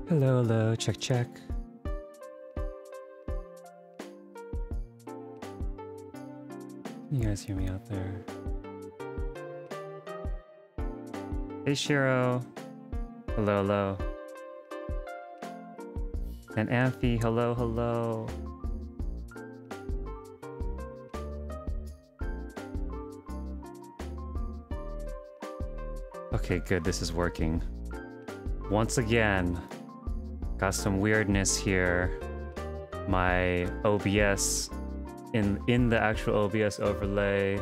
Hello, hello, check, check. You guys hear me out there? Hey, Shiro. Hello, hello. And Amphi, hello, hello. Okay, good, this is working. Once again, got some weirdness here. My OBS, in the actual OBS overlay,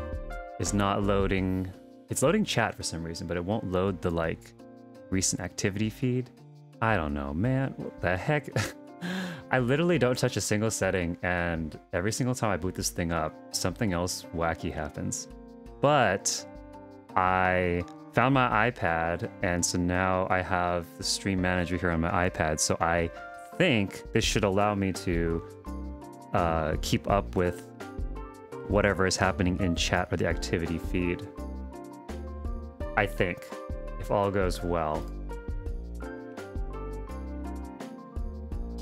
is not loading. It's loading chat for some reason, but it won't load the, like, recent activity feed. I don't know, man, what the heck? I literally don't touch a single setting, and every single time I boot this thing up, something else wacky happens. But I found my iPad, and so now I have the stream manager here on my iPad, so I think this should allow me to keep up with whatever is happening in chat or the activity feed. I think, if all goes well.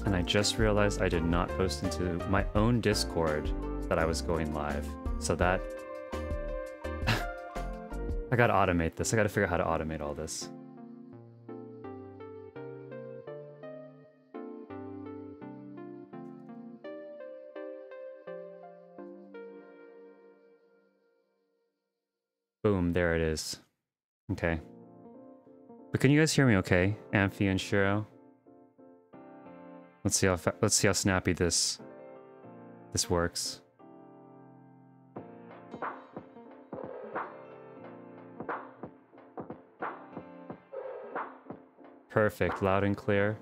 And I just realized I did not post into my own Discord that I was going live. So that... I gotta automate this. I gotta figure out how to automate all this. Boom, there it is. Okay. But can you guys hear me okay? Amphi and Shiro? Let's see how snappy this works. Perfect, loud and clear.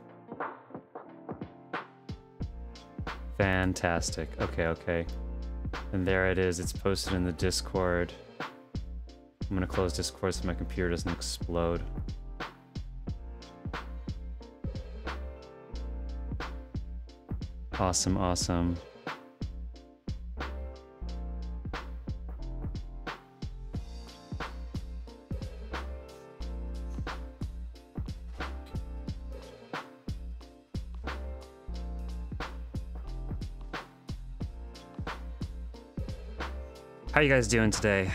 Fantastic. Okay, okay. And there it is. It's posted in the Discord. I'm gonna close Discord so my computer doesn't explode. Awesome, awesome. How you guys doing today?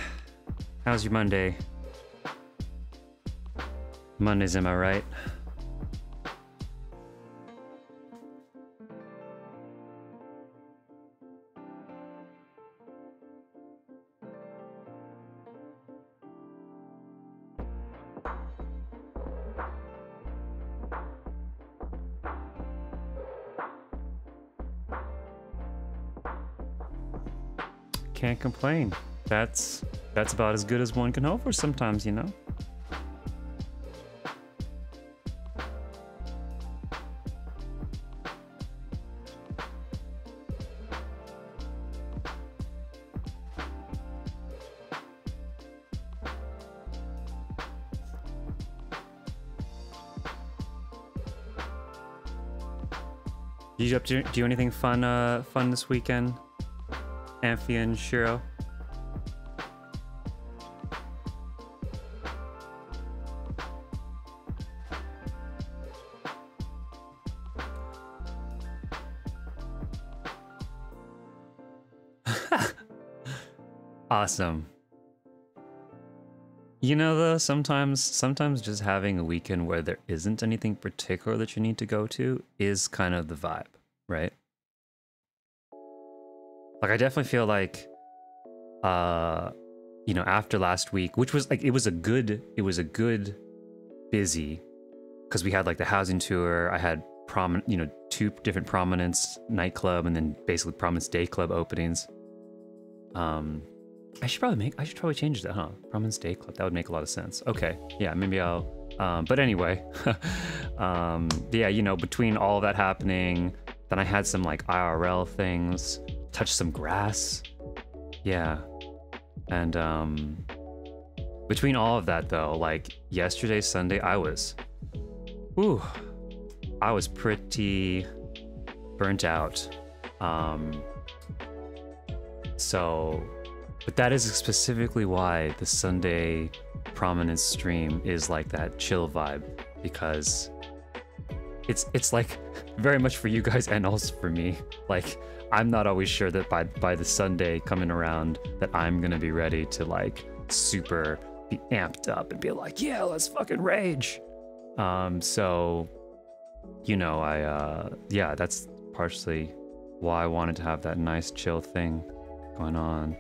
How's your Monday? Mondays, am I right? Can't complain. That's about as good as one can hope for sometimes, you know? Did you up to do anything fun this weekend? Amphi and Shiro? Awesome. You know though, sometimes just having a weekend where there isn't anything particular that you need to go to is kind of the vibe, right? Like I definitely feel like you know, after last week, which was like it was a good busy, because we had like the housing tour, I had you know, 2 different Prominence nightclub and then basically Prominence day club openings. I should probably change that, huh? Prominence Day Club, that would make a lot of sense. Okay, yeah, maybe I'll, but anyway, yeah, you know, between all of that happening, then I had some like IRL things, touched some grass, yeah, and between all of that though, like yesterday, Sunday, I was pretty burnt out, so. But that is specifically why the Sunday Prominence stream is like that chill vibe, because it's like very much for you guys and also for me. Like, I'm not always sure that by the Sunday coming around that I'm gonna be ready to like super be amped up and be like, yeah, let's fucking rage. So, you know, yeah, that's partially why I wanted to have that nice chill thing going on.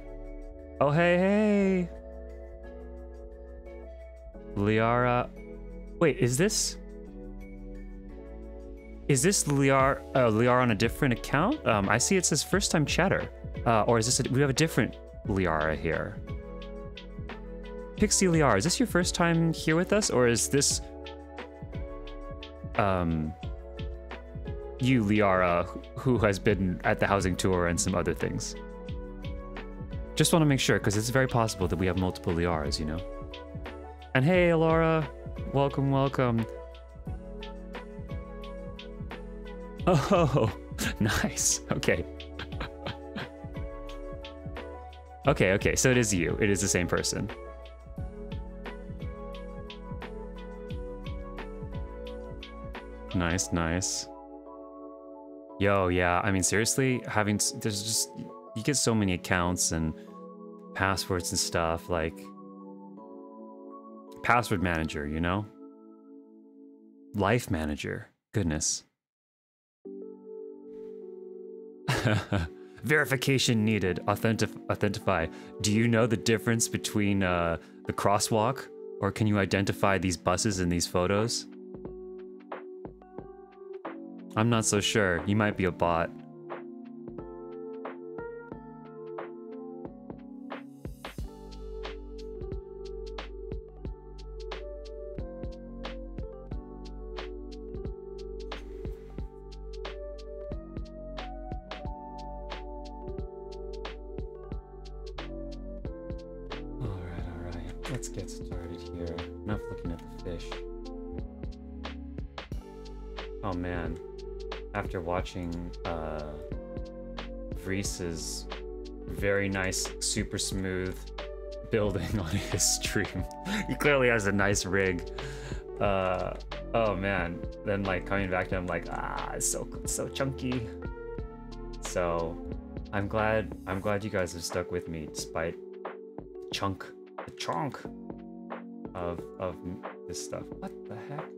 Oh, hey. Liara. Wait, is this Liara on a different account? I see it says first time chatter. Or is this we have a different Liara here? Pixie Liara, is this your first time here with us, or is this you, Liara, who has been at the housing tour and some other things? Just want to make sure, because it's very possible that we have multiple Liaras, you know? And hey, Laura, welcome, welcome. Oh, nice. Okay. Okay, so it is you. It is the same person. Nice. Yo, yeah, I mean, seriously, there's just, you get so many accounts and passwords and stuff, like, password manager, you know? Life manager, goodness. Verification needed, authentify. Do you know the difference between the crosswalk, or can you identify these buses in these photos? I'm not so sure. You might be a bot. Alright. Let's get started here. Enough looking at the fish. Oh man. After watching Vreese's very nice, super smooth building on his stream, he clearly has a nice rig. Oh man, then like coming back to him like, it's so chunky. So I'm glad you guys have stuck with me despite the chunk of this stuff. What the heck?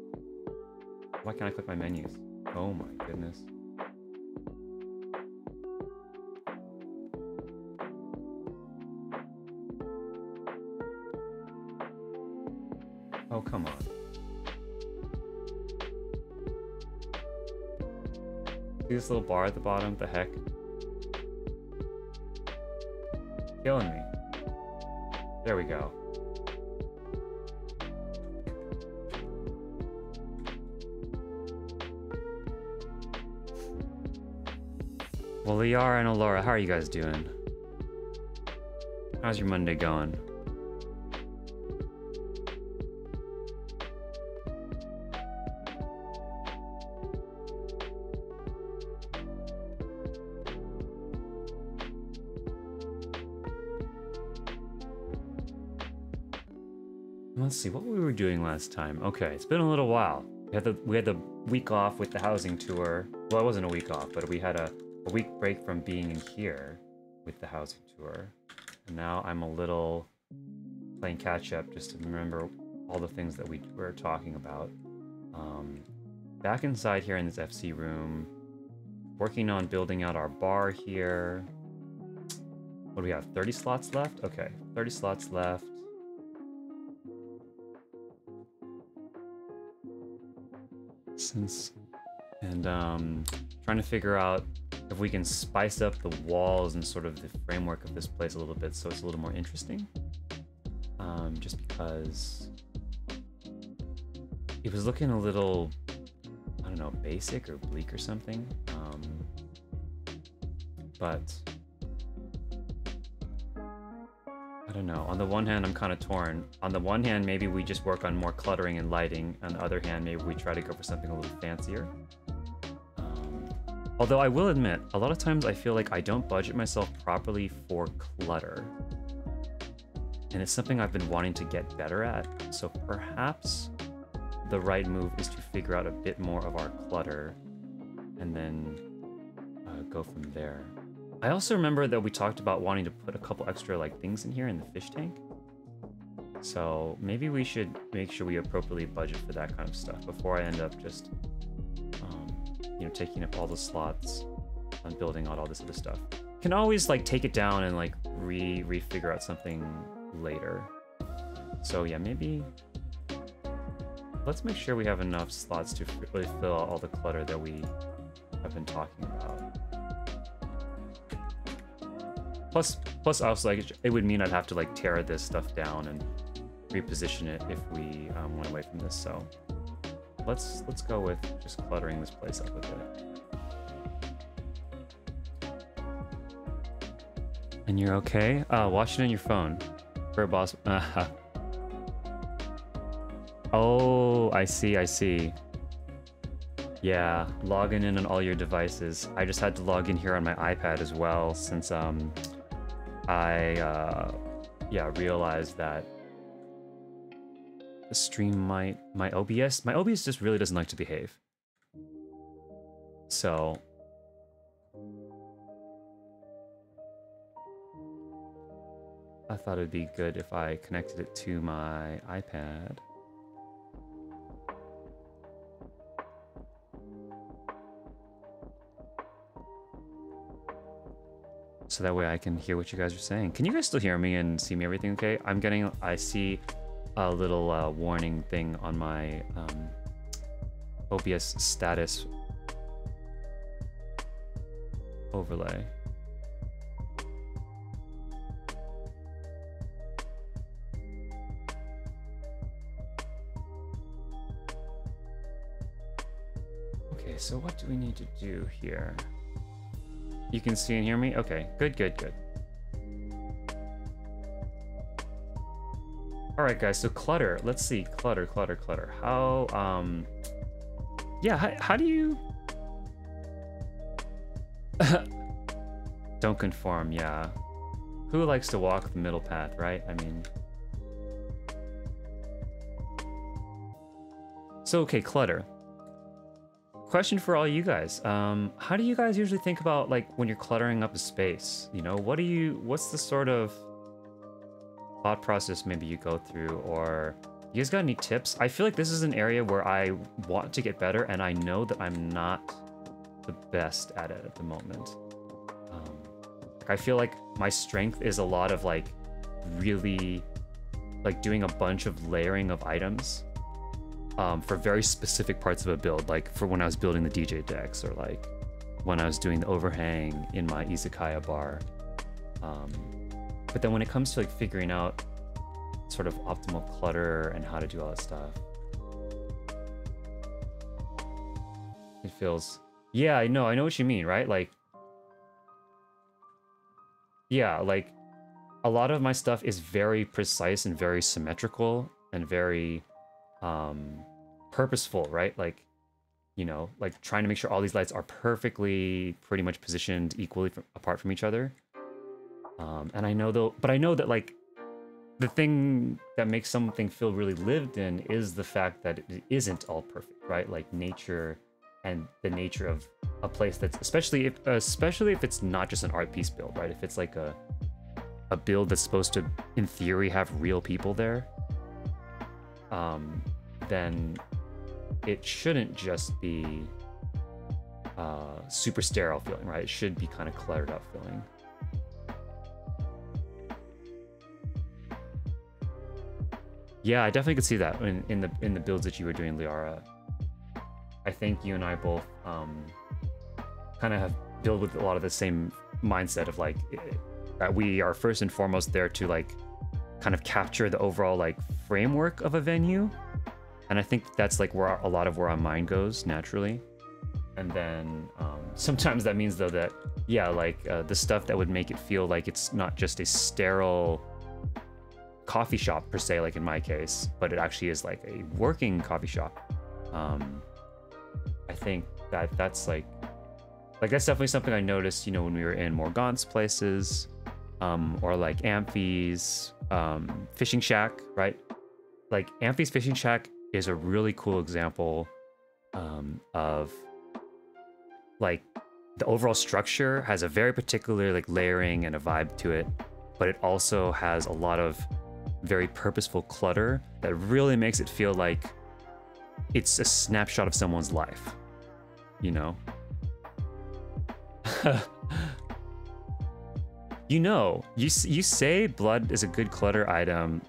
Why can't I click my menus? Oh my goodness. Oh, come on. See this little bar at the bottom? The heck? Killing me. There we go. Well, Liara and Alora, how are you guys doing? How's your Monday going? Let's see what we were doing last time. Okay, it's been a little while. We had the week off with the housing tour. Well, it wasn't a week off, but we had a week break from being in here with the housing tour. And now I'm a little playing catch up just to remember all the things that we were talking about. Back inside here in this FC room, working on building out our bar here. What do we have? 30 slots left? Okay, 30 slots left. Trying to figure out if we can spice up the walls and sort of the framework of this place a little bit so it's a little more interesting. Just because it was looking a little, I don't know, basic or bleak or something. But I don't know. On the one hand, I'm kind of torn. On the one hand, maybe we just work on more cluttering and lighting. On the other hand, maybe we try to go for something a little fancier. Although I will admit, a lot of times I feel like I don't budget myself properly for clutter. And it's something I've been wanting to get better at. So perhaps the right move is to figure out a bit more of our clutter and then go from there. I also remember that we talked about wanting to put a couple extra like things in here in the fish tank. So maybe we should make sure we appropriately budget for that kind of stuff before I end up just, you know, taking up all the slots and building out all this other stuff. Can always like take it down and like refigure out something later. So yeah, maybe let's make sure we have enough slots to really fill out all the clutter that we have been talking about. Plus also like it would mean I'd have to like tear this stuff down and reposition it if we went away from this. So let's go with just cluttering this place up a bit. And you're okay? Watch it on your phone. For a boss. Oh, I see. Yeah, logging in on all your devices. I just had to log in here on my iPad as well since I realized that the stream my OBS just really doesn't like to behave. So I thought it'd be good if I connected it to my iPad. So that way I can hear what you guys are saying. Can you guys still hear me and see me everything okay? I see a little warning thing on my OBS status overlay. Okay, so what do we need to do here? You can see and hear me? Okay, good. All right, guys, so clutter. Let's see, clutter. How, yeah, how do you... Don't conform, yeah. Who likes to walk the middle path, right? I mean... So, okay, clutter. Question for all you guys. How do you guys usually think about, like, when you're cluttering up a space? You know, what's the sort of thought process maybe you go through, or you guys got any tips? I feel like this is an area where I want to get better, and I know that I'm not the best at it at the moment. I feel like my strength is a lot of, like, really, like, doing a bunch of layering of items. For very specific parts of a build, like for when I was building the DJ decks, or like when I was doing the overhang in my izakaya bar. But then when it comes to like figuring out sort of optimal clutter and how to do all that stuff, it feels, yeah, I know what you mean, right? Like, yeah, like a lot of my stuff is very precise and very symmetrical and very purposeful, right? Like, you know, like trying to make sure all these lights are perfectly pretty much positioned equally apart from each other. And I know though, but I know that like the thing that makes something feel really lived in is the fact that it isn't all perfect, right? Like nature and the nature of a place that's, especially if it's not just an art piece build, right? If it's like a build that's supposed to, in theory, have real people there, then it shouldn't just be super sterile feeling, right? It should be kind of cluttered up feeling. Yeah, I definitely could see that in the builds that you were doing, Liara. I think you and I both kind of have built with a lot of the same mindset of like that we are first and foremost there to like kind of capture the overall like framework of a venue, and I think that's like where a lot of where our mind goes naturally. And then sometimes that means though that, yeah, like the stuff that would make it feel like it's not just a sterile coffee shop per se, like in my case, but it actually is like a working coffee shop. I think that's like that's definitely something I noticed, you know, when we were in Morgan's places, or like Amphi's fishing shack, right? Like Amphi's fishing shack is a really cool example of like the overall structure has a very particular like layering and a vibe to it, but it also has a lot of very purposeful clutter that really makes it feel like it's a snapshot of someone's life, you know? You know, you say blood is a good clutter item,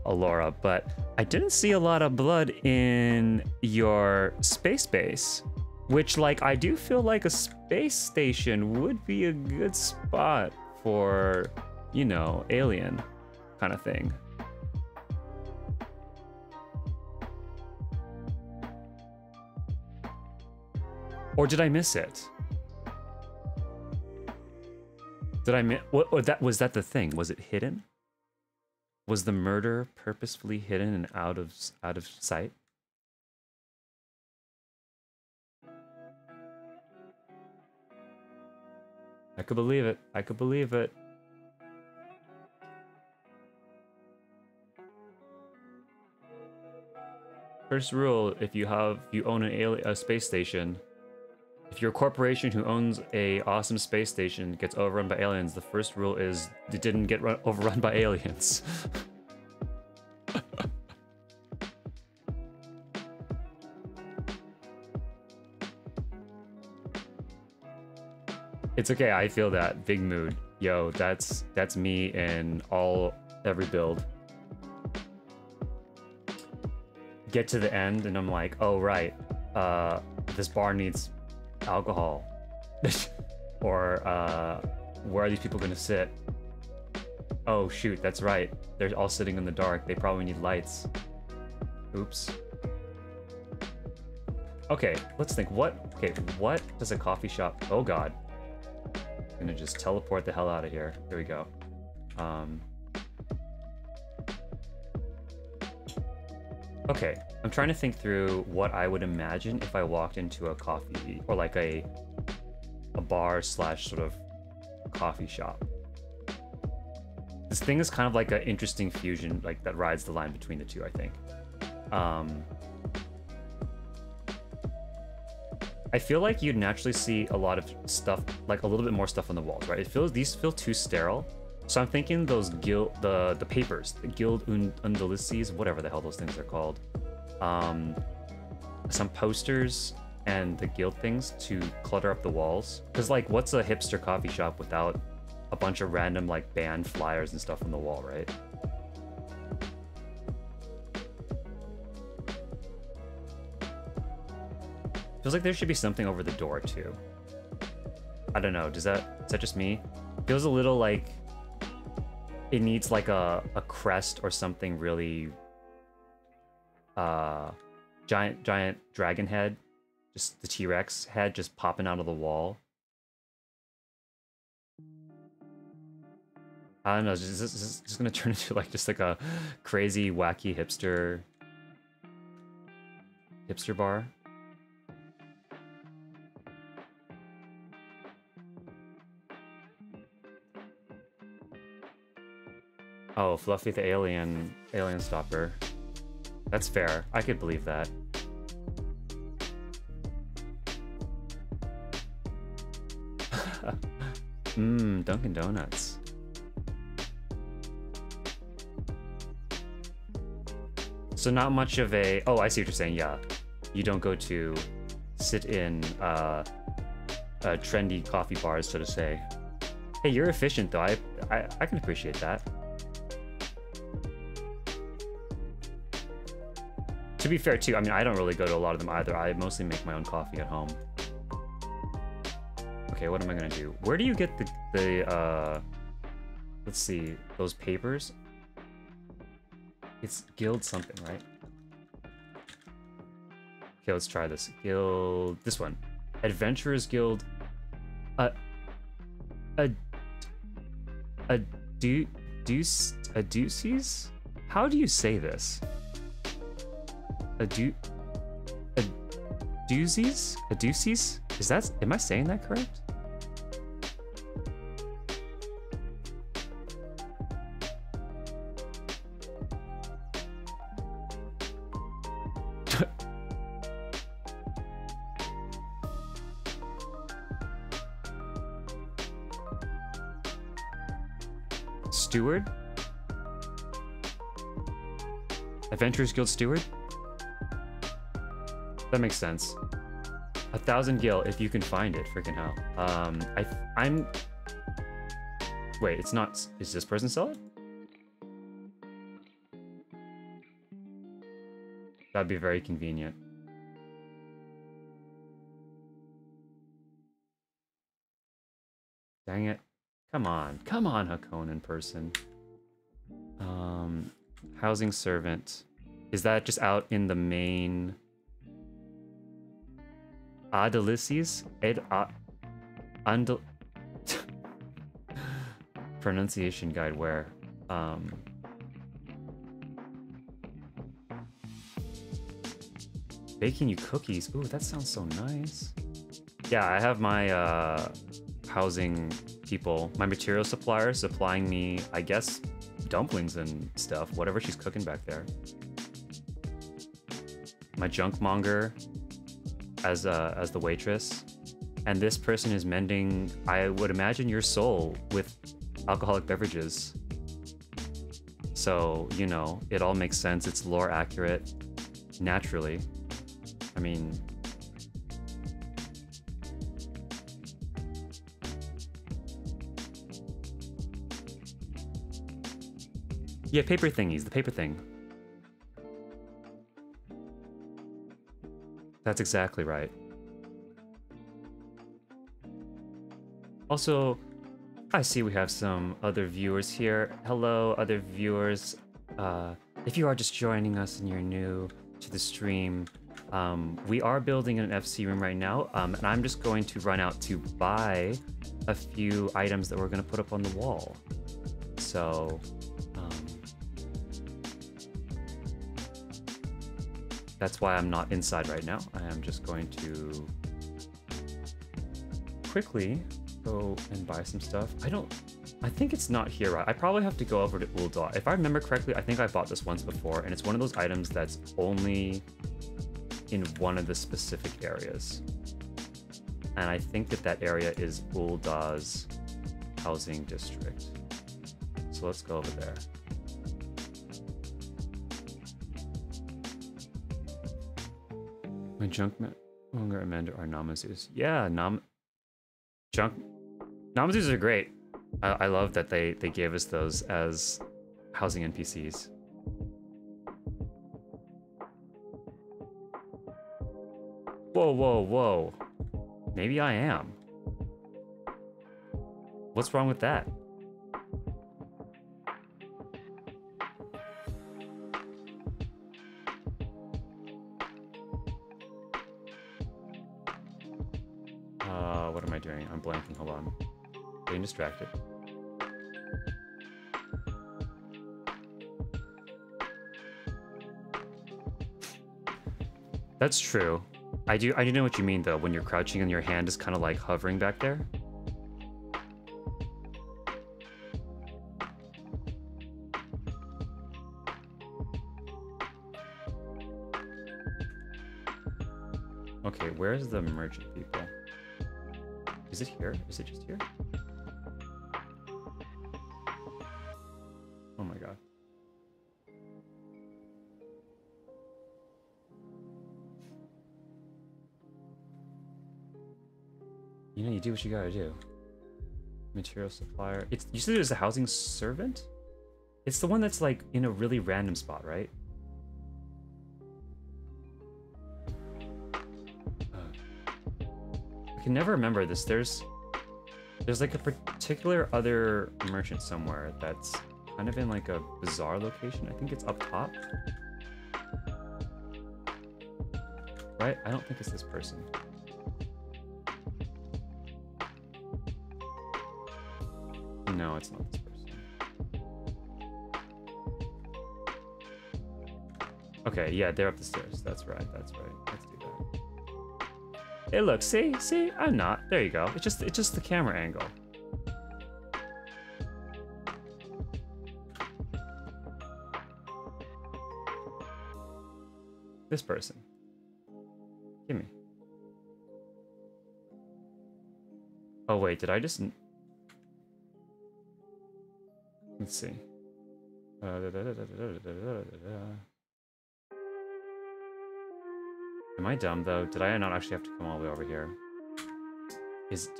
Alora, but I didn't see a lot of blood in your space base, which, like, I do feel like a space station would be a good spot for, you know, alien kind of thing. Or did I miss it? Did I miss? What? Or that was that the thing? Was it hidden? Was the murder purposefully hidden and out of sight? I could believe it. I could believe it. First rule: if you own a space station, if you're a corporation who owns a awesome space station gets overrun by aliens, the first rule is it didn't get overrun by aliens. It's okay, I feel that. Big mood. Yo, that's me in every build. Get to the end and I'm like, oh right, this bar needs alcohol. Or where are these people gonna sit? Oh shoot, that's right, they're all sitting in the dark, they probably need lights. Oops. Okay, let's think. What does a coffee shop... Oh god, I'm gonna just teleport the hell out of here. Here we go. Okay, I'm trying to think through what I would imagine if I walked into a coffee or like a bar slash sort of coffee shop. This thing is kind of like an interesting fusion, like that rides the line between the two, I think. I feel like you'd naturally see a lot of stuff, like a little bit more stuff on the walls, right? These feel too sterile. So I'm thinking those the papers, the Guild Undulicities, whatever the hell those things are called. Some posters and the guild things to clutter up the walls. Because like, what's a hipster coffee shop without a bunch of random like band flyers and stuff on the wall, right? Feels like there should be something over the door too. I don't know, is that just me? Feels a little like it needs like a crest or something really giant dragon head, just the T-Rex head just popping out of the wall. I don't know, is this just gonna turn into like just like a crazy wacky hipster bar? Oh, Fluffy the alien stopper. That's fair. I could believe that. Dunkin' Donuts. So not much of a... Oh, I see what you're saying, yeah. You don't go to sit in trendy coffee bars, so to say. Hey, you're efficient though. I can appreciate that. To be fair too, I mean, I don't really go to a lot of them either. I mostly make my own coffee at home. Okay, what am I gonna do? Where do you get the let's see, those papers? It's Guild something, right? Okay, let's try this. Guild, this one. Adventurers Guild. Aduces? How do you say this? Aduces? Aduces? Is that, am I saying that correct? Steward? Adventurers Guild Steward? That makes sense. 1,000 gil if you can find it, freaking hell. I'm... Wait, it's not... Is this person sell it? That'd be very convenient. Dang it. Come on, Hakonin person. Housing servant. Is that just out in the main... Adelices? Pronunciation guide where? Baking you cookies. Ooh, that sounds so nice. Yeah, I have my housing people, my material supplier supplying me, I guess, dumplings and stuff, whatever she's cooking back there. My junk monger as the waitress, and this person is mending, I would imagine, your soul with alcoholic beverages. So, you know, it all makes sense. It's lore accurate, naturally. I mean, yeah, paper thingies, the paper thing. That's exactly right. Also, I see we have some other viewers here. Hello, other viewers. If you are just joining us and you're new to the stream, we are building an FC room right now, and I'm just going to run out to buy a few items that we're going to put up on the wall. So, that's why I'm not inside right now. I am just going to quickly go and buy some stuff. I think it's not here, right? I probably have to go over to Ul'dah. If I remember correctly, I think I bought this once before, and it's one of those items that's only in one of the specific areas. And I think that area is Ul'dah's housing district. So let's go over there. My junk monger amender are Namazus. Yeah, Namazus are great. I love that they gave us those as housing NPCs. Whoa, whoa, whoa. Maybe I am. What's wrong with that? What am I doing? I'm blanking, hold on. Getting distracted. That's true. I do know what you mean though, when you're crouching and your hand is kind of like hovering back there. Okay, where's the merchant people? Is it here? Is it just here? Oh my god. You know, you do what you gotta do. Material supplier. You said it was a housing servant? It's the one that's like in a really random spot, right? I can never remember this. There's like a particular other merchant somewhere that's kind of in like a bizarre location. I think it's up top. Right? I don't think it's this person. No, it's not this person. Okay, yeah, they're up the stairs. That's right, that's right. Let's do that. Hey, look, see? I'm not. There you go. It's just the camera angle. This person. Give me. Oh, wait, did I just... Let's see. Am I dumb though? Did I not actually have to come all the way over here?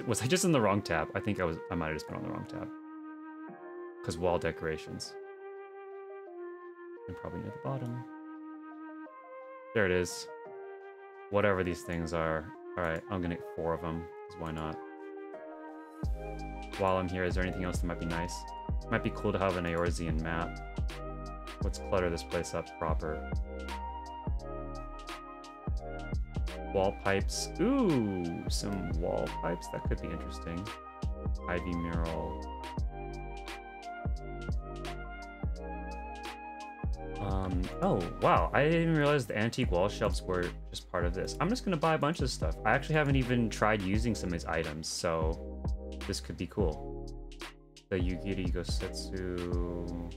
Was I just in the wrong tab? I think I might have just been on the wrong tab. Because wall decorations. And probably near the bottom. There it is. Whatever these things are. Alright, I'm gonna get 4 of them, because why not? While I'm here, is there anything else that might be nice? Might be cool to have an Eorzean map. Let's clutter this place up proper. Wall pipes. Ooh, some wall pipes. That could be interesting. Ivy mural. Oh, wow. I didn't even realize the antique wall shelves were just part of this. I'm just going to buy a bunch of stuff. I actually haven't even tried using some of these items, so this could be cool. The Yugiri Gosetsu.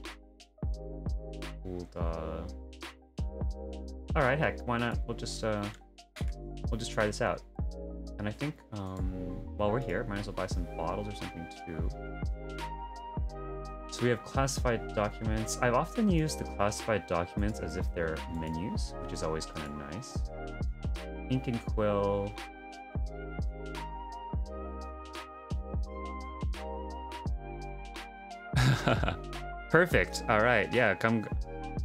Alright, heck, why not? We'll just try this out. And I think, while we're here, might as well buy some bottles or something too. So we have classified documents. I've often used the classified documents as if they're menus, which is always kind of nice. Ink and quill. Perfect. All right. Yeah, come.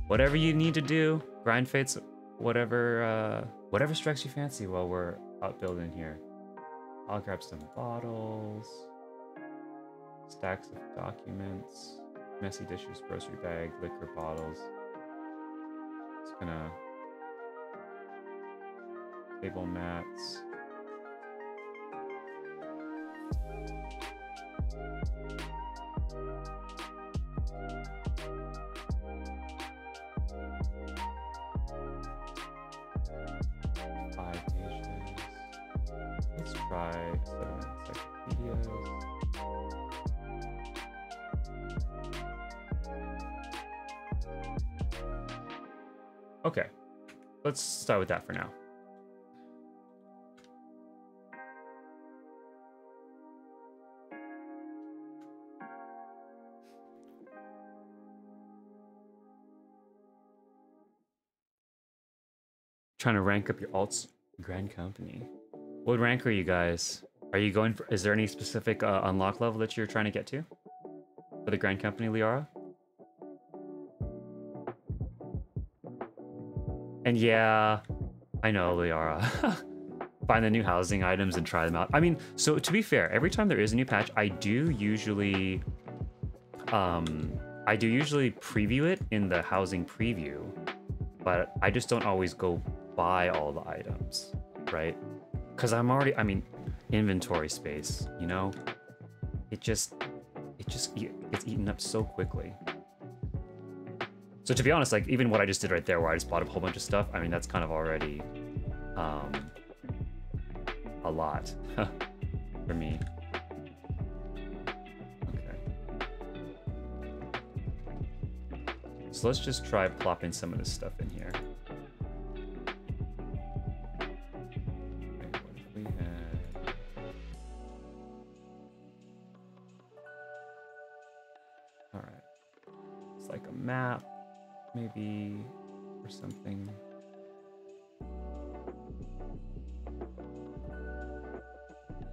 Whatever you need to do, grind fates, whatever strikes you fancy while we're out building here. I'll grab some bottles. Stacks of documents, messy dishes, grocery bag, liquor bottles. Just gonna table mats. Let's try 7 encyclopedias. Okay, let's start with that for now. Trying to rank up your alts, Grand Company. What rank are you guys? Are you going for, is there any specific unlock level that you're trying to get to? For the Grand Company, Liara? And yeah, I know, Liara. Find the new housing items and try them out. I mean, so to be fair, every time there is a new patch, I do usually preview it in the housing preview, but I just don't always go buy all the items, right? Because I mean, inventory space, you know? It just gets eaten up so quickly. So to be honest, like even what I just did right there where I just bought a whole bunch of stuff, I mean, that's kind of already a lot for me. Okay. So let's just try plopping some of this stuff in here. Okay, what if we had... All right. It's like a map. Maybe, or something.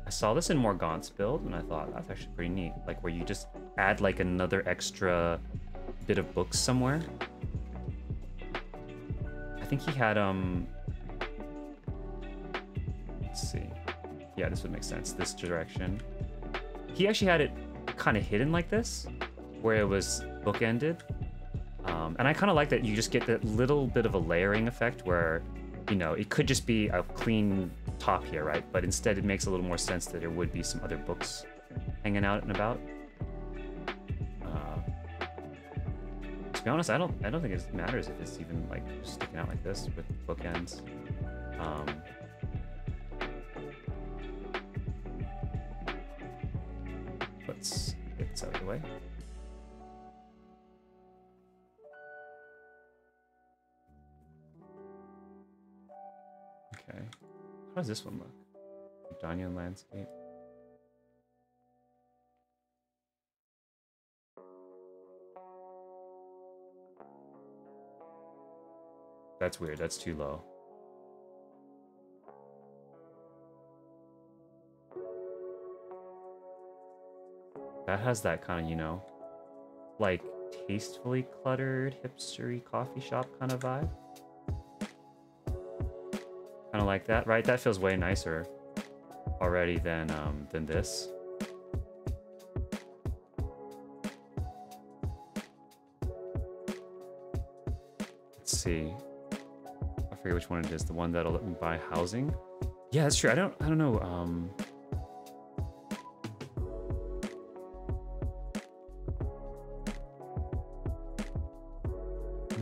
I saw this in Morgaunt's build, and I thought that's actually pretty neat. Like where you just add like another extra bit of books somewhere. I think he had let's see. Yeah, this would make sense. This direction. He actually had it kind of hidden like this, where it was bookended. And I kind of like that you just get that little bit of a layering effect where, you know, it could just be a clean top here, right? But instead it makes a little more sense that there would be some other books hanging out and about. To be honest, I don't think it matters if it's even like sticking out like this with bookends. Let's get this out of the way. Okay. How does this one look? Danian landscape. That's weird. That's too low. That has that kind of, you know, like tastefully cluttered, hipstery coffee shop kind of vibe. Kind of like that, right? That feels way nicer already than this. Let's see. I forget which one it is. The one that'll let me buy housing. Yeah, that's true. I don't know. I'm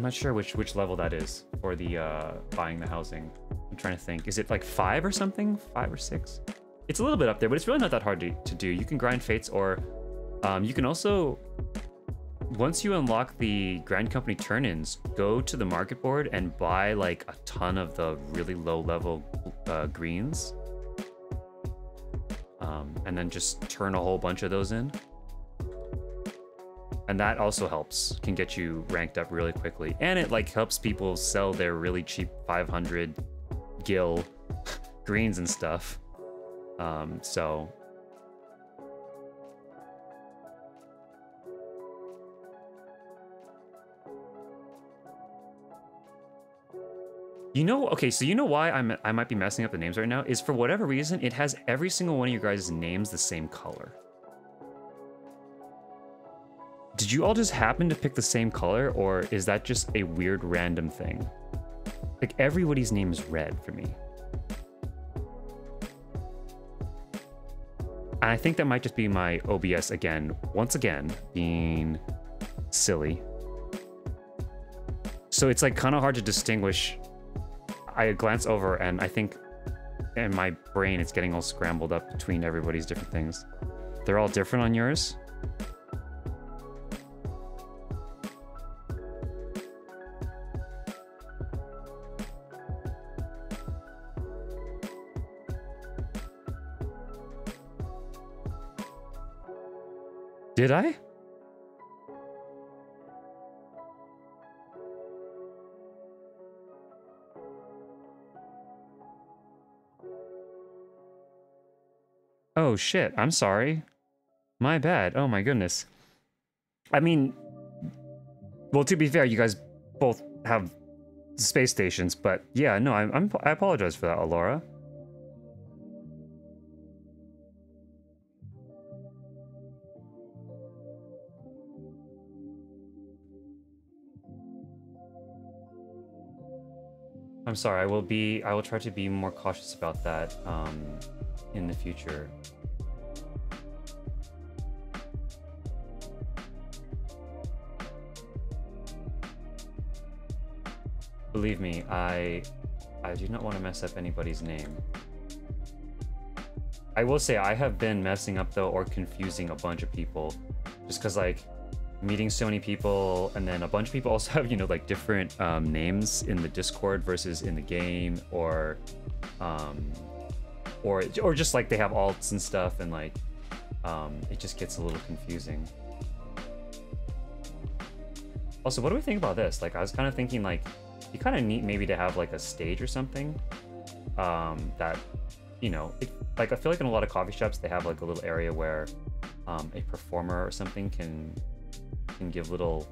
not sure which level that is for the buying the housing. I'm trying to think. Is it like 5 or something? 5 or 6? It's a little bit up there, but it's really not that hard to do. You can grind fates, or you can also, once you unlock the Grand Company turn-ins, go to the market board and buy like a ton of the really low level greens. And then just turn a whole bunch of those in. And that also helps, can get you ranked up really quickly. And it like helps people sell their really cheap 500 gil greens and stuff. So you know, okay, so you know why I might be messing up the names right now is for whatever reason it has every single one of you guys' names the same color. Did you all just happen to pick the same color, or is that just a weird random thing? Like everybody's name is red for me. And I think that might just be my OBS again, once again, being silly. So it's like kind of hard to distinguish. I glance over and I think in my brain it's getting all scrambled up between everybody's different things. They're all different on yours? Did I? Oh shit, I'm sorry. My bad. Oh my goodness. I mean, well, to be fair, you guys both have space stations, but yeah, no, I apologize for that, Alora. I'm sorry. I will try to be more cautious about that in the future. Believe me, I do not want to mess up anybody's name. I will say I have been messing up though, or confusing a bunch of people, just because like meeting so many people, and then a bunch of people also have, you know, like different names in the Discord versus in the game, or just like they have alts and stuff, and like it just gets a little confusing. Also, what do we think about this? Like, I was kind of thinking like you kind of need maybe to have like a stage or something that, you know, like I feel like in a lot of coffee shops they have like a little area where a performer or something can give a little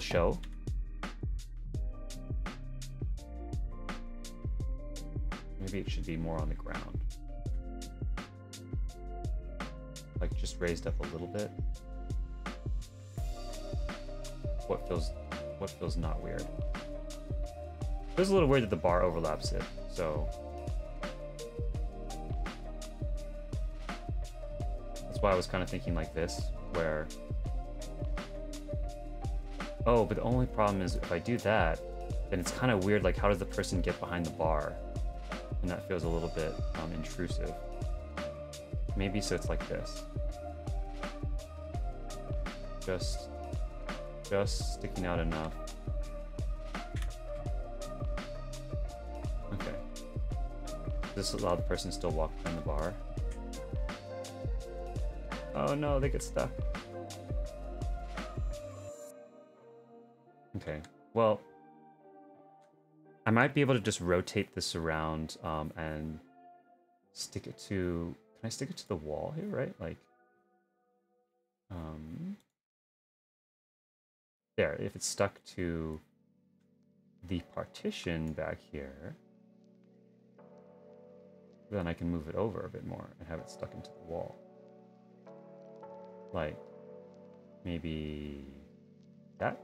show. Maybe it should be more on the ground, like just raised up a little bit. What feels not weird? It feels a little weird that the bar overlaps it, so that's why I was kind of thinking like this, where, oh, but the only problem is if I do that, then it's kind of weird, like how does the person get behind the bar? And that feels a little bit intrusive. Maybe so it's like this. Just sticking out enough. Okay. Does this allow the person to still walk behind the bar? Oh no, they get stuck. Okay. Well, I might be able to just rotate this around and stick it to... Can I stick it to the wall here, right? Like... There, if it's stuck to the partition back here, then I can move it over a bit more and have it stuck into the wall. Like, maybe that?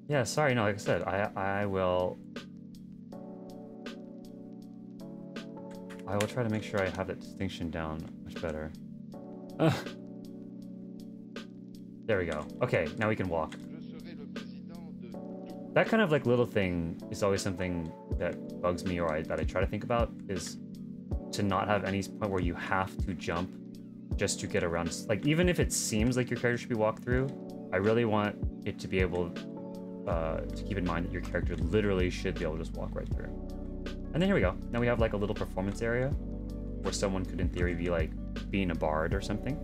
Yeah, sorry, no, like I said, I will try to make sure I have that distinction down much better. There we go. Okay, now we can walk. That kind of like little thing is always something that bugs me, or that I try to think about, is to not have any point where you have to jump just to get around. Like, even if it seems like your character should be walked through, I really want it to be able to keep in mind that your character literally should be able to just walk right through. And then here we go. Now we have like a little performance area where someone could in theory be like being a bard or something.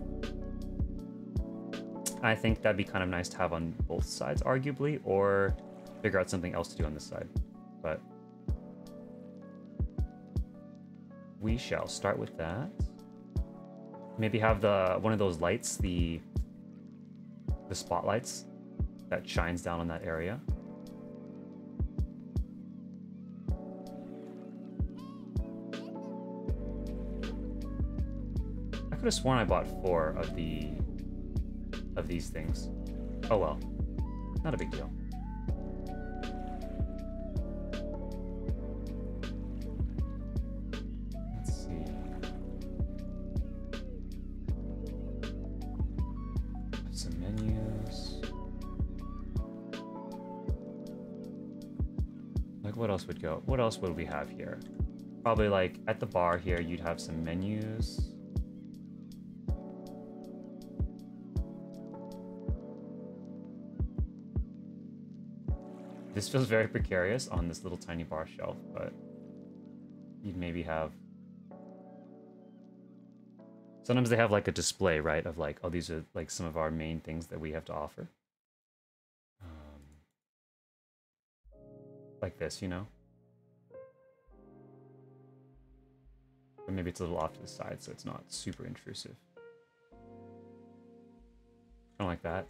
I think that'd be kind of nice to have on both sides, arguably, or figure out something else to do on this side. But we shall start with that. Maybe have one of those lights, the spotlights that shines down on that area. I could have sworn I bought 4 of these things. Oh well, not a big deal. Let's see. Put some menus. Like, what else would go? What else would we have here? Probably like at the bar here, you'd have some menus. This feels very precarious on this little tiny bar shelf, but you'd maybe have... Sometimes they have like a display, right? Of like, oh, these are like some of our main things that we have to offer. Like this, you know? Or maybe it's a little off to the side so it's not super intrusive. Kind of like that.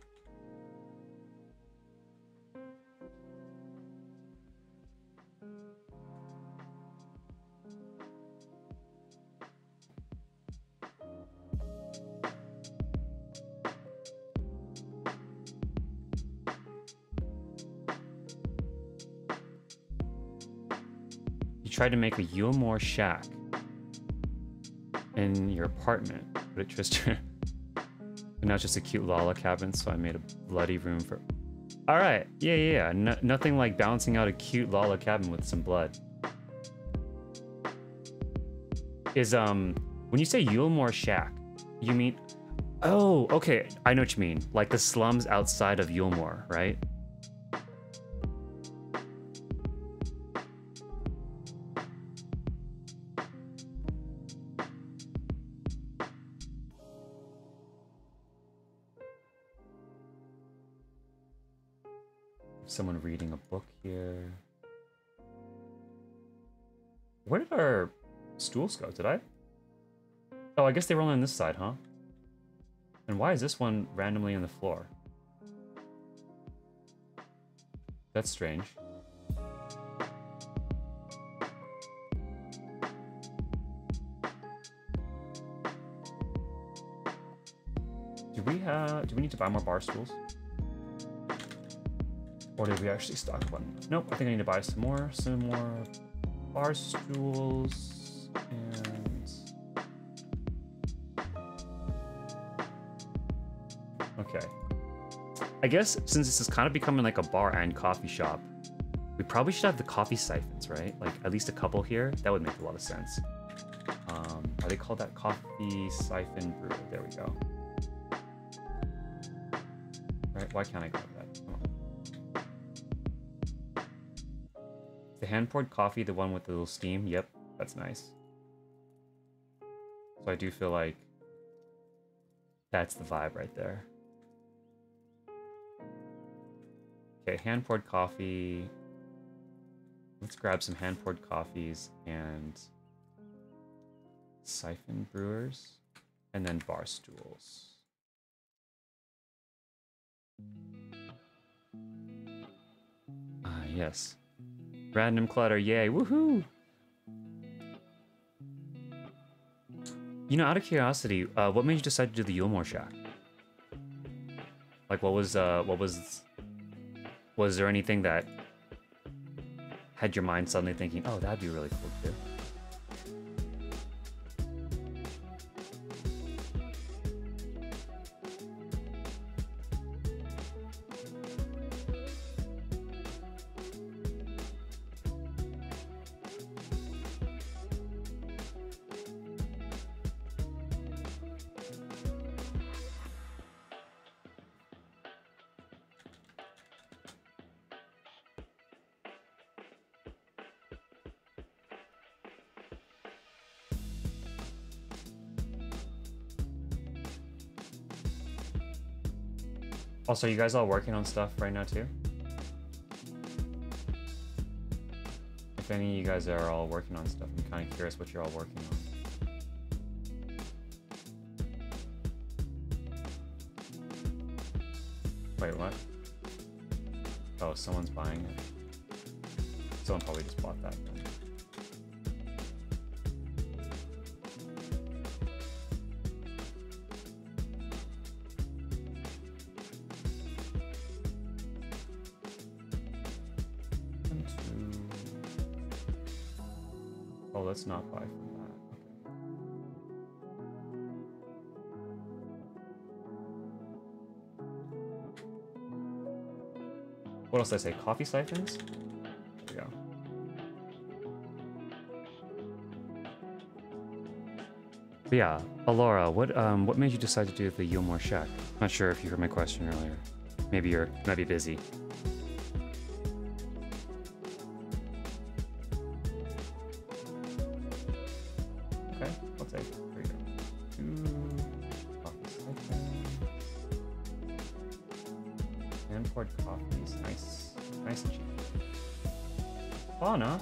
Tried to make a Yulmore shack in your apartment, but it just but now it's just a cute Lala cabin, so I made a bloody room for... Alright, yeah. Nothing like balancing out a cute Lala cabin with some blood. Is, when you say Yulmore shack, you mean... Oh, okay, I know what you mean. Like the slums outside of Yulmore, right? Someone reading a book here. Where did our stools go? Did I? Oh, I guess they were only on this side, huh? And why is this one randomly on the floor? That's strange. Do we need to buy more bar stools? Or did we actually stock one? Nope, I think I need to buy some more bar stools, and... Okay. I guess since this is kind of becoming like a bar and coffee shop, we probably should have the coffee siphons, right? Like at least a couple here. That would make a lot of sense. Are they called that? Coffee siphon brewer. There we go. Right, why can't I grab that? Come on. The hand-poured coffee, the one with the little steam. Yep, that's nice. So I do feel like that's the vibe right there. Okay, hand-poured coffee. Let's grab some hand-poured coffees and siphon brewers, and then bar stools. Ah, yes. Random clutter, yay, woohoo! You know, out of curiosity, what made you decide to do the Yulmore Shack? Like, was there anything that had your mind suddenly thinking, oh, that'd be really cool too? Also, are you guys all working on stuff right now too? If any of you guys are all working on stuff, I'm kind of curious what you're all working on. Wait, what? Oh, someone's buying it. Someone probably just bought that then. Oh, let's not buy from that. Okay. What else did I say? Coffee siphons? There we go. But yeah, Alora, what made you decide to do the Yulmore Shack? Not sure if you heard my question earlier. Maybe you might be busy. Fauna?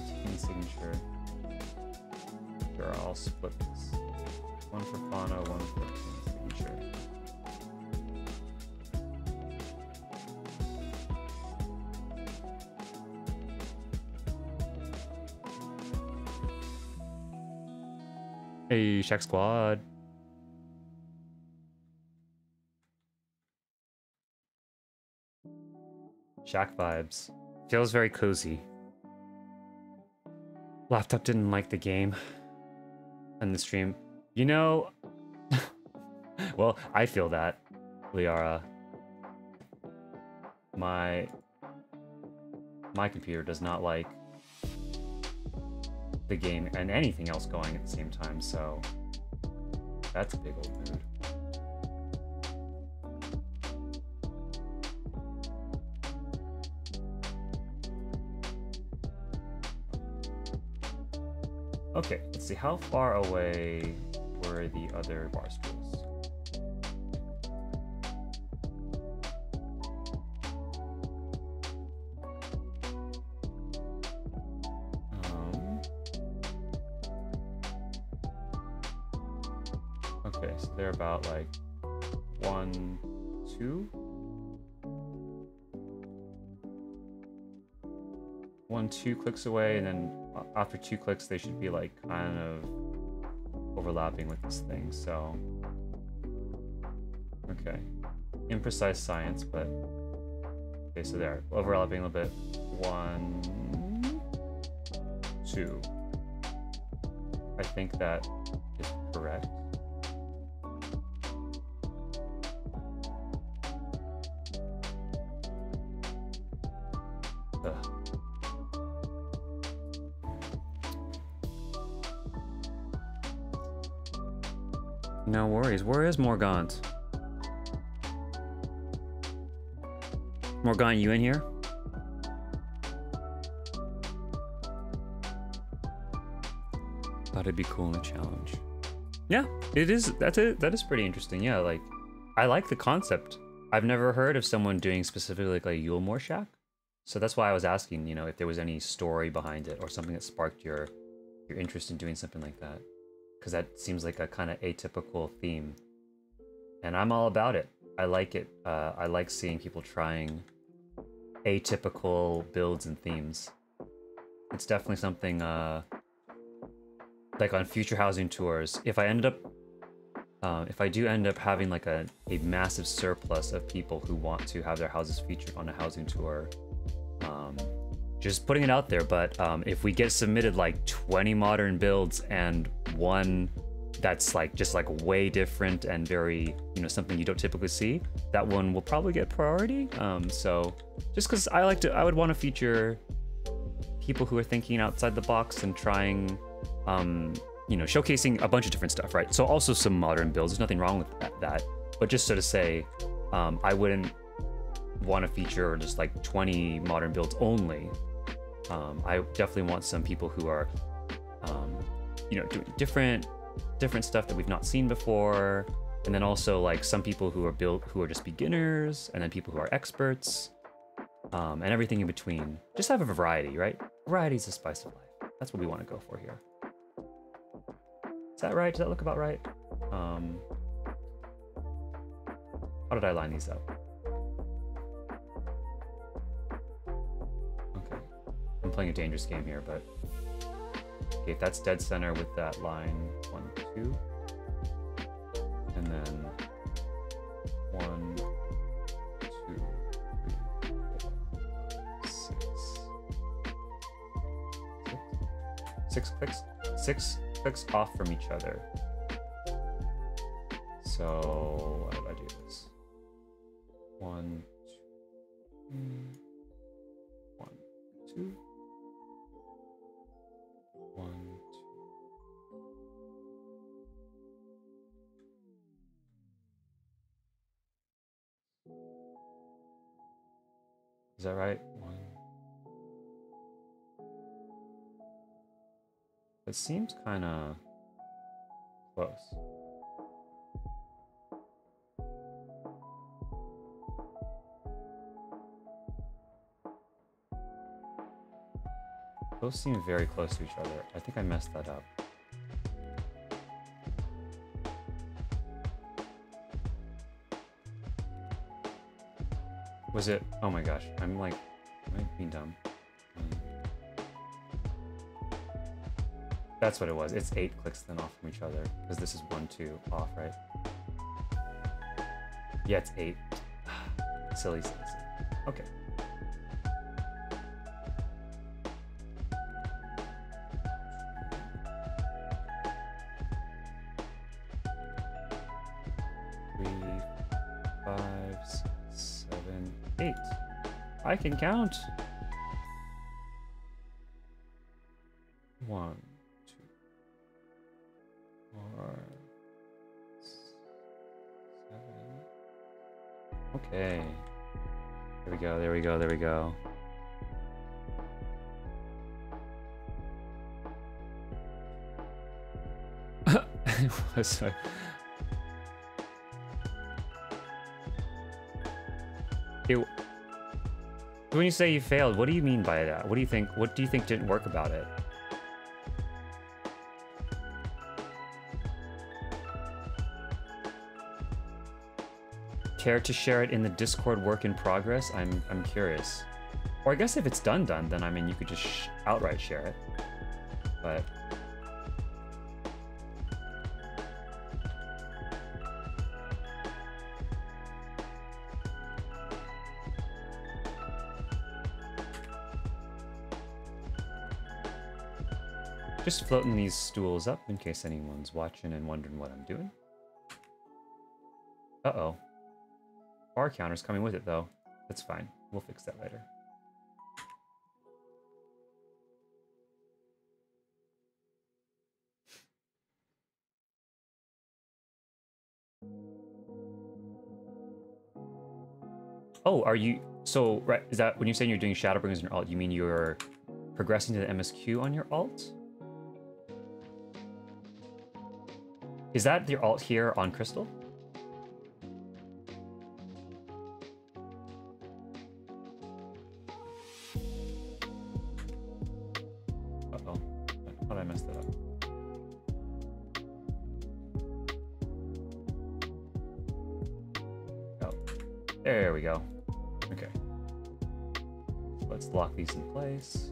Team signature. Sure, I'll split this. One for Fauna, one for team signature. Hey, Shack Squad. Shack vibes. Feels very cozy. Laptop didn't like the game and the stream. You know, well, I feel that, Liara. My computer does not like the game and anything else going at the same time, so that's a big old mood. Okay, let's see, how far away were the other bar stools? Okay, so they're about like 1, 2? 1, 2 clicks away, and then after 2 clicks they should be like kind of overlapping with this thing, so okay, imprecise science, but okay, so they're overlapping a little bit. 1, 2. I think that is correct. Ugh. No worries. Where is Morgant? Morgant, you in here? Thought it'd be cool in a challenge. Yeah, it is. That is pretty interesting. Yeah, like I like the concept. I've never heard of someone doing specifically like a Yulemore Shack, so that's why I was asking. You know, if there was any story behind it or something that sparked your interest in doing something like that, because that seems like a kind of atypical theme, and I'm all about it. I like it. I like seeing people trying atypical builds and themes. It's definitely something. Like on future housing tours, if I do end up having like a massive surplus of people who want to have their houses featured on a housing tour, just putting it out there, but if we get submitted like 20 modern builds and one that's like just like way different and very, you know, something you don't typically see, that one will probably get priority. So just because I would want to feature people who are thinking outside the box and trying, you know, showcasing a bunch of different stuff, right? So also some modern builds, there's nothing wrong with that, but just so to say, I wouldn't want to feature just like 20 modern builds only. I definitely want some people who are, you know, doing different stuff that we've not seen before, and then also like some people who are just beginners, and then people who are experts, and everything in between. Just have a variety, right? Variety is the spice of life. That's what we want to go for here. Is that right? Does that look about right? How did I line these up? Okay. I'm playing a dangerous game here, but... Okay, if that's dead center with that line 1, 2. And then 1, 2, 3, 4, 6. 6 clicks. 6 clicks off from each other. So how do I do this? 1, 2, 1, 2, 1, 2. Is that right? 1. It seems kind of close. Those seem very close to each other. I think I messed that up. Was it? Oh my gosh, I'm like, am I being dumb? That's what it was. It's 8 clicks then off from each other, because this is 1, 2 off, right? Yeah, it's 8. Silly. Okay. I can count. 1, 2, 4, 7. Okay. There we go, there we go, there we go. Sorry. When you say you failed, what do you mean by that? What do you think didn't work about it? Care to share it in the Discord work in progress? I'm curious. Or I guess if it's done, then I mean you could just outright share it. But just floating these stools up in case anyone's watching and wondering what I'm doing. Uh-oh. Bar counter's coming with it, though. That's fine. We'll fix that later. Oh, are you... So, right, is that when you're saying you're doing Shadowbringers in your alt, you mean you're progressing to the MSQ on your alt? Is that your alt here on Crystal? Uh-oh. I thought I messed it up. Oh. There we go. Okay. Let's lock these in place.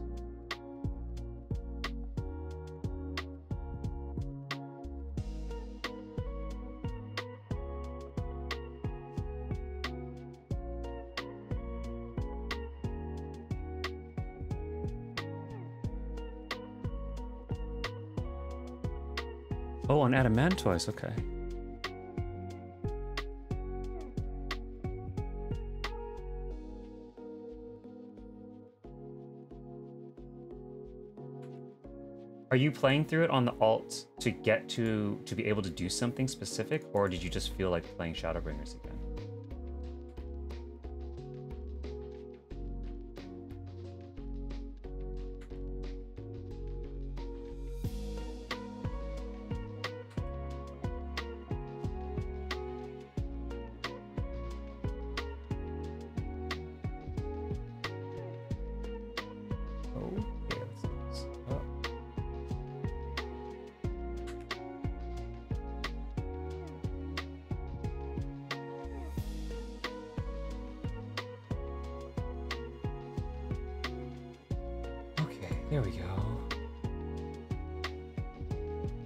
Oh, on Adamantoise, okay. Are you playing through it on the alt to get to be able to do something specific, or did you just feel like playing Shadowbringers again? There we go.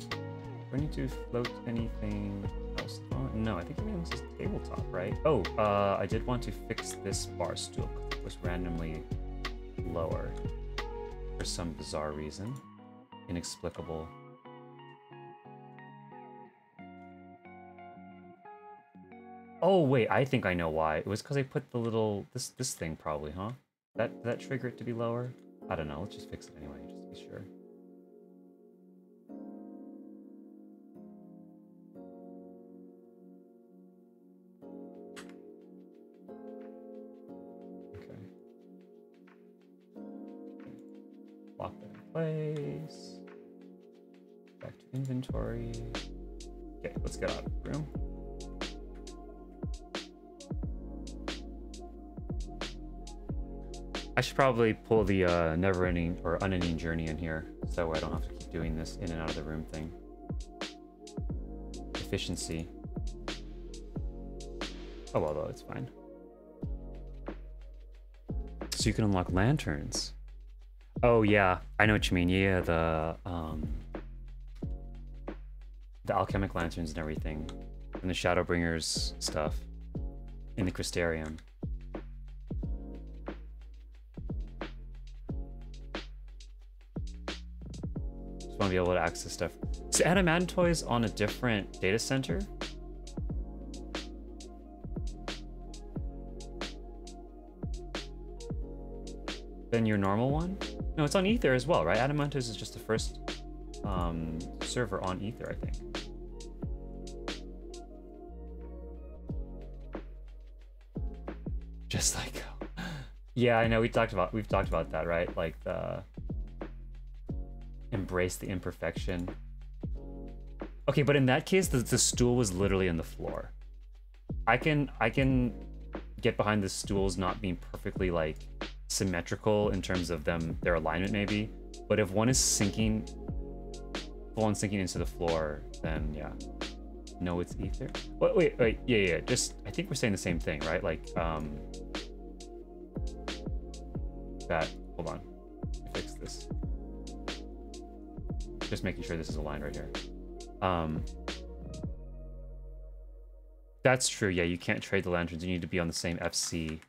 Do I need to float anything else on? No, I think everything else is tabletop, right? Oh, I did want to fix this bar stool. It was randomly lower for some bizarre reason. Inexplicable. Oh wait, I think I know why. It was because I put the little this thing probably, huh? That trigger it to be lower? I don't know, let's just fix it anyway, just to be sure. Okay. Lock that in place. Back to inventory. Okay, let's get out of the room. I should probably pull the never-ending or unending journey in here, so I don't have to keep doing this in and out of the room thing. Efficiency. Oh well, though, it's fine. So you can unlock lanterns. Oh yeah, I know what you mean. Yeah, the alchemic lanterns and everything, and the Shadowbringers stuff in the Crystarium. Want to be able to access stuff. So Adamantoise on a different data center? Than your normal one? No, it's on Ether as well, right? Adamantoise is just the first server on Ether, I think. Just like, yeah, I know we've talked about that, right? Like the embrace the imperfection. Okay, but in that case, the stool was literally in the floor. I can get behind the stools not being perfectly like symmetrical in terms of their alignment maybe, but if one is sinking, full on sinking into the floor, then yeah. No, it's ether. Wait, yeah. Just I think we're saying the same thing, right? Like that. Hold on. Fix this. Just making sure this is aligned right here. That's true. Yeah, you can't trade the lanterns. You need to be on the same FC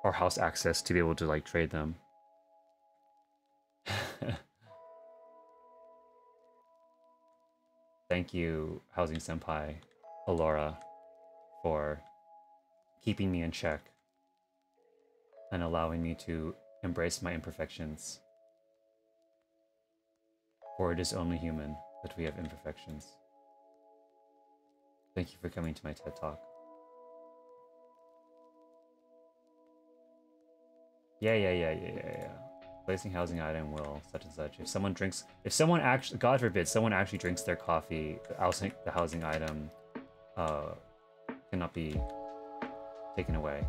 or house access to be able to like trade them. Thank you, Housing Senpai, Alora, for keeping me in check and allowing me to embrace my imperfections. For it is only human that we have imperfections. Thank you for coming to my TED Talk. Yeah. Placing housing item will such and such. If someone actually, God forbid, someone actually drinks their coffee, the housing item cannot be taken away.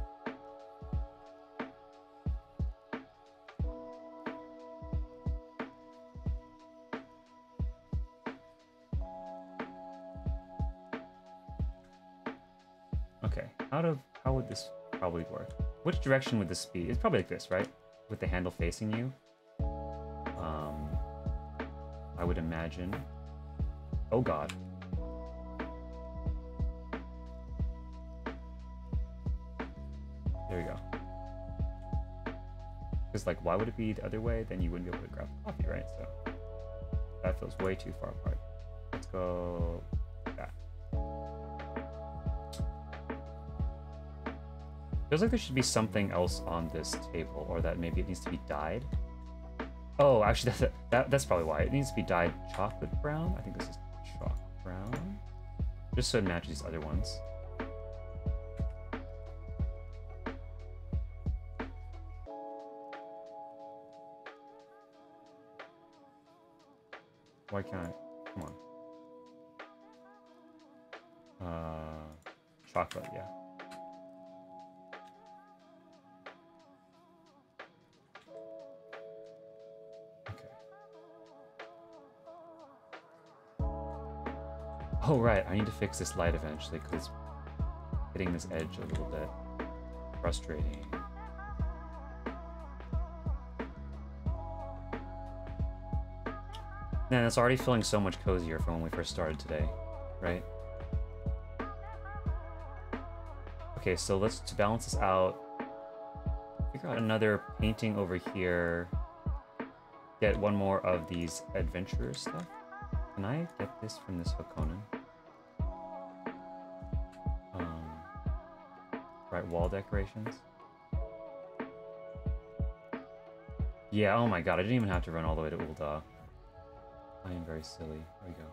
Okay, how would this probably work? Which direction would this be? It's probably like this, right? With the handle facing you. I would imagine. Oh God. There you go. Because like, why would it be the other way? Then you wouldn't be able to grab the coffee, right? So that feels way too far apart. Let's go that. Feels like there should be something else on this table, or that maybe it needs to be dyed. Oh, actually, that's probably why. It needs to be dyed chocolate brown. I think this is chocolate brown. Just so it matches these other ones. Why can't I? Come on. Chocolate, yeah. Oh, right, I need to fix this light eventually, because it's hitting this edge a little bit. Frustrating. Man, it's already feeling so much cozier from when we first started today, right? Okay, so let's, to balance this out, figure out another painting over here. Get one more of these adventurer stuff. Can I get this from this Hakonen? Right, wall decorations. Yeah, oh my god, I didn't even have to run all the way to Ul'dah. I am very silly. There we go.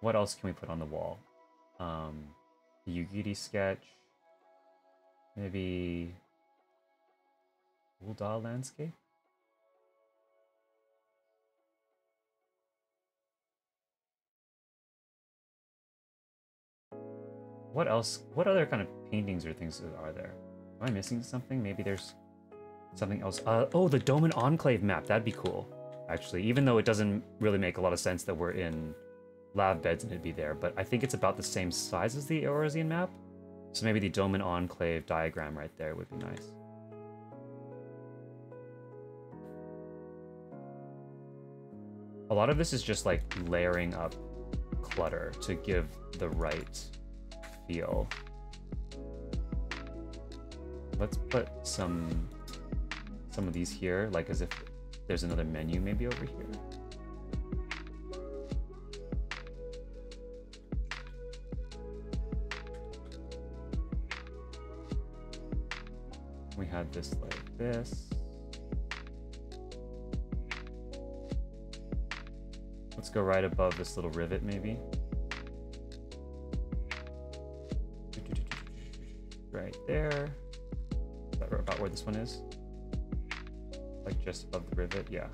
What else can we put on the wall? Yugiri sketch. Maybe Ul'dah landscape? What else? What other kind of paintings or things are there? Am I missing something? Maybe there's something else. Oh, the Doman Enclave map. That'd be cool, actually. Even though it doesn't really make a lot of sense that we're in lab beds and it'd be there, but I think it's about the same size as the Eorzean map. So maybe the Doman Enclave diagram right there would be nice. A lot of this is just like layering up clutter to give the right feel. Let's put some of these here, like as if there's another menu maybe over here. We had this like this. Let's go right above this little rivet maybe. Right there. Is that about where this one is? Like just above the rivet? Yeah.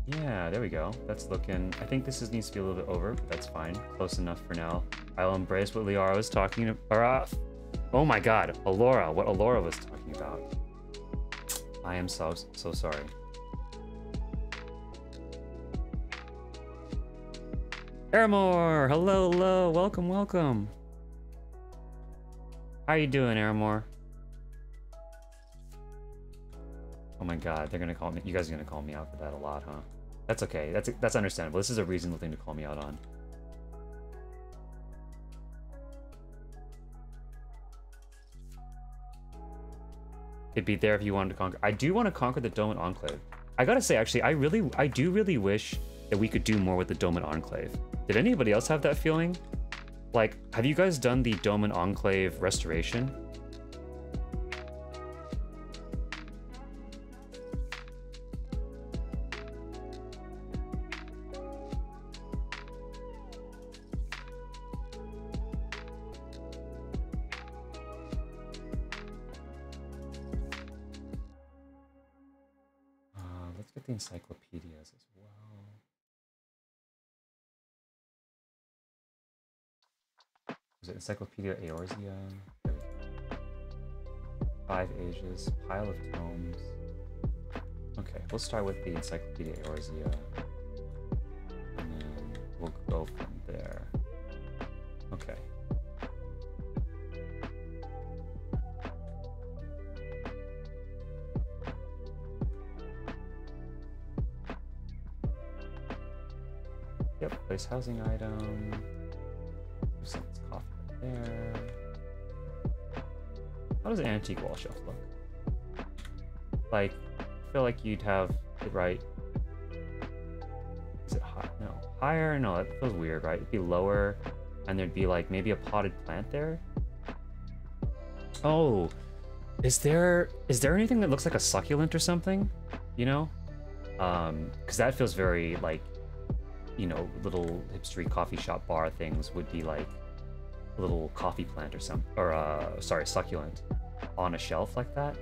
Yeah, there we go. That's looking... I think this needs to be a little bit over, but that's fine. Close enough for now. I'll embrace what Liara was talking about. Oh my god, Alora. What Alora was talking about. I am so sorry. Aramore! Hello, hello. Welcome, welcome. How you doing, Aramore? Oh my god, they're gonna call me... You guys are gonna call me out for that a lot, huh? That's okay. That's understandable. This is a reasonable thing to call me out on. It'd be there if you wanted to conquer. I do want to conquer the Doman Enclave. I gotta say, actually, I do really wish that we could do more with the Doman Enclave. Did anybody else have that feeling? Like, have you guys done the Doman Enclave restoration? get the encyclopedias as well. Was it Encyclopedia Eorzea? There we go. 5 Ages, pile of tomes. Okay, we'll start with the Encyclopedia Eorzea. And then we'll go from there. Okay. Yep, place housing item. There's some coffee right there. How does an antique wall shelf look? Like, I feel like you'd have it right. Is it high? No. Higher? No, that feels weird, right? It'd be lower, and there'd be like maybe a potted plant there. Oh, is there anything that looks like a succulent or something? You know? Because that feels very like, you know, little hipstery coffee shop bar things would be like a little coffee plant or something, or sorry, succulent on a shelf like that.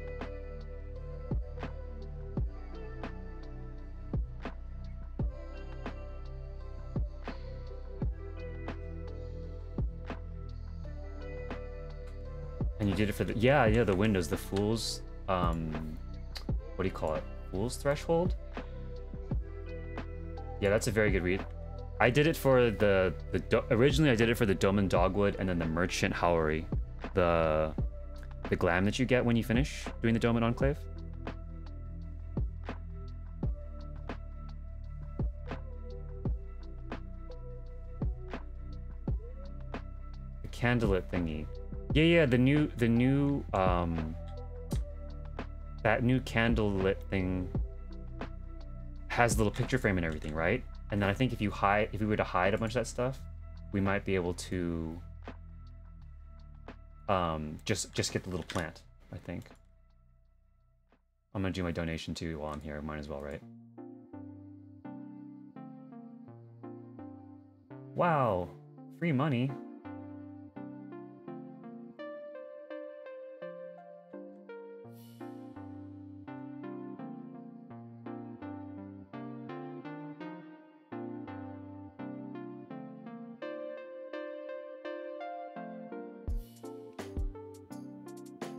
And you did it for the the windows, the fool's what do you call it? Fool's threshold? Yeah, that's a very good read. I did it for originally I did it for the Doman Dogwood and then the Merchant Howery, the glam that you get when you finish doing the Doman Enclave. The candlelit thingy. Yeah, the new that new candlelit thing has a little picture frame and everything, right? And then I think if we were to hide a bunch of that stuff, we might be able to just get the little plant, I think. I'm gonna do my donation too while I'm here, might as well, right? Wow, free money.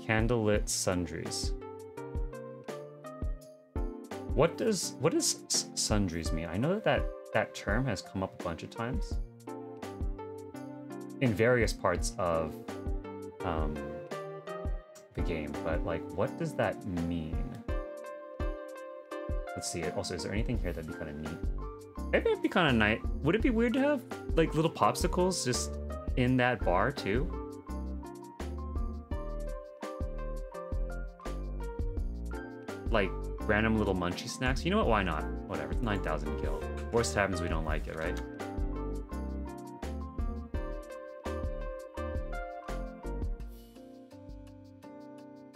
Candlelit sundries. What does sundries mean? I know that term has come up a bunch of times in various parts of the game, but like, what does that mean? Let's see. Also, is there anything here that'd be kind of neat? Maybe it'd be kind of nice. Would it be weird to have like little popsicles just in that bar too? Like random little munchy snacks. You know what? Why not? Whatever. It's 9,000 gil. Worst happens, we don't like it, right?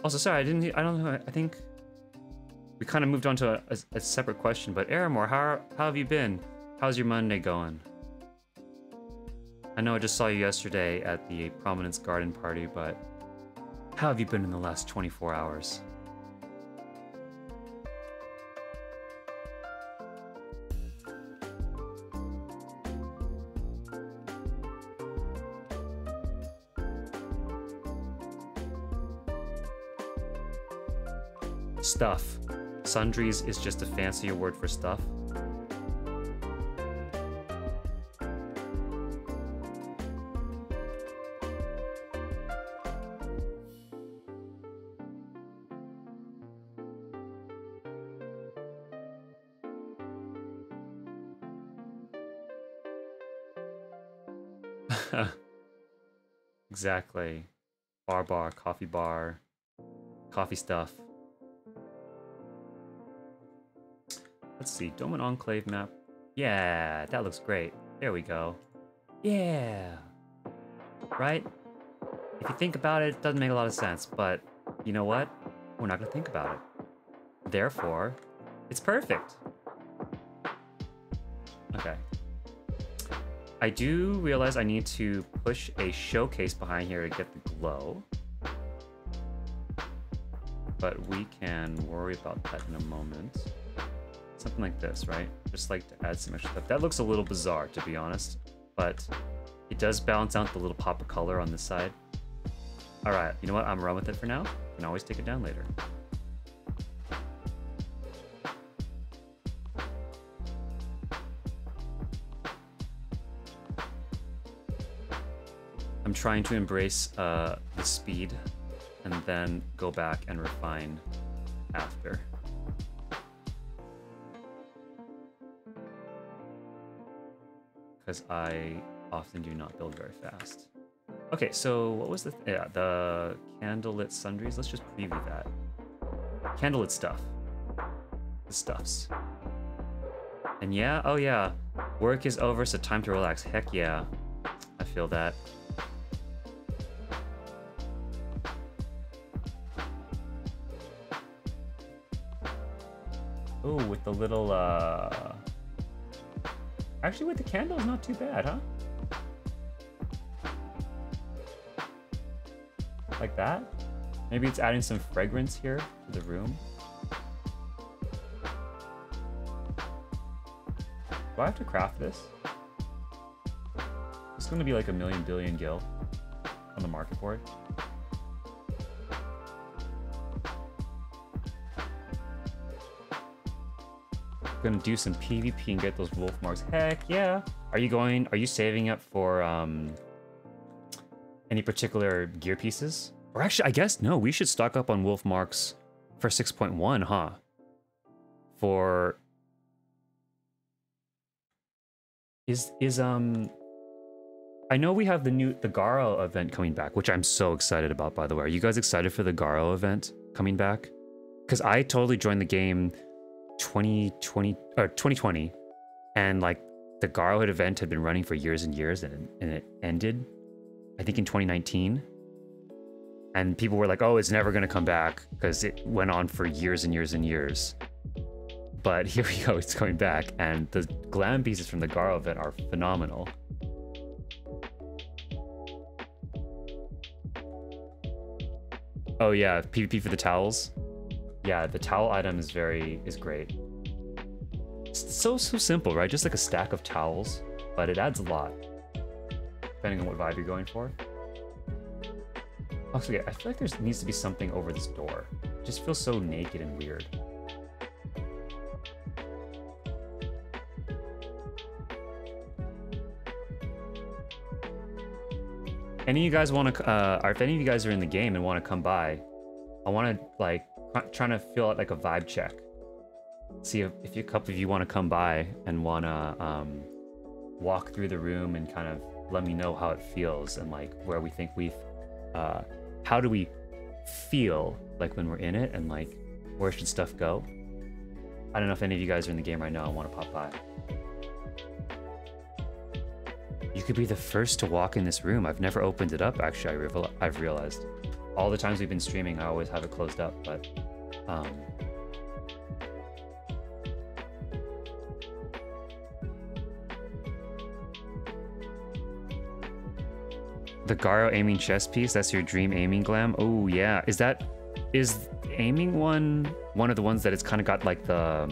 Also, sorry, I don't know. I think we kind of moved on to a separate question. But Aramore, how have you been? How's your Monday going? I know I just saw you yesterday at the Prominence Garden Party, but how have you been in the last 24 hours? Stuff. Sundries is just a fancier word for stuff. Exactly. Bar, coffee stuff. Let's see, Doman Enclave map. Yeah, that looks great. There we go. Yeah. Right? If you think about it, it doesn't make a lot of sense, but you know what? We're not gonna think about it. Therefore, it's perfect. Okay. I do realize I need to push a showcase behind here to get the glow. But we can worry about that in a moment. Something like this, right? Just like to add some extra stuff. That looks a little bizarre, to be honest, but it does balance out the little pop of color on this side. All right, you know what? I'm gonna run with it for now. You can always take it down later. I'm trying to embrace the speed and then go back and refine after. Because I often do not build very fast. Okay, so what was the candlelit sundries? Let's just preview that. Candlelit stuff. The stuffs. And yeah, oh yeah, work is over, so time to relax. Heck yeah, I feel that. Ooh, with the little, actually with the candles, not too bad, huh? Like that? Maybe it's adding some fragrance here to the room. Do I have to craft this? It's gonna be like a million billion gil on the market board. Gonna do some PvP and get those wolf marks. Heck yeah! Are you saving up for any particular gear pieces? Or actually, I guess no, we should stock up on wolf marks for 6.1, huh? For I know we have the Garo event coming back, which I'm so excited about, by the way. Are you guys excited for the Garo event coming back? Because I totally joined the game 2020, and like the Garo event had been running for years and years, and it ended, I think, in 2019. And people were like, oh, it's never going to come back because it went on for years and years and years. But here we go, it's coming back, and the glam pieces from the Garo event are phenomenal. Oh yeah, PvP for the towels. Yeah, the towel item is great. It's so simple, right? Just like a stack of towels, but it adds a lot, depending on what vibe you're going for. Also, yeah, I feel like there needs to be something over this door. It just feels so naked and weird. Any of you guys want to, or if any of you guys are in the game and want to come by, I want to like trying to fill out like a vibe check. See if a couple of you want to come by and want to walk through the room and kind of let me know how it feels and like where we think how do we feel like when we're in it, and like where should stuff go. I don't know if any of you guys are in the game right now and want to pop by. You could be the first to walk in this room. I've never opened it up, actually. I've realized. All the times we've been streaming, I always have it closed up, but... The Garo aiming chest piece, that's your dream aiming glam? Oh, yeah. Is aiming one of the ones that it's kind of got like the...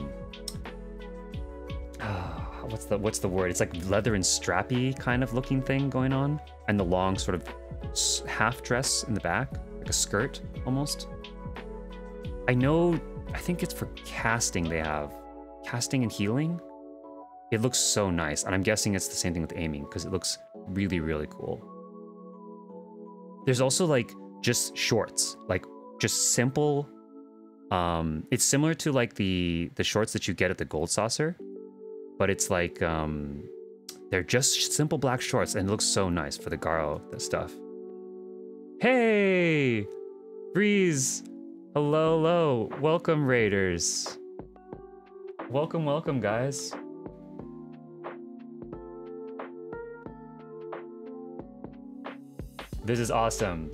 what's the word? It's like leather and strappy kind of looking thing going on, and the long sort of half dress in the back, like a skirt almost. I think it's for casting. They have casting and healing. It looks so nice, and I'm guessing it's the same thing with aiming because it looks really, really cool. There's also like just shorts, like just simple. It's similar to like the shorts that you get at the Gold Saucer. But it's like, they're just simple black shorts, and it looks so nice for the Garo stuff. Hey! Breeze! Hello, hello. Welcome, Raiders. Welcome, welcome, guys. This is awesome.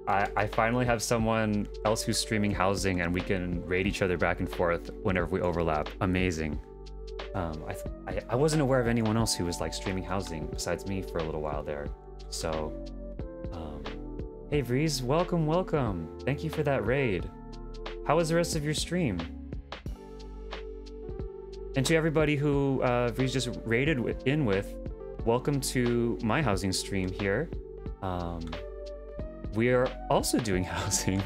I finally have someone else who's streaming housing, and we can raid each other back and forth whenever we overlap. Amazing. I wasn't aware of anyone else who was like streaming housing besides me for a little while there. So, hey Vreeze, welcome, welcome. Thank you for that raid. How was the rest of your stream? And to everybody who Vries just raided in with, welcome to my housing stream here. We are also doing housing,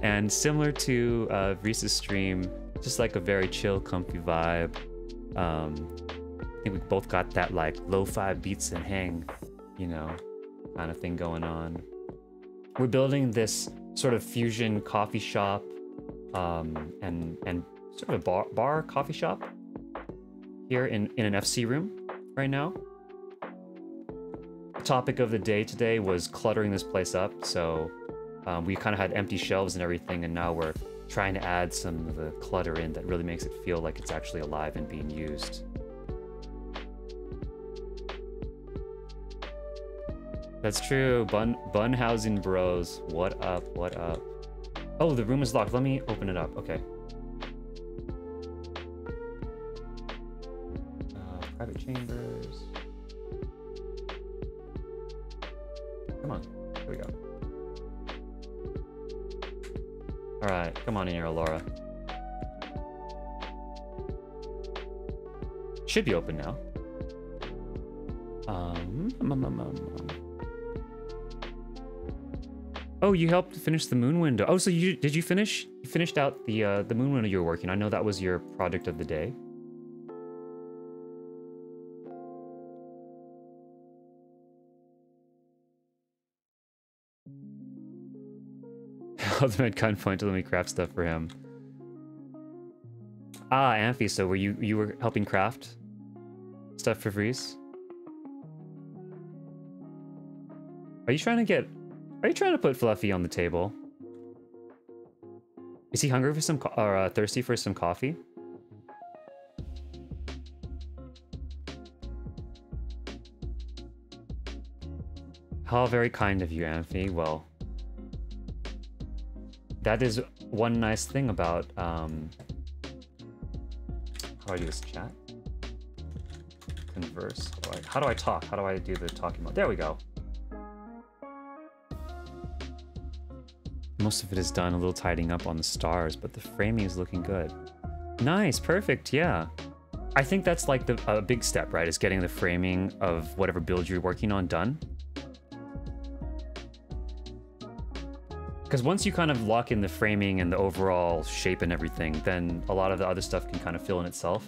and similar to Vries' stream, just like a very chill, comfy vibe. I think we both got that like lo-fi beats and hang, you know, kind of thing going on. We're building this sort of fusion coffee shop, and sort of a bar coffee shop here in an FC room right now. The topic of the day today was cluttering this place up, so we kind of had empty shelves and everything, and now we're trying to add some of the clutter in that really makes it feel like it's actually alive and being used. That's true. Bun housing bros. What up? What up? Oh, the room is locked. Let me open it up. Okay. Private chambers. Come on. Here we go. All right. Come on in here, Laura. Should be open now. Oh, you helped finish the moon window. Oh, so did you finish? You finished out the moon window you were working on. I know that was your project of the day. Ultimate gunpoint to let me craft stuff for him. Ah, Amphi, so you were helping craft stuff for Vries? Are you trying to put Fluffy on the table? Is he hungry for some or thirsty for some coffee? How very kind of you, Amphi. Well, that is one nice thing about how do I do this chat? Converse. How do I talk? How do I do the talking mode? There we go. Most of it is done, a little tidying up on the stars, but the framing is looking good. Nice, perfect, yeah. I think that's like a big step, right? Is getting the framing of whatever build you're working on done. Because once you kind of lock in the framing and the overall shape and everything, then a lot of the other stuff can kind of fill in itself.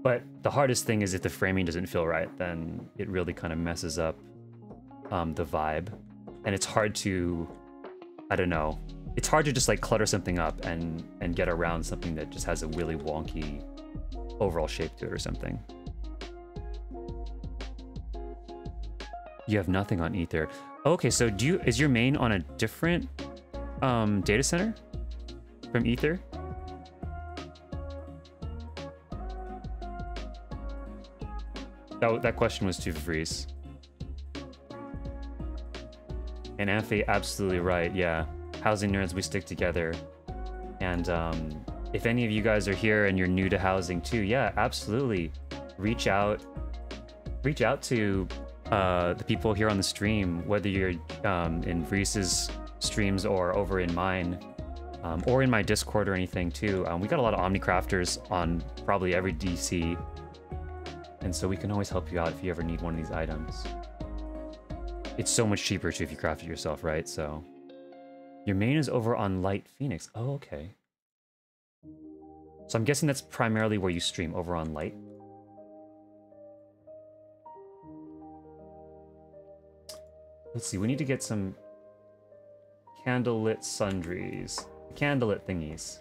But the hardest thing is if the framing doesn't feel right, then it really kind of messes up the vibe. And it's hard to, I don't know, it's hard to just like clutter something up and get around something that just has a really wonky overall shape to it or something. You have nothing on Ether. Okay, so is your main on a different data center from Ether? That question was to Vries. And Amphi, absolutely right, yeah. Housing nerds, we stick together. And if any of you guys are here and you're new to housing too, yeah, absolutely. Reach out to the people here on the stream, whether you're in Vries' streams or over in mine, or in my Discord or anything too. We got a lot of Omnicrafters on probably every DC. And so we can always help you out if you ever need one of these items. It's so much cheaper too if you craft it yourself, right? So your main is over on Light Phoenix. Oh, okay. So I'm guessing that's primarily where you stream, over on Light. Let's see, we need to get some candlelit sundries. Candlelit thingies.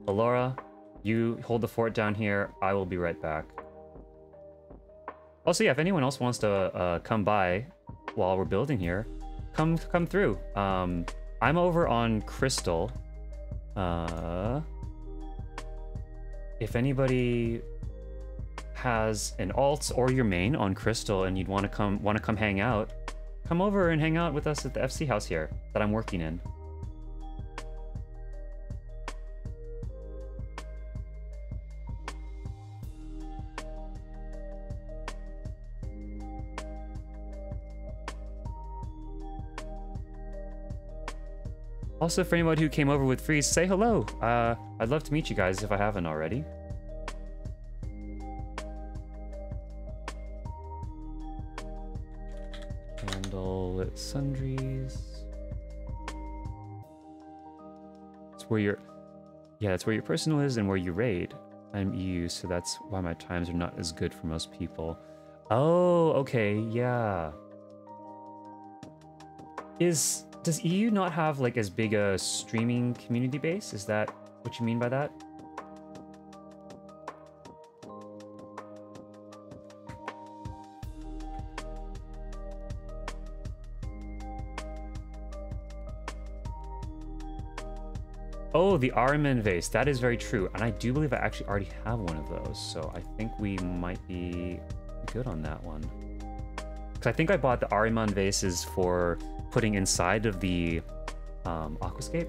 Alora, you hold the fort down here. I will be right back. Also, yeah, if anyone else wants to come by while we're building here, come through. I'm over on Crystal. If anybody has an alt or your main on Crystal and you'd want to come hang out, come over and hang out with us at the FC house here that I'm working in. Also, for anybody who came over with Freeze, say hello. I'd love to meet you guys if I haven't already. Candlelit sundries. It's where your, yeah, it's where your personal is and where you raid. I'm EU, so that's why my times are not as good for most people. Oh, okay, yeah. Does EU not have like as big a streaming community base? Is that what you mean by that? Oh, the Armin vase. That is very true. And I do believe I actually already have one of those. So I think we might be good on that one. Because I think I bought the Ariman vases for putting inside of the aquascape.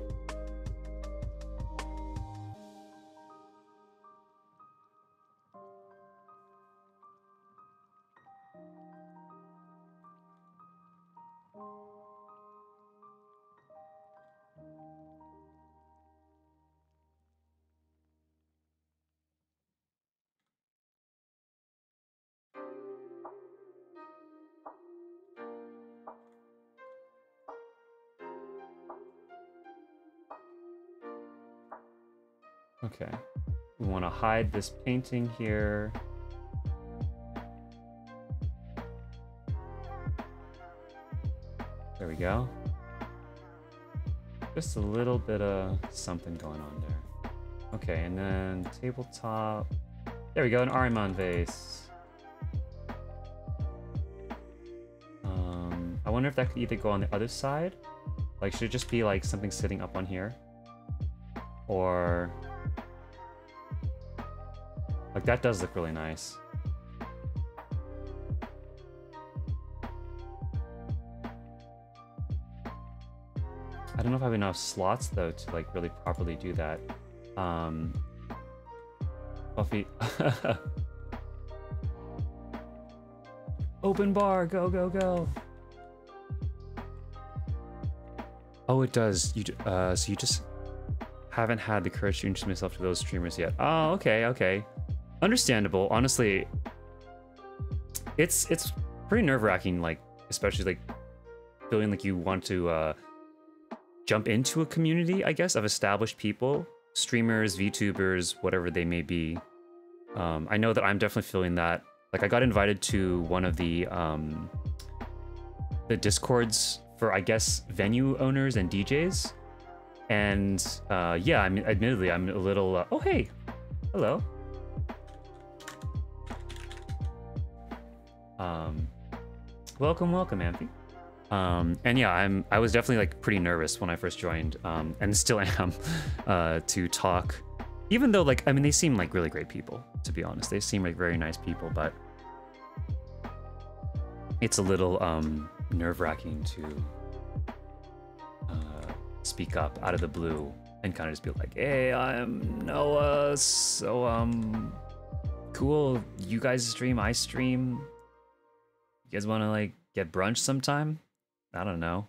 Okay, we want to hide this painting here. There we go. Just a little bit of something going on there. Okay, and then tabletop. There we go, an Ariman vase. I wonder if that could either go on the other side. Like, should it just be like something sitting up on here? Or... like, that does look really nice. I don't know if I have enough slots, though, to, like, really properly do that. Buffy... Open bar! Go, go, go! Oh, it does. So you just haven't had the courage to introduce myself to those streamers yet. Oh, okay, okay. Understandable. Honestly, it's pretty nerve-wracking, like, especially, like, feeling like you want to jump into a community, I guess, of established people, streamers, VTubers, whatever they may be. I know that I'm definitely feeling that. Like, I got invited to one of the Discords for, I guess, venue owners and DJs. And, yeah, I mean, admittedly, I'm a little, oh, hey, hello. Welcome, welcome, Amphi. And yeah, I was definitely like pretty nervous when I first joined, and still am, to talk. Even though, like, I mean, they seem like really great people, to be honest. They seem like very nice people, but it's a little nerve-wracking to speak up out of the blue and kind of just be like, hey, I'm Noah, so cool. You guys stream, I stream. You guys want to like get brunch sometime? I don't know.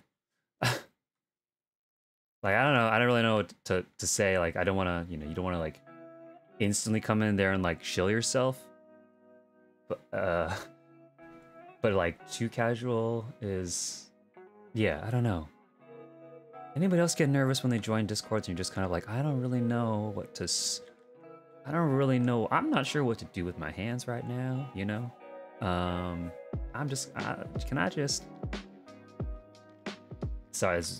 Like, I don't know. I don't really know what to say. Like, I don't want to, you know, you don't want to like instantly come in there and like shill yourself. But like too casual is, yeah, I don't know. Anybody else get nervous when they join Discords and you're just kind of like, I don't really know what to, I don't really know. I'm not sure what to do with my hands right now, you know? I'm just, can I just... Sorry, it's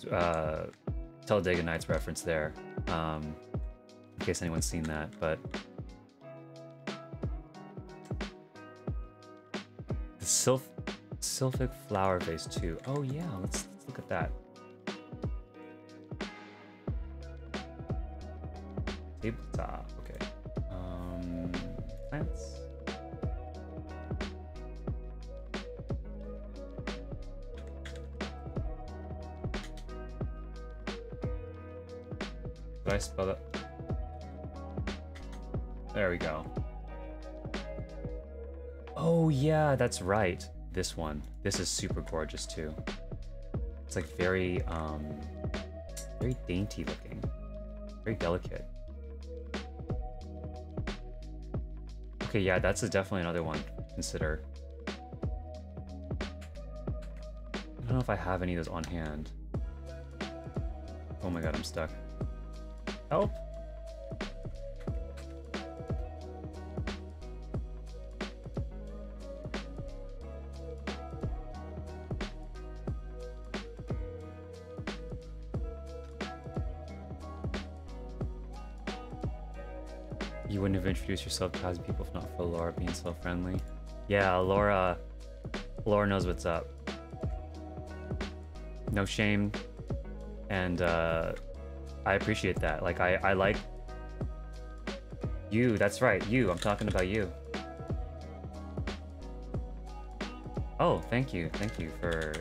Talladega Nights reference there, in case anyone's seen that, but... The Sylphic Flower Vase too. Oh yeah, let's look at that. Tabletop, okay. Plants. Did I spell that? There we go. Oh yeah, that's right. This one. This is super gorgeous too. It's like very Very dainty looking. Very delicate. Okay, yeah, that's definitely another one to consider. I don't know if I have any of those on hand. Oh my god, I'm stuck. Help! You wouldn't have introduced yourself to Cosby people if not for Laura being so friendly. Yeah, Laura knows what's up. No shame, and I appreciate that. Like I like you. That's right, you. I'm talking about you. Oh, thank you for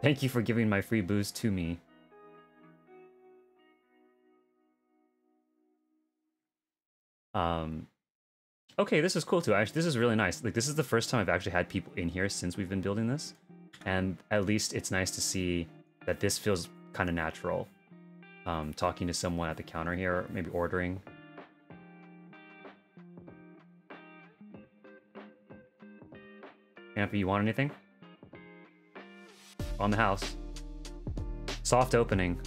thank you for giving my free booze to me. Okay, this is cool too. Actually, this is really nice. Like, this is the first time I've actually had people in here since we've been building this. And at least it's nice to see that this feels kind of natural. Talking to someone at the counter here, maybe ordering. Amphy, you want anything? On the house. Soft opening.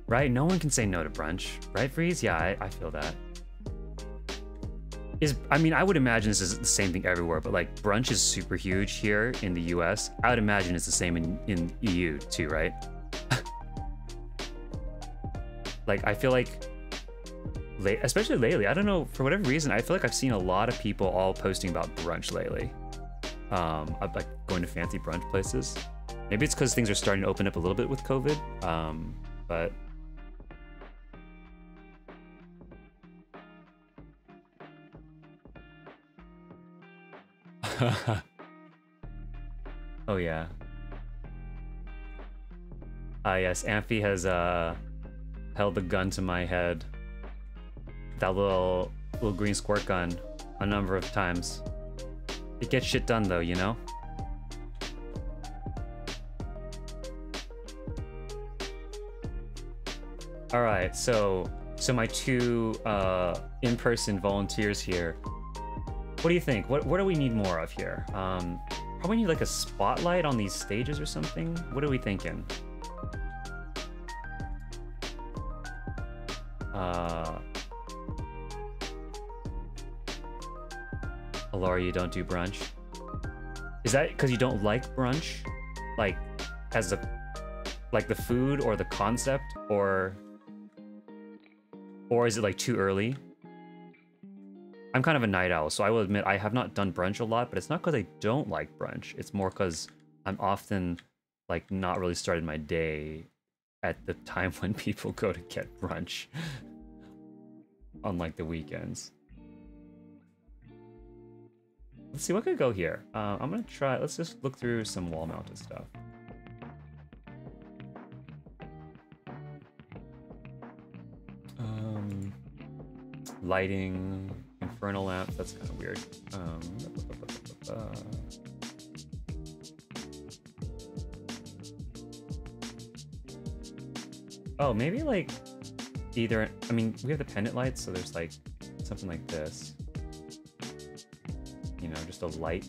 Right? No one can say no to brunch. Right, Freeze? Yeah, I feel that. I mean, I would imagine this is the same thing everywhere, but like brunch is super huge here in the US. I would imagine it's the same in EU too, right? Like, I feel like, especially lately, I don't know, for whatever reason, I feel like I've seen a lot of people all posting about brunch lately. Like going to fancy brunch places. Maybe it's because things are starting to open up a little bit with COVID, but... Oh yeah. Yes, Amphy has held the gun to my head. That little green squirt gun a number of times. It gets shit done though, you know? Alright, so my two in-person volunteers here. What do you think? What do we need more of here? Probably need like a spotlight on these stages or something. What are we thinking? Laura, you don't do brunch? Is that because you don't like brunch? Like, as like the food or the concept, or is it like too early? I'm kind of a night owl, so I will admit I have not done brunch a lot, but it's not because I don't like brunch. It's more because I'm often like not really starting my day at the time when people go to get brunch on like the weekends. Let's see, what could go here? I'm gonna try, let's just look through some wall-mounted stuff. Lighting, infernal lamps, that's kind of weird. Oh, maybe like either, I mean, we have the pendant lights, so there's like something like this. You know, just a light.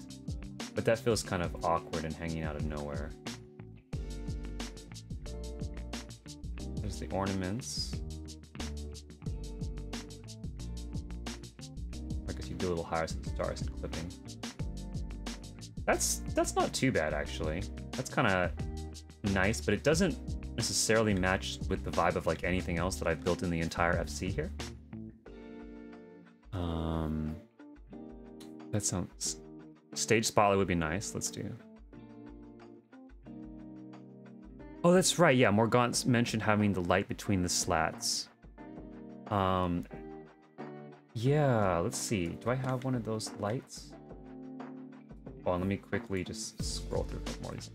But that feels kind of awkward and hanging out of nowhere. There's the ornaments. I guess you do a little higher so the stars and clipping. That's not too bad, actually. That's kind of nice, but it doesn't necessarily match with the vibe of like anything else that I've built in the entire FC here. That sounds... Stage spotlight would be nice. Let's do... Oh, that's right. Yeah, Morgant's mentioned having the light between the slats. Yeah, let's see. Do I have one of those lights? Oh, let me quickly just scroll through a couple more of these.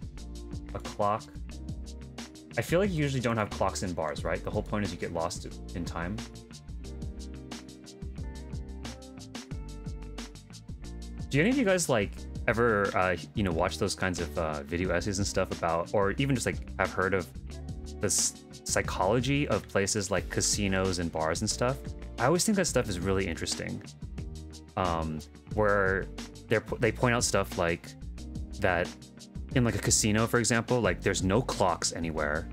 A clock. I feel like you usually don't have clocks in bars, right? The whole point is you get lost in time. Do any of you guys like ever you know, watch those kinds of video essays and stuff about, or even just like have heard of the psychology of places like casinos and bars and stuff? I always think that stuff is really interesting. Where they point out stuff like that in like a casino, for example, like there's no clocks anywhere,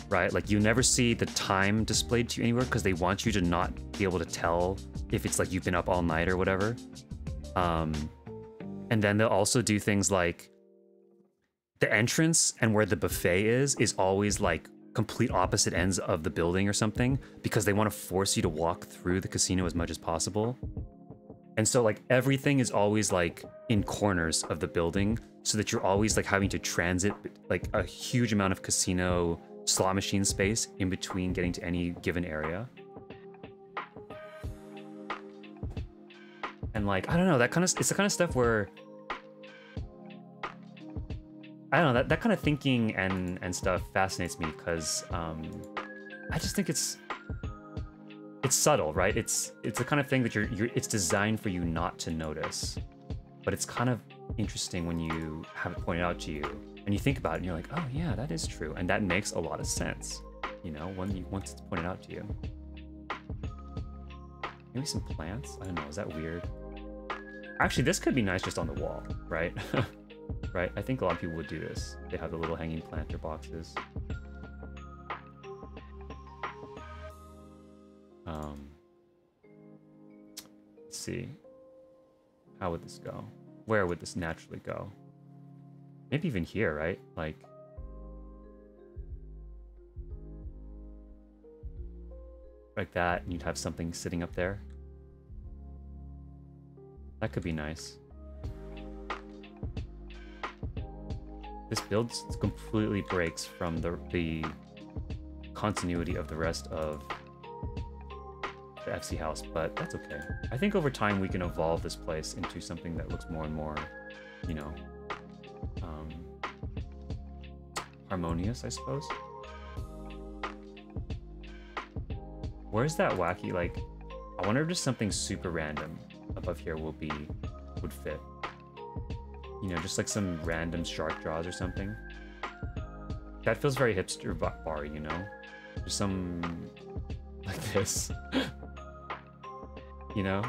right? Like you never see the time displayed to you anywhere because they want you to not be able to tell if it's like you've been up all night or whatever. And then they'll also do things like the entrance and where the buffet is always like complete opposite ends of the building or something, because they want to force you to walk through the casino as much as possible. And so like everything is always like in corners of the building, so that you're always like having to transit like a huge amount of casino slot machine space in between getting to any given area. And like, I don't know, it's the kind of stuff where, I don't know, that kind of thinking and stuff fascinates me because I just think it's subtle, right? It's the kind of thing that it's designed for you not to notice, but it's kind of interesting when you have it pointed out to you and you think about it and you're like, oh yeah, that is true, and that makes a lot of sense, you know, once it's pointed out to you. Maybe some plants? I don't know, is that weird? Actually, this could be nice just on the wall, right? Right? I think a lot of people would do this. They have the little hanging planter boxes. Let's see. How would this go? Where would this naturally go? Maybe even here, right? Like... like that, and you'd have something sitting up there. That could be nice. This build completely breaks from the continuity of the rest of the FC house, but that's okay. I think over time we can evolve this place into something that looks more and more, you know, harmonious, I suppose. Where's that wacky, like, I wonder if just something super random above here would fit. You know, just like some random shark jaws or something. That feels very hipster bar, you know? Just some... like this. You know?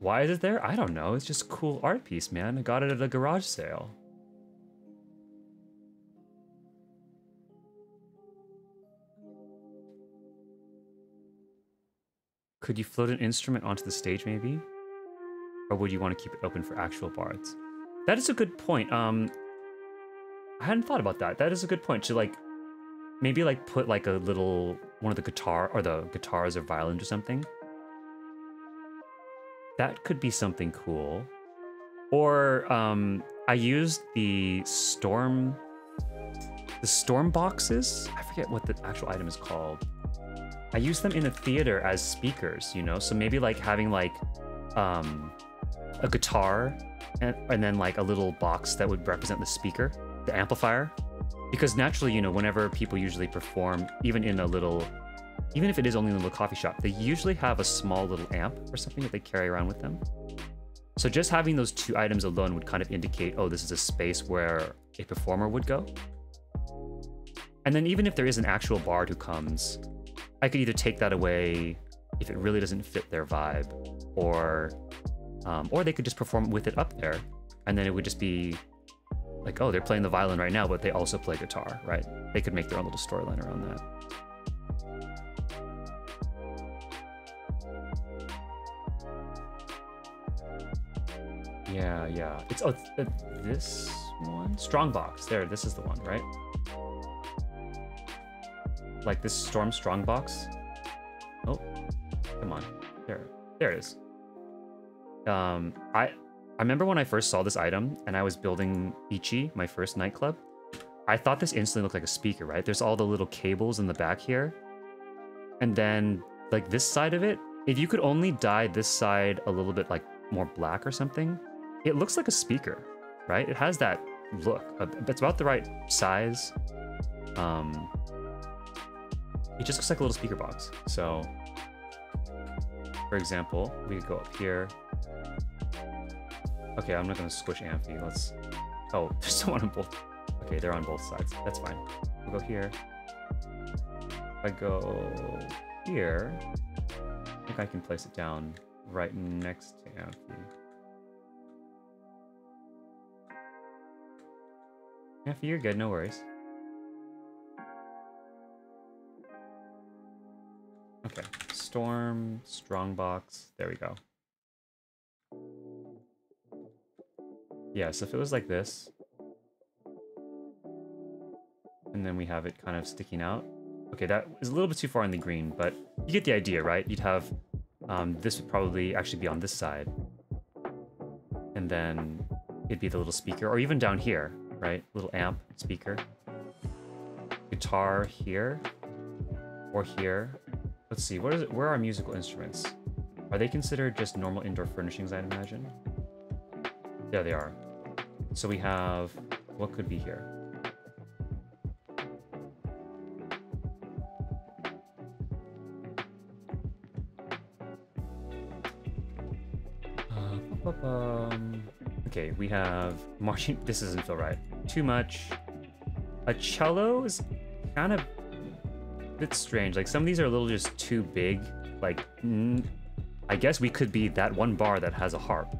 Why is it there? I don't know. It's just a cool art piece, man. I got it at a garage sale. Could you float an instrument onto the stage, maybe? Or would you want to keep it open for actual bards? That is a good point. I hadn't thought about that. That is a good point. To like, maybe like put like a little, one of the guitars or violins or something. That could be something cool. Or I used the storm boxes. I forget what the actual item is called. I used them in the theater as speakers, you know? So maybe like having like a guitar and then like a little box that would represent the speaker, the amplifier. Because naturally, you know, whenever people usually perform, even if it is only in a little coffee shop, they usually have a small little amp or something that they carry around with them. So just having those two items alone would kind of indicate, oh, this is a space where a performer would go. And then even if there is an actual bard who comes, I could either take that away if it really doesn't fit their vibe, or they could just perform with it up there, and then it would just be like, oh, they're playing the violin right now, but they also play guitar, right? They could make their own little storyline around that. Yeah. It's this one? Strongbox. There, this is the one, right? Like this Storm Strongbox. Oh, come on. There it is. I remember when I first saw this item and I was building Ichi, my first nightclub, I thought this instantly looked like a speaker, right? There's all the little cables in the back here. And then like this side of it, if you could only dye this side a little bit like more black or something, it looks like a speaker, right? It has that look. It's about the right size. It just looks like a little speaker box. So, for example, we could go up here. Okay, I'm not gonna squish Amphi. Let's... Oh, there's someone on both. Okay, they're on both sides. That's fine. We'll go here. If I go here, I think I can place it down right next to Amphi. Amphi, you're good, no worries. Okay, Storm, Strongbox, there we go. Yeah, so if it was like this, and then we have it kind of sticking out. Okay, that is a little bit too far in the green, but you get the idea, right? You'd have, this would probably actually be on this side. And then it'd be the little speaker, or even down here, right? Little amp, speaker. Guitar here, or here. Let's see, what is it? Where are musical instruments? Are they considered just normal indoor furnishings, I'd imagine? There they are. So we have, what could be here? Okay, we have marching. This doesn't feel right. Too much. A cello is kind of a bit strange. Like some of these are a little just too big. Like, I guess we could be that one bar that has a harp.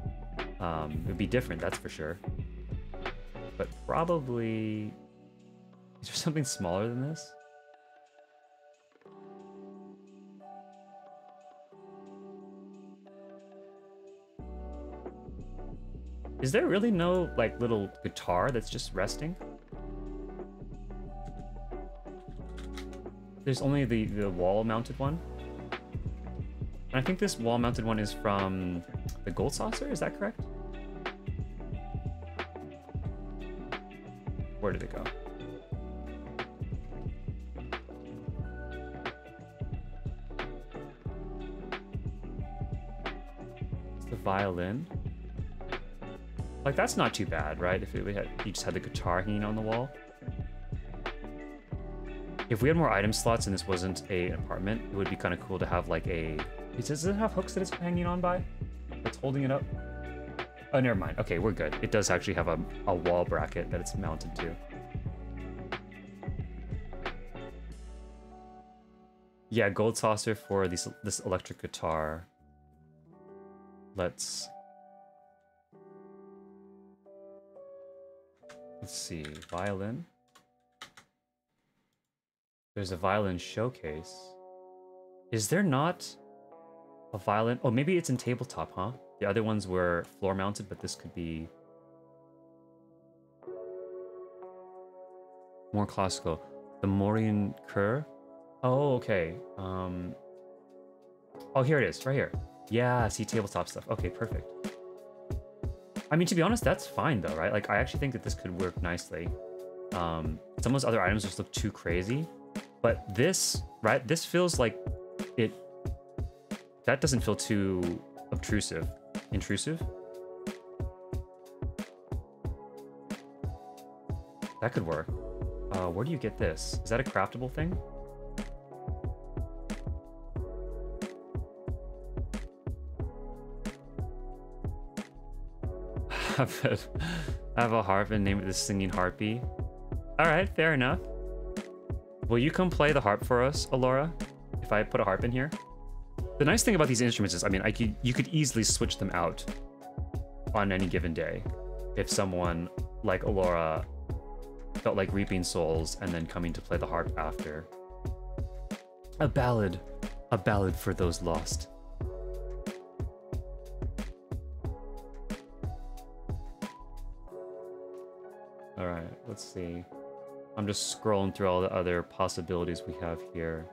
It would be different, that's for sure. But probably... Is there something smaller than this? Is there really no, like, little guitar that's just resting? There's only the wall-mounted one? And I think this wall-mounted one is from the Gold Saucer, is that correct? Where did it go? It's the violin. Like, that's not too bad, right? If you just had the guitar hanging on the wall. If we had more item slots and this wasn't an apartment, it would be kind of cool to have, like, a... Does it have hooks that it's hanging on by? That's holding it up? Oh, never mind. Okay, we're good. It does actually have a wall bracket that it's mounted to. Yeah, Gold Saucer for this electric guitar. Let's see. Violin. There's a violin showcase. Is there not a violin? Oh, maybe it's in tabletop, huh? The other ones were floor mounted, but this could be more classical. The Maureen Kerr. Oh, okay. Oh, here it is, right here. Yeah, see, tabletop stuff. Okay, perfect. I mean, to be honest, that's fine though, right? Like, I actually think that this could work nicely. Some of those other items just look too crazy. But this, right? This feels like it... That doesn't feel too obtrusive. Intrusive? That could work. Where do you get this? Is that a craftable thing? Have a harp and name it the Singing Harpy. Alright, fair enough. Will you come play the harp for us, Alora? If I put a harp in here? The nice thing about these instruments is, I mean, you could easily switch them out on any given day. If someone like Alora felt like reaping souls and then coming to play the harp after. A ballad for those lost. All right, let's see. I'm just scrolling through all the other possibilities we have here.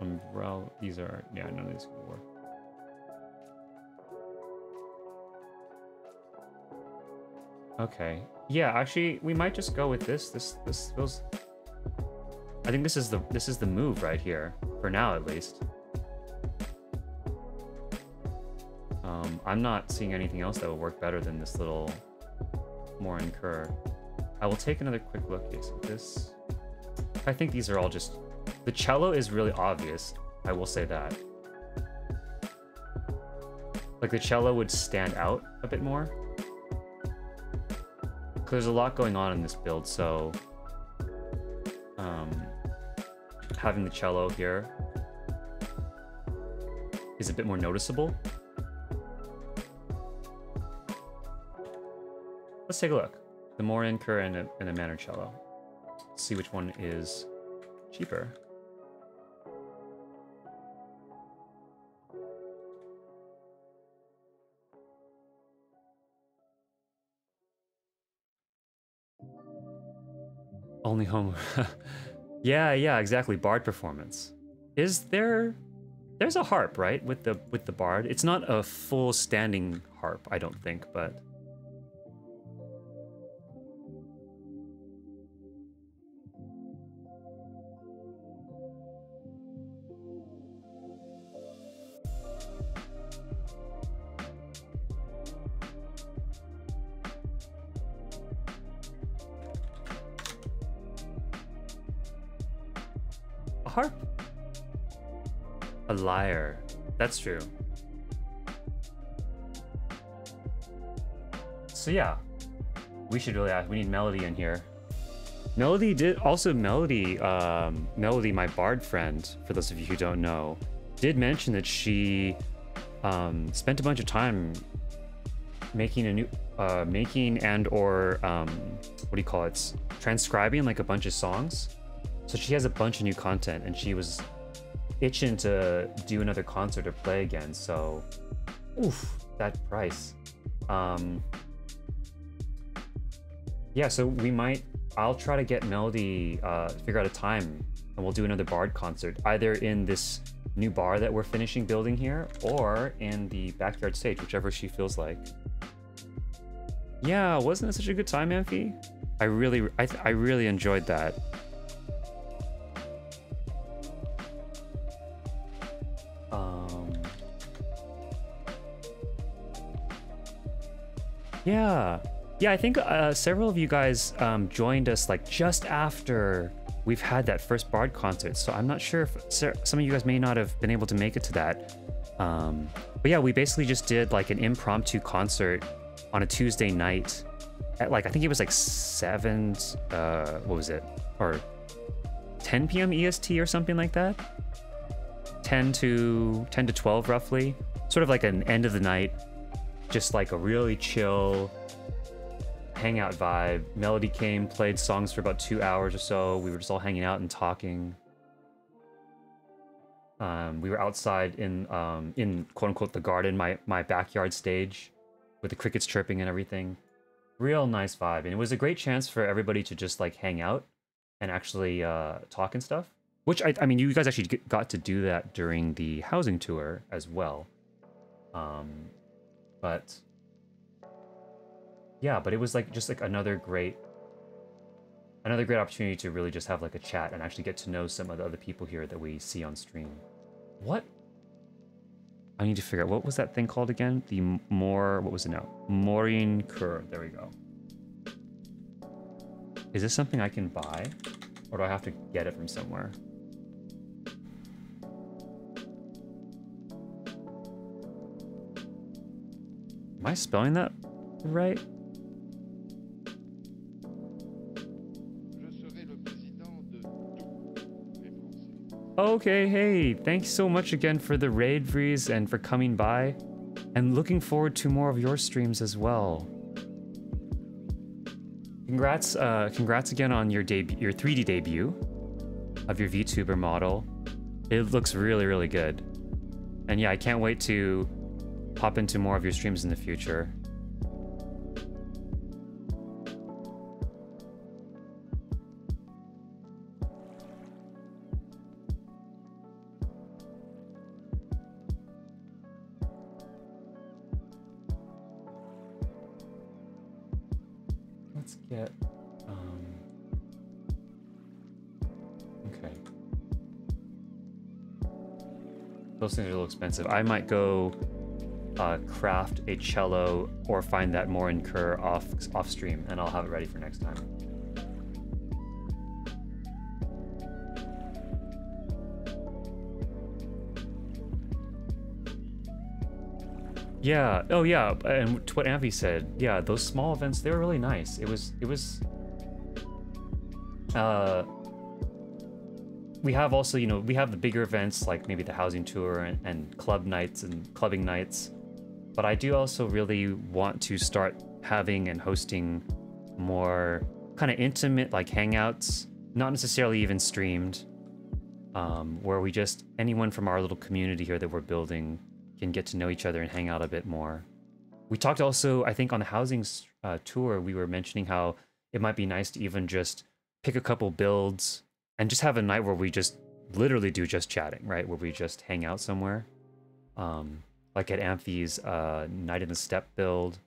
Umbrella, these are, yeah, none of these will work. Okay, yeah, actually, we might just go with this. This feels. I think this is the move right here for now, at least. I'm not seeing anything else that will work better than this little Morin Kerr. I will take another quick look. Okay, so this. I think these are all just. The cello is really obvious. I will say that. Like the cello would stand out a bit more. There's a lot going on in this build, so having the cello here is a bit more noticeable. Let's take a look. The Morin Kerr and a Manor cello. Let's see which one is cheaper. Only home. Yeah, exactly. Bard performance. Is there's a harp, right? With the bard. It's not a full standing harp, I don't think, but a harp? A lyre. That's true. So yeah, we should really ask. We need Melody in here. Melody, my bard friend, for those of you who don't know, did mention that she spent a bunch of time making a new, making and or what do you call it? Transcribing like a bunch of songs. So she has a bunch of new content, and she was itching to do another concert or play again. So, oof, that price. Yeah, so I'll try to get Melody, figure out a time, and we'll do another Bard concert, either in this new bar that we're finishing building here, or in the backyard stage, whichever she feels like. Yeah, wasn't it such a good time, Amphi? I really enjoyed that. Yeah, I think several of you guys joined us like just after we've had that first Bard concert, so I'm not sure if some of you guys may not have been able to make it to that. But yeah, we basically just did like an impromptu concert on a Tuesday night at like, I think it was like 7, what was it? Or 10 p.m. EST or something like that? 10 to 12 roughly. Sort of like an end of the night, just like a really chill hangout vibe. Melody came, played songs for about 2 hours or so. We were just all hanging out and talking. We were outside in quote unquote the garden, my backyard stage, with the crickets chirping and everything. Real nice vibe, and it was a great chance for everybody to just like hang out and actually talk and stuff. Which I mean, you guys actually got to do that during the housing tour as well. But yeah, but it was like just like another great opportunity to really just have like a chat and actually get to know some of the other people here that we see on stream. What? I need to figure out, what was that thing called again? What was it now? Morin Kerr, there we go. Is this something I can buy? Or do I have to get it from somewhere? Am I spelling that right? Okay, hey, thanks so much again for the raid, Vreeze, and for coming by. And looking forward to more of your streams as well. Congrats again on your 3D debut of your VTuber model. It looks really, really good. And yeah, I can't wait to pop into more of your streams in the future. Let's get, okay. Those things are a little expensive. I might go craft a cello or find that Morin Kerr off stream, and I'll have it ready for next time. Yeah. Oh, yeah. And to what Amphy said, yeah, those small events, they were really nice. It was. We have also, you know, we have the bigger events like maybe the housing tour and club nights and clubbing nights. But I do also really want to start having and hosting more kind of intimate like hangouts, not necessarily even streamed, where we just, anyone from our little community here that we're building can get to know each other and hang out a bit more. We talked also, I think on the housing tour, we were mentioning how it might be nice to even just pick a couple builds and just have a night where we just literally do just chatting, right? Where we just hang out somewhere. Like at Amphy's Night in the Step build,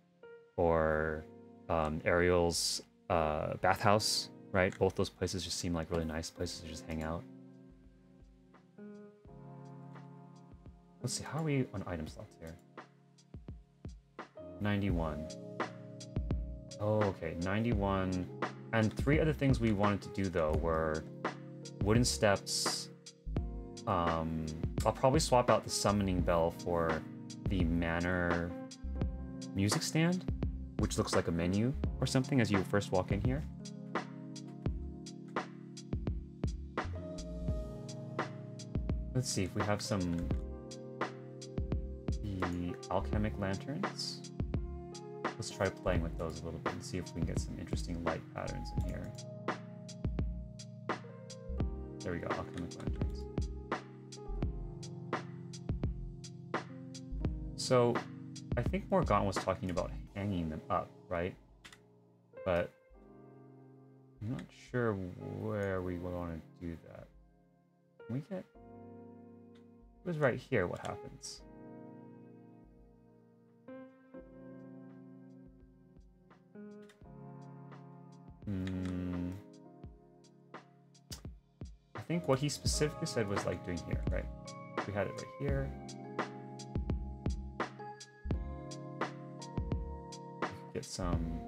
or Ariel's bathhouse, right? Both those places just seem like really nice places to just hang out. Let's see, how are we on item slots here? 91. Oh, okay, 91. And 3 other things we wanted to do though were wooden steps. I'll probably swap out the summoning bell for the manor music stand, which looks like a menu or something as you first walk in here. Let's see if we have some the alchemic lanterns. Let's try playing with those a little bit and see if we can get some interesting light patterns in here. There we go, alchemic lanterns. So I think Morgan was talking about hanging them up, right? But I'm not sure where we want to do that. Can we get... It was right here, what happens? I think what he specifically said was like doing here, right? We had it right here. Get some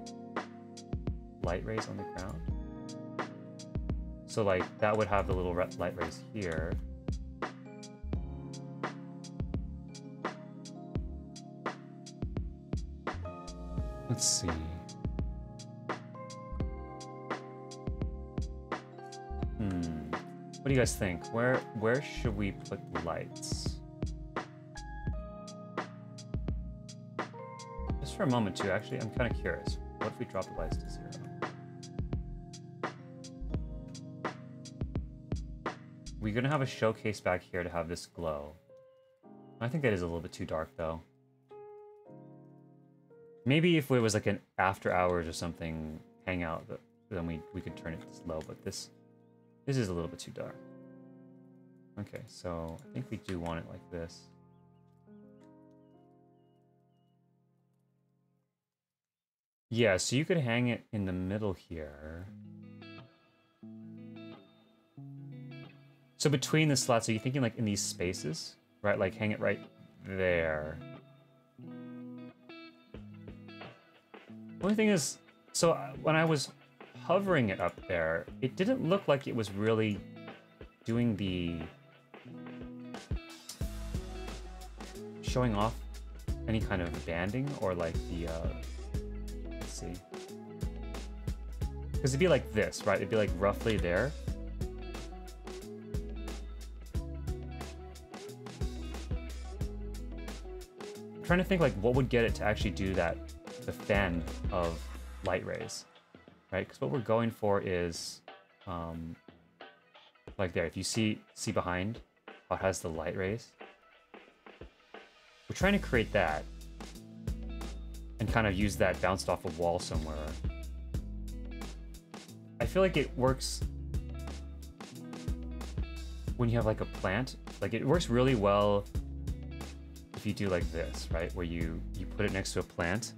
light rays on the ground. So like that would have the little light rays here. Let's see. What do you guys think? Where should we put the lights? Just for a moment too, actually, I'm kind of curious. What if we drop the lights to 0? We're gonna have a showcase back here to have this glow. I think that is a little bit too dark though. Maybe if it was like an after hours or something hangout, then we could turn it this low, but this is a little bit too dark. Okay, so I think we do want it like this. Yeah, so you could hang it in the middle here. So between the slots, are you thinking like in these spaces? Right, like hang it right there. Only thing is, so when I was hovering it up there, it didn't look like it was really doing the showing off any kind of banding or like the let's see, because it'd be like this, right? It'd be like roughly there. I'm trying to think like what would get it to actually do that, the fan of light rays, right? Because what we're going for is like there, if you see behind how it has the light rays, we're trying to create that and kind of use that bounced off a wall somewhere. I feel like it works when you have like a plant. Like it works really well if you do like this, right? Where you put it next to a plant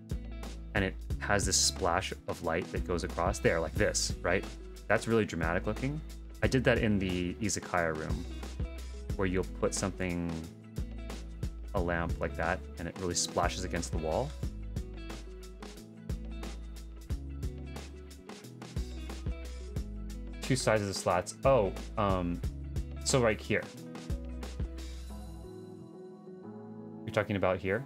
and it has this splash of light that goes across there like this, right? That's really dramatic looking. I did that in the izakaya room where you'll put something, a lamp like that, and it really splashes against the wall. Two sides of the slats. Oh, so right here. You're talking about here?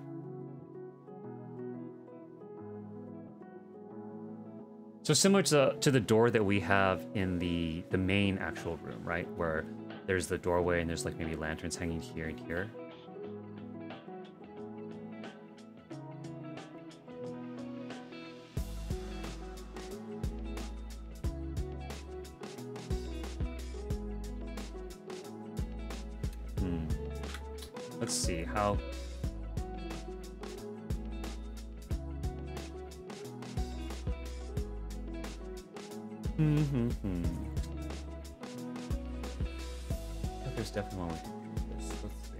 So similar to the door that we have in the main actual room, right? Where there's the doorway and there's like maybe lanterns hanging here and here. Let's see how. There's definitely one we can do this. Let's see.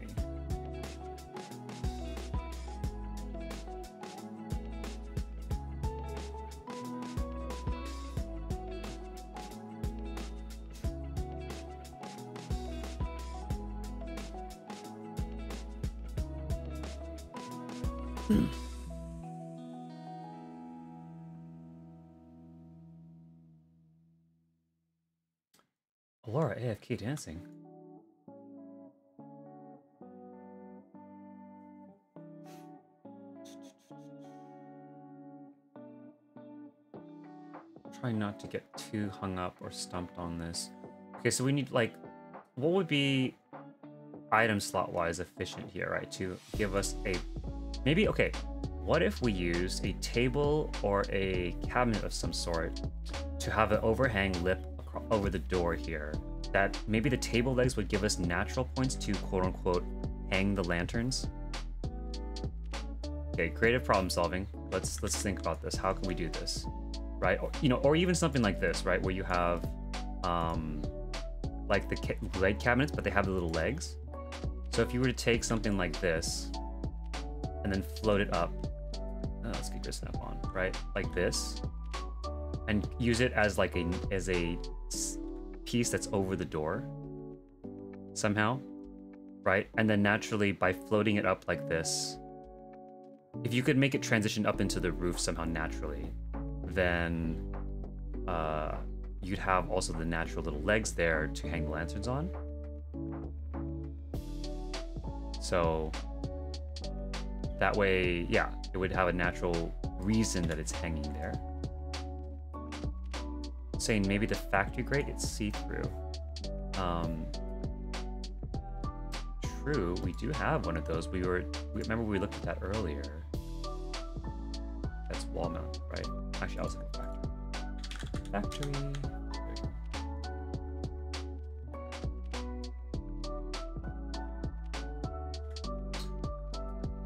Laura AFK dancing. Try not to get too hung up or stumped on this. Okay, so we need like, what would be item slot wise efficient here, right? To give us a, maybe, okay, what if we used a table or a cabinet of some sort to have an overhang lip over the door here, that maybe the table legs would give us natural points to quote unquote hang the lanterns. Okay, creative problem solving. Let's think about this. How can we do this? Right? Or, you know, or even something like this, right? Where you have like the leg cabinets, but they have the little legs. So if you were to take something like this and then float it up, let's get your snap on, right? Like this, and use it as like a piece that's over the door somehow, right? And then naturally by floating it up like this, if you could make it transition up into the roof somehow naturally, then you'd have also the natural little legs there to hang the lanterns on. So that way, yeah, it would have a natural reason that it's hanging there. Saying maybe the factory grate, it's see-through. True, we do have one of those. Remember we looked at that earlier. That's wall mount, right? Actually, I was looking at factory.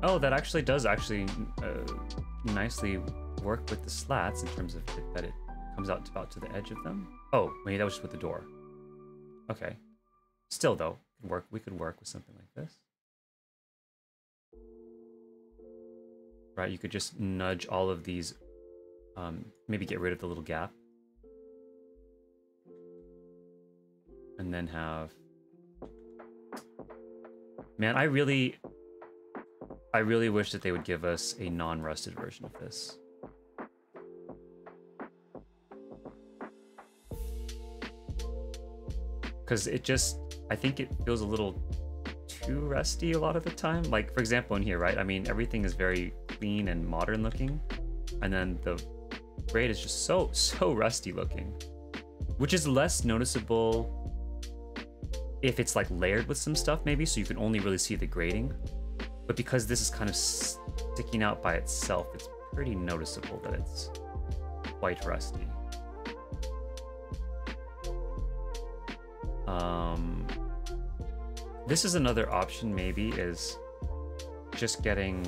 Oh, that actually does nicely work with the slats in terms of that it comes out about to the edge of them. Oh, maybe that was just with the door. Okay. Still though, we could work with something like this. Right, you could just nudge all of these, maybe get rid of the little gap. And then have... Man, I really wish that they would give us a non-rusted version of this. Because it just, I think it feels a little too rusty a lot of the time. Like, for example, in here, right? I mean, everything is very clean and modern looking. And then the grate is just so rusty looking. Which is less noticeable if it's like layered with some stuff maybe, so you can only really see the grating. But because this is kind of sticking out by itself, it's pretty noticeable that it's quite rusty. This is another option maybe, is just getting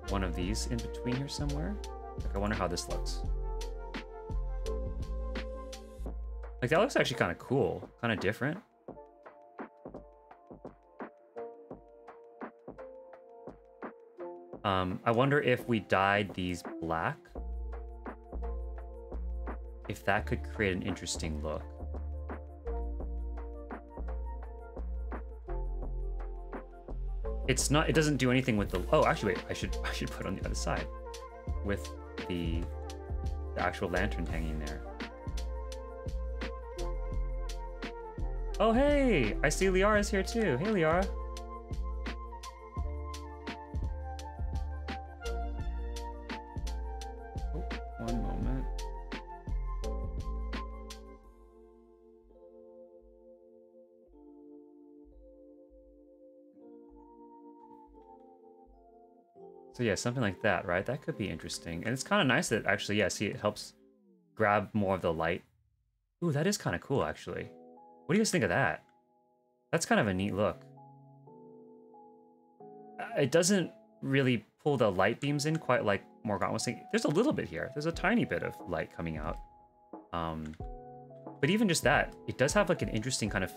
one of these in between here somewhere. Like, I wonder how this looks. Like, that looks actually kind of cool, kind of different. I wonder if we dyed these black, if that could create an interesting look. It's not, it doesn't do anything with the, oh, actually, wait, I should put on the other side with the actual lantern hanging there. Oh, hey, I see Liara's here too. Hey, Liara. So yeah, something like that, right? That could be interesting. And it's kind of nice that actually, yeah, see, it helps grab more of the light. Ooh, that is kind of cool, actually. What do you guys think of that? That's kind of a neat look. It doesn't really pull the light beams in quite like Morgana was saying. There's a little bit here. There's a tiny bit of light coming out. But even just that, it does have like an interesting kind of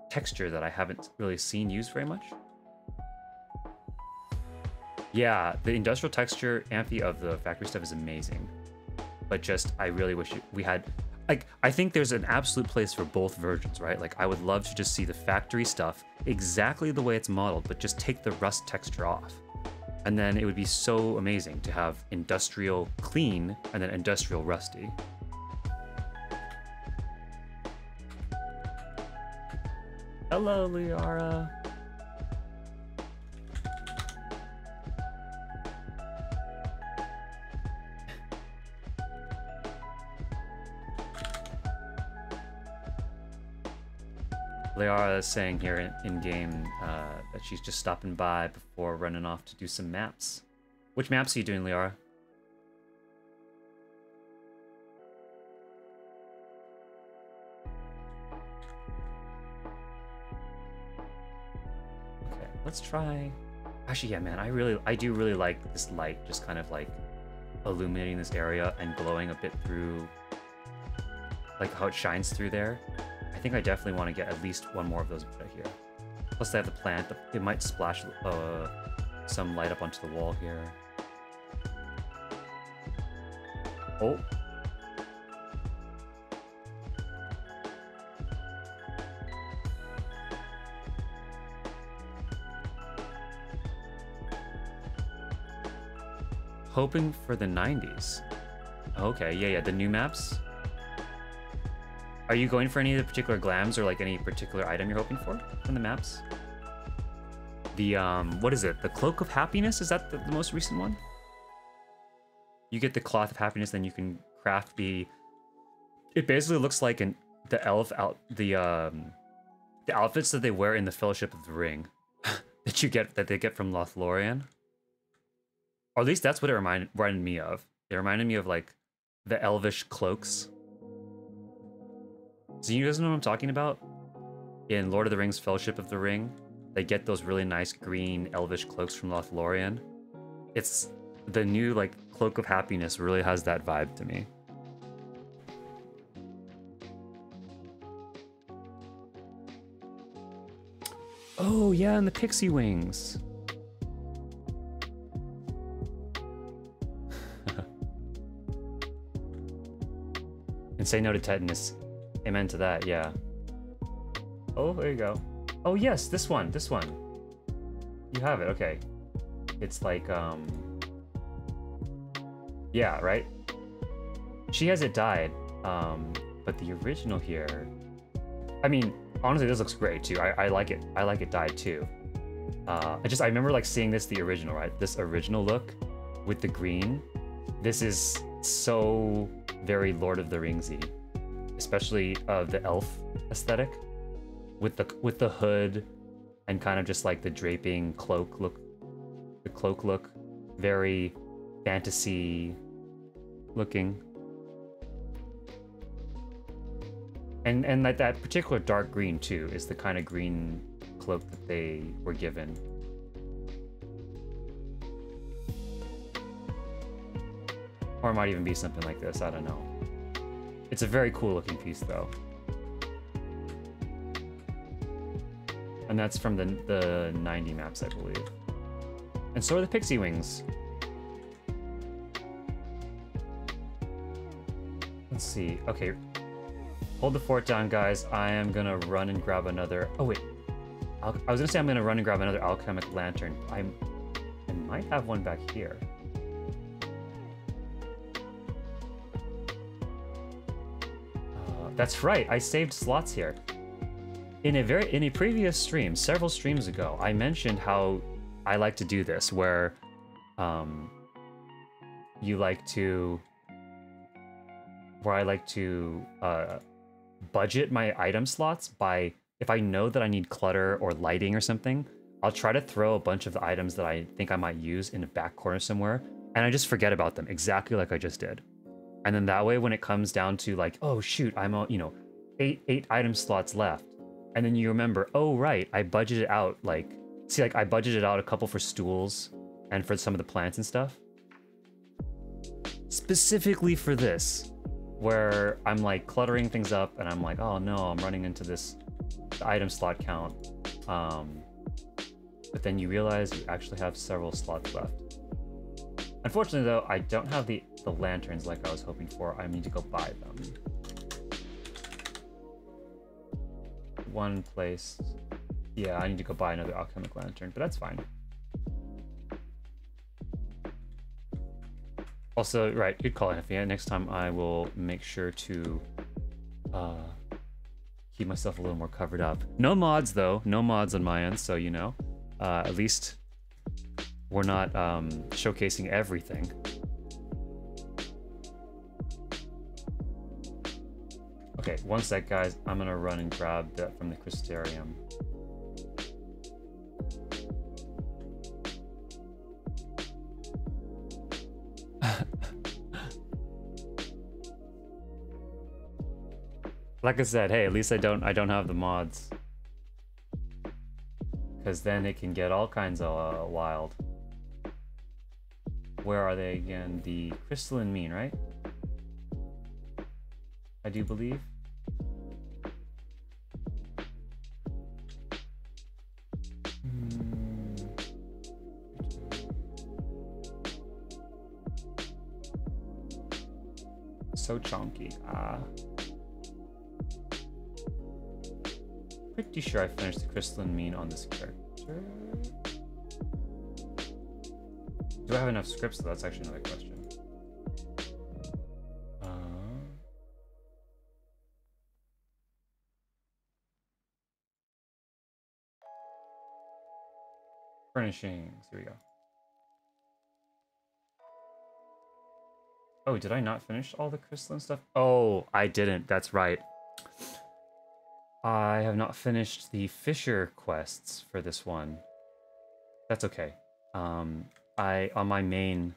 texture that I haven't really seen used very much. Yeah, the industrial texture Amphi of the factory stuff is amazing. But just, I really wish we had, like, I think there's an absolute place for both versions, right? Like, I would love to just see the factory stuff exactly the way it's modeled, but just take the rust texture off. And then it would be so amazing to have industrial clean and then industrial rusty. Hello, Liara. Liara is saying here in-game that she's just stopping by before running off to do some maps. Which maps are you doing, Liara? Okay, let's try... Actually, yeah, man, I do really like this light just kind of like illuminating this area and glowing a bit through, like how it shines through there. I think I definitely want to get at least one more of those right here. Plus they have the plant. It might splash some light up onto the wall here. Oh. Hoping for the 90s. Okay, yeah, the new maps. Are you going for any of the particular glams or like any particular item you're hoping for from the maps? The, what is it? The Cloak of Happiness? Is that the most recent one? You get the Cloth of Happiness, then you can craft the... It basically looks like the outfits that they wear in the Fellowship of the Ring that they get from Lothlorien. Or at least that's what it reminded me of. It reminded me of like the elvish cloaks. So you guys know what I'm talking about? In Lord of the Rings Fellowship of the Ring, they get those really nice green elvish cloaks from Lothlorien. It's the new like Cloak of Happiness really has that vibe to me. Oh yeah, and the pixie wings. And say no to tetanus. Amen to that, yeah. Oh, there you go. Oh yes, this one. You have it, okay. It's like, yeah, right? She has it dyed, but the original here... I mean, honestly, this looks great too. I like it. I like it dyed too. I remember like seeing the original, right? This original look with the green. This is so very Lord of the Ringsy. Especially the elf aesthetic, with the hood and kind of just like the draping cloak look, very fantasy looking, and like that particular dark green too is the kind of green cloak that they were given. Or it might even be something like this. I don't know. It's a very cool looking piece though. And that's from the 90 maps, I believe. And so are the pixie wings. Let's see. Okay. Hold the fort down, guys. I am gonna run and grab another... Oh, wait. I was gonna say I'm gonna run and grab another alchemic lantern. I might have one back here. That's right, I saved slots here. In a previous stream, several streams ago, I mentioned how I like to do this, where I like to budget my item slots by, if I know that I need clutter or lighting or something, I'll try to throw a bunch of the items that I think I might use in the back corner somewhere, and I just forget about them, exactly like I just did. And then that way, when it comes down to like, oh shoot, I'm you know, eight item slots left, and then you remember, oh right, I budgeted out like, see, like I budgeted out a couple for stools and for some of the plants and stuff, specifically for this, where I'm like cluttering things up, and I'm like, oh no, I'm running into this item slot count. But then you realize you actually have several slots left. Unfortunately though, I don't have the lanterns like I was hoping for. I need to go buy them. One place. Yeah, I need to go buy another alchemic lantern, but that's fine. Also, right, good call, Heffia. Next time I will make sure to keep myself a little more covered up. No mods though, no mods on my end, so you know. At least we're not showcasing everything. Okay, one sec, guys. I'm gonna run and grab that from the crystarium. Like I said, hey, at least I don't have the mods. Because then it can get all kinds of wild. Where are they again? The crystalline mean, right? I do believe. So chunky. Pretty sure I finished the crystalline mean on this character. Do I have enough scripts? That's actually another question. Furnishings. Here we go. Oh, did I not finish all the crystalline stuff? Oh, I didn't. That's right. I have not finished the Fisher quests for this one. That's okay. On my main,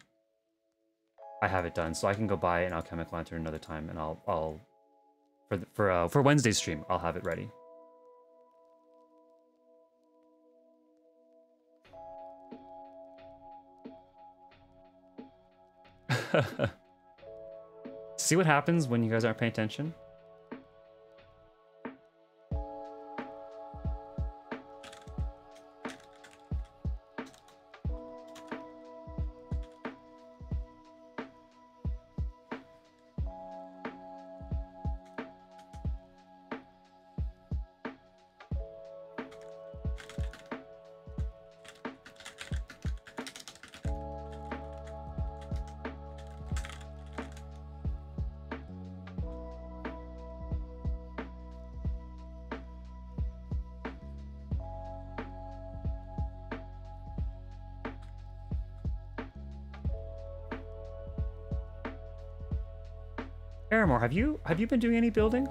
I have it done, so I can go buy an alchemic lantern another time, and I'll for Wednesday's stream, I'll have it ready. See what happens when you guys aren't paying attention? Aramore, have you been doing any building?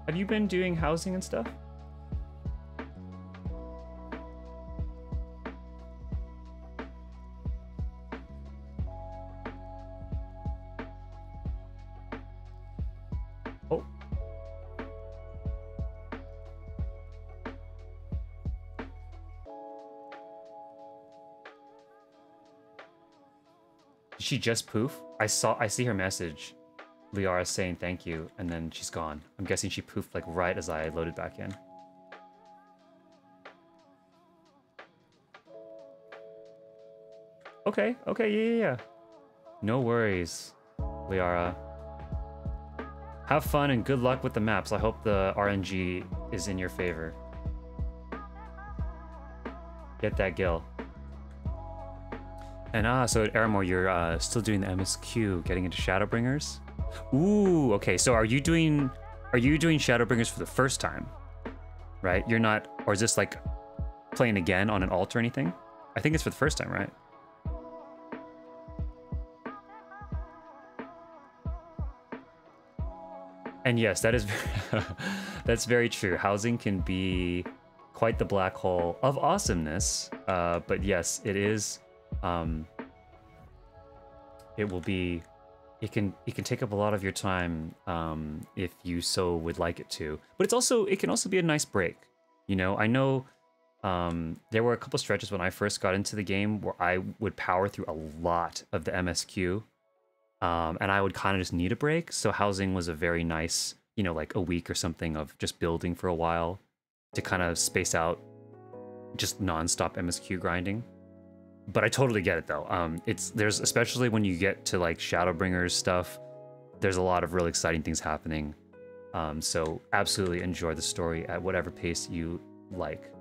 Have you been doing housing and stuff? Oh. Did she just poof? I see her message. Liara saying thank you, and then she's gone. I'm guessing she poofed like right as I loaded back in. Okay, yeah. No worries, Liara. Have fun and good luck with the maps. I hope the RNG is in your favor. Get that gil. And so at Aramore, you're still doing the MSQ, getting into Shadowbringers? Ooh, okay, so are you doing Shadowbringers for the first time? Right? You're not, or is this like playing again on an alt or anything? I think it's for the first time, right? And yes, that is that's very true. Housing can be quite the black hole of awesomeness. But yes, it is. It will be. It can take up a lot of your time if you so would like it to. But it can also be a nice break. You know, I know there were a couple stretches when I first got into the game where I would power through a lot of the MSQ, and I would kind of just need a break. So housing was a very nice, you know, like a week or something of just building for a while to kind of space out just nonstop MSQ grinding. But I totally get it though. There's especially when you get to like Shadowbringers stuff, there's a lot of really exciting things happening. So absolutely enjoy the story at whatever pace you like.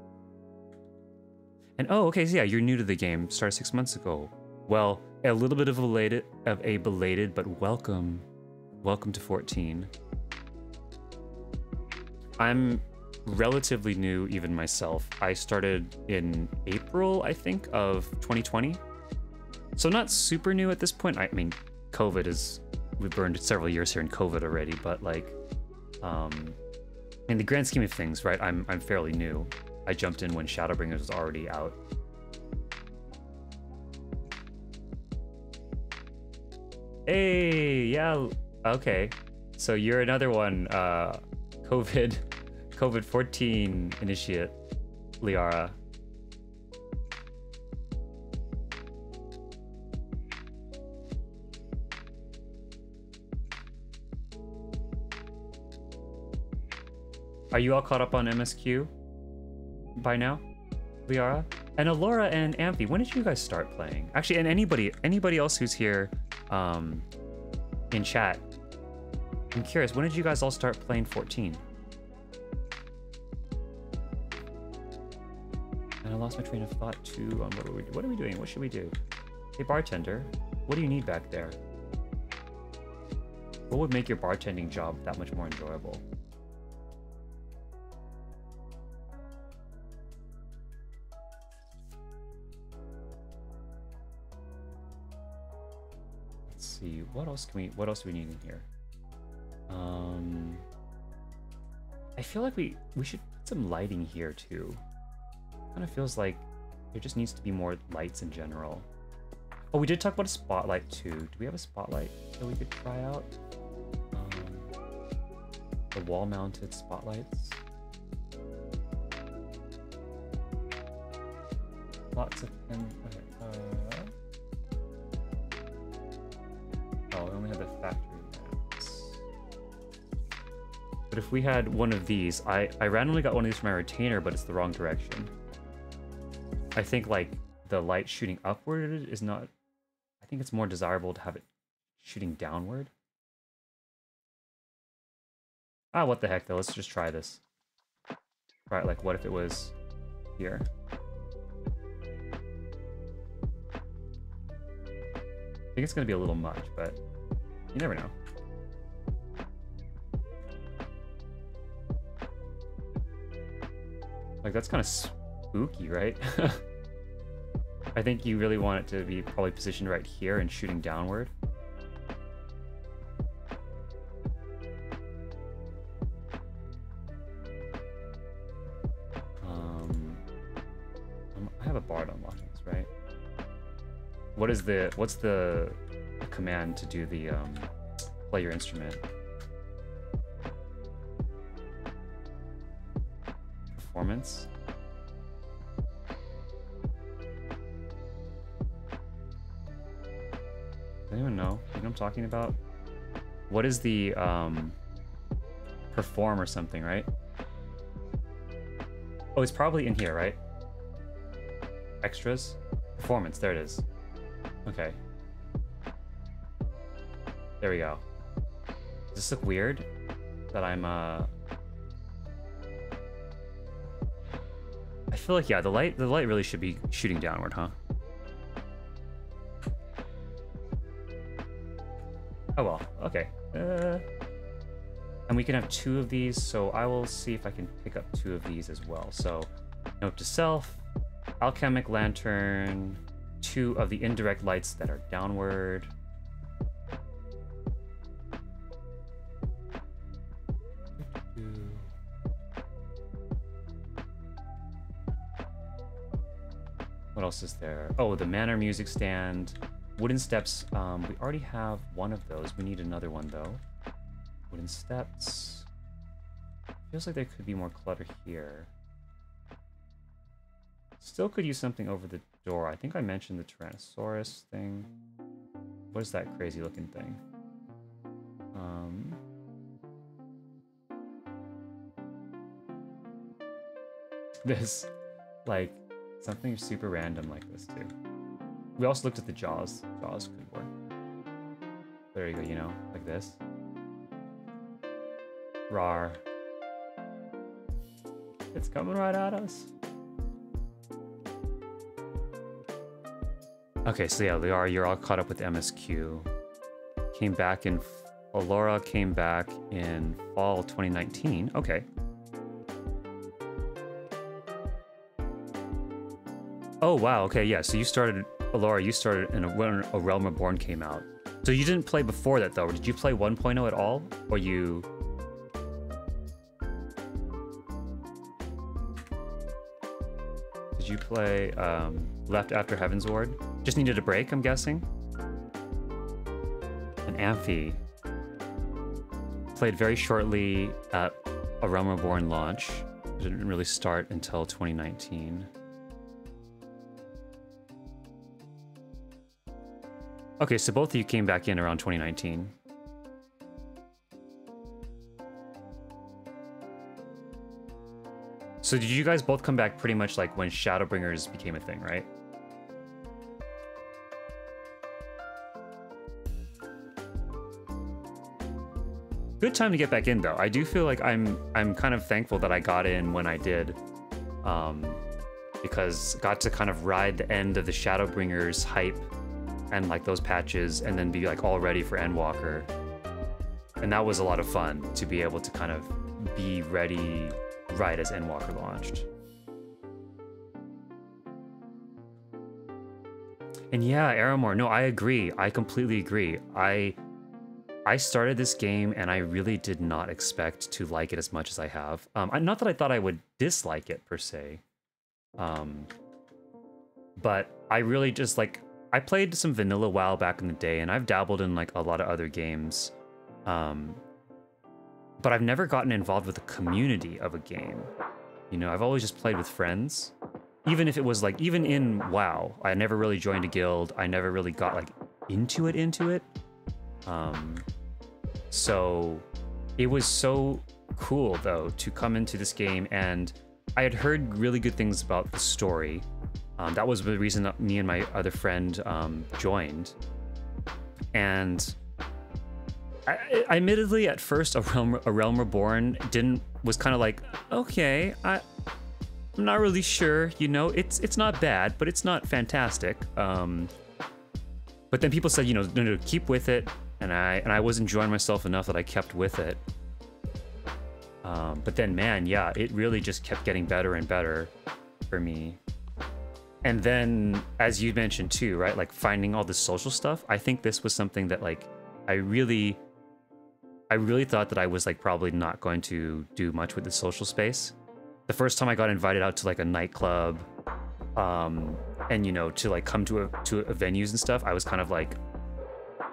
And oh, okay, so yeah, you're new to the game. Started 6 months ago. Well, a little bit of a belated, but welcome to 14. I'm relatively new, even myself. I started in April, I think, of 2020. So not super new at this point. I mean, COVID is, we've burned several years here in COVID already, but like, in the grand scheme of things, right, I'm fairly new. I jumped in when Shadowbringers was already out. Hey, yeah, okay. So you're another one, COVID-14 initiate, Liara. Are you all caught up on MSQ by now, Liara? And Alora and Amphi, when did you guys start playing? Actually, and anybody else who's here in chat, I'm curious, when did you guys all start playing 14? And I lost my train of thought too on what are we doing? What should we do? Hey bartender, what do you need back there? What would make your bartending job that much more enjoyable? Let's see, what else do we need in here? I feel like we should put some lighting here too. Kind of feels like there just needs to be more lights in general. Oh, we did talk about a spotlight too. Do we have a spotlight that we could try out? The wall-mounted spotlights. Lots of pins. Okay. Oh, we only have the factory lamps. But if we had one of these, I randomly got one of these from my retainer, but it's the wrong direction. I think like the light shooting upward is not, I think it's more desirable to have it shooting downward. Ah, what the heck though, let's just try this. Right, like what if it was here? I think it's gonna be a little much, but you never know. Like that's kind of spooky, right? I think you really want it to be probably positioned right here and shooting downward. I have a bar to unlock this, right? What's the command to do the play your instrument? Performance. Does anyone know? You know what I'm talking about? What is the perform or something, right? Oh, it's probably in here, right? Extras? Performance, there it is. Okay. There we go. Does this look weird? That I'm I feel like yeah, the light really should be shooting downward, huh? Oh well, okay. And we can have 2 of these, so I will see if I can pick up 2 of these as well. So, note to self, alchemic lantern, 2 of the indirect lights that are downward. else is there? Oh, the Manor music stand. Wooden steps. We already have one of those. We need another one, though. Wooden steps. Feels like there could be more clutter here. Still could use something over the door. I think I mentioned the Tyrannosaurus thing. What is that crazy looking thing? There's like something super random like this too. We also looked at the jaws. Jaws could work. There you go, you know, like this. Rawr. It's coming right at us. Okay, so yeah, Liara, you're all caught up with MSQ. Came back in... Allura came back in fall 2019. Okay. Oh, wow. Okay, yeah. So you started... Allura, you started when A Realm Reborn came out. So you didn't play before that, though? Or did you play 1.0 at all? Or you... Did you play left after Heaven's Ward? Just needed a break, I'm guessing? An Amphi. Played very shortly at A Realm Reborn launch. It didn't really start until 2019. Okay, so both of you came back in around 2019. So did you guys both come back pretty much like when Shadowbringers became a thing, right? Good time to get back in though. I do feel like I'm kind of thankful that I got in when I did. Because got to kind of ride the end of the Shadowbringers hype and like those patches and then be like all ready for Endwalker. And that was a lot of fun to be able to kind of be ready right as Endwalker launched. And yeah, Aramor, no, I agree. I completely agree. I started this game and I really did not expect to like it as much as I have. Not that I thought I would dislike it per se. But I really just like, I played some vanilla WoW back in the day and I've dabbled in like a lot of other games. But I've never gotten involved with the community of a game. You know, I've always just played with friends. Even if it was like, even in WoW, I never really joined a guild. I never really got like into it. So it was so cool though to come into this game, and I had heard really good things about the story. That was the reason that me and my other friend joined. And I admittedly at first A Realm Reborn was kind of like, okay, I'm not really sure, you know, it's not bad, but it's not fantastic. But then people said, you know, no, keep with it. And I was enjoying myself enough that I kept with it. But then, man, yeah, it really just kept getting better and better for me. And then, as you mentioned too, right, like finding all the social stuff, I think this was something that like, I really thought that I was like probably not going to do much with the social space. The first time I got invited out to like a nightclub, and you know, to like come to venues and stuff, I was kind of like,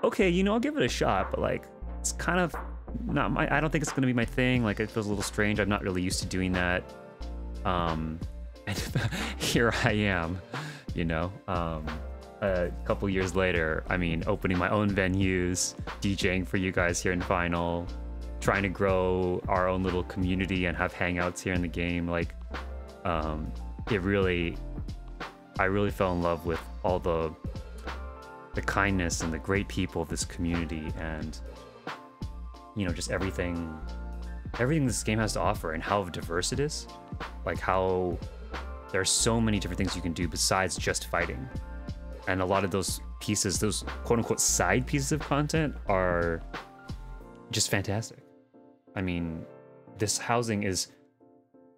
okay, you know, I'll give it a shot, but like, it's kind of not I don't think it's gonna be my thing. Like, it feels a little strange. I'm not really used to doing that. And here I am, you know, a couple years later, I mean, opening my own venues, DJing for you guys here in Final, trying to grow our own little community and have hangouts here in the game. Like, I really fell in love with all the kindness and the great people of this community, and you know, just everything this game has to offer, and how diverse it is. Like, how there's so many different things you can do besides just fighting. And a lot of those pieces, those quote-unquote side pieces of content, are just fantastic. I mean, this housing is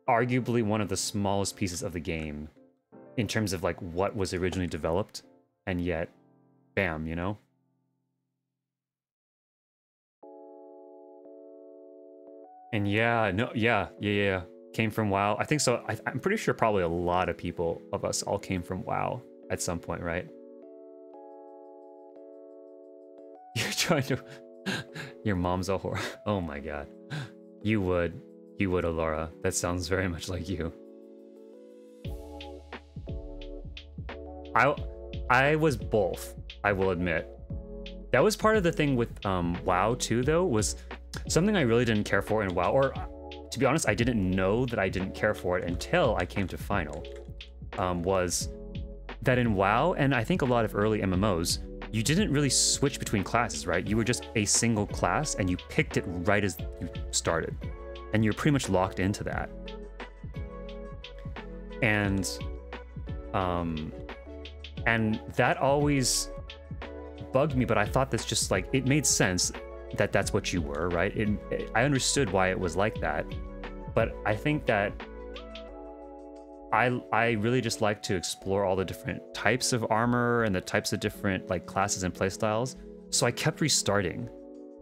arguably one of the smallest pieces of the game in terms of like what was originally developed, and yet, bam, you know? And yeah, no, yeah. Came from WoW. I think so. I'm pretty sure probably a lot of people of us all came from WoW. at some point, right? You're trying to... Your mom's a whore. Oh my god. You would, Alora. That sounds very much like you. I was both, I will admit. That was part of the thing with WoW too, though, was something I really didn't care for in WoW, or to be honest, I didn't know that I didn't care for it until I came to Final, was that in WoW, and I think a lot of early MMOs, you didn't really switch between classes, right? You were just a single class, and you picked it right as you started. And you're pretty much locked into that. And that always bugged me, but I thought that's just like, it made sense that that's what you were, right? I understood why it was like that, but I think that I really just like to explore all the different types of armor and the types of different like classes and playstyles. So I kept restarting.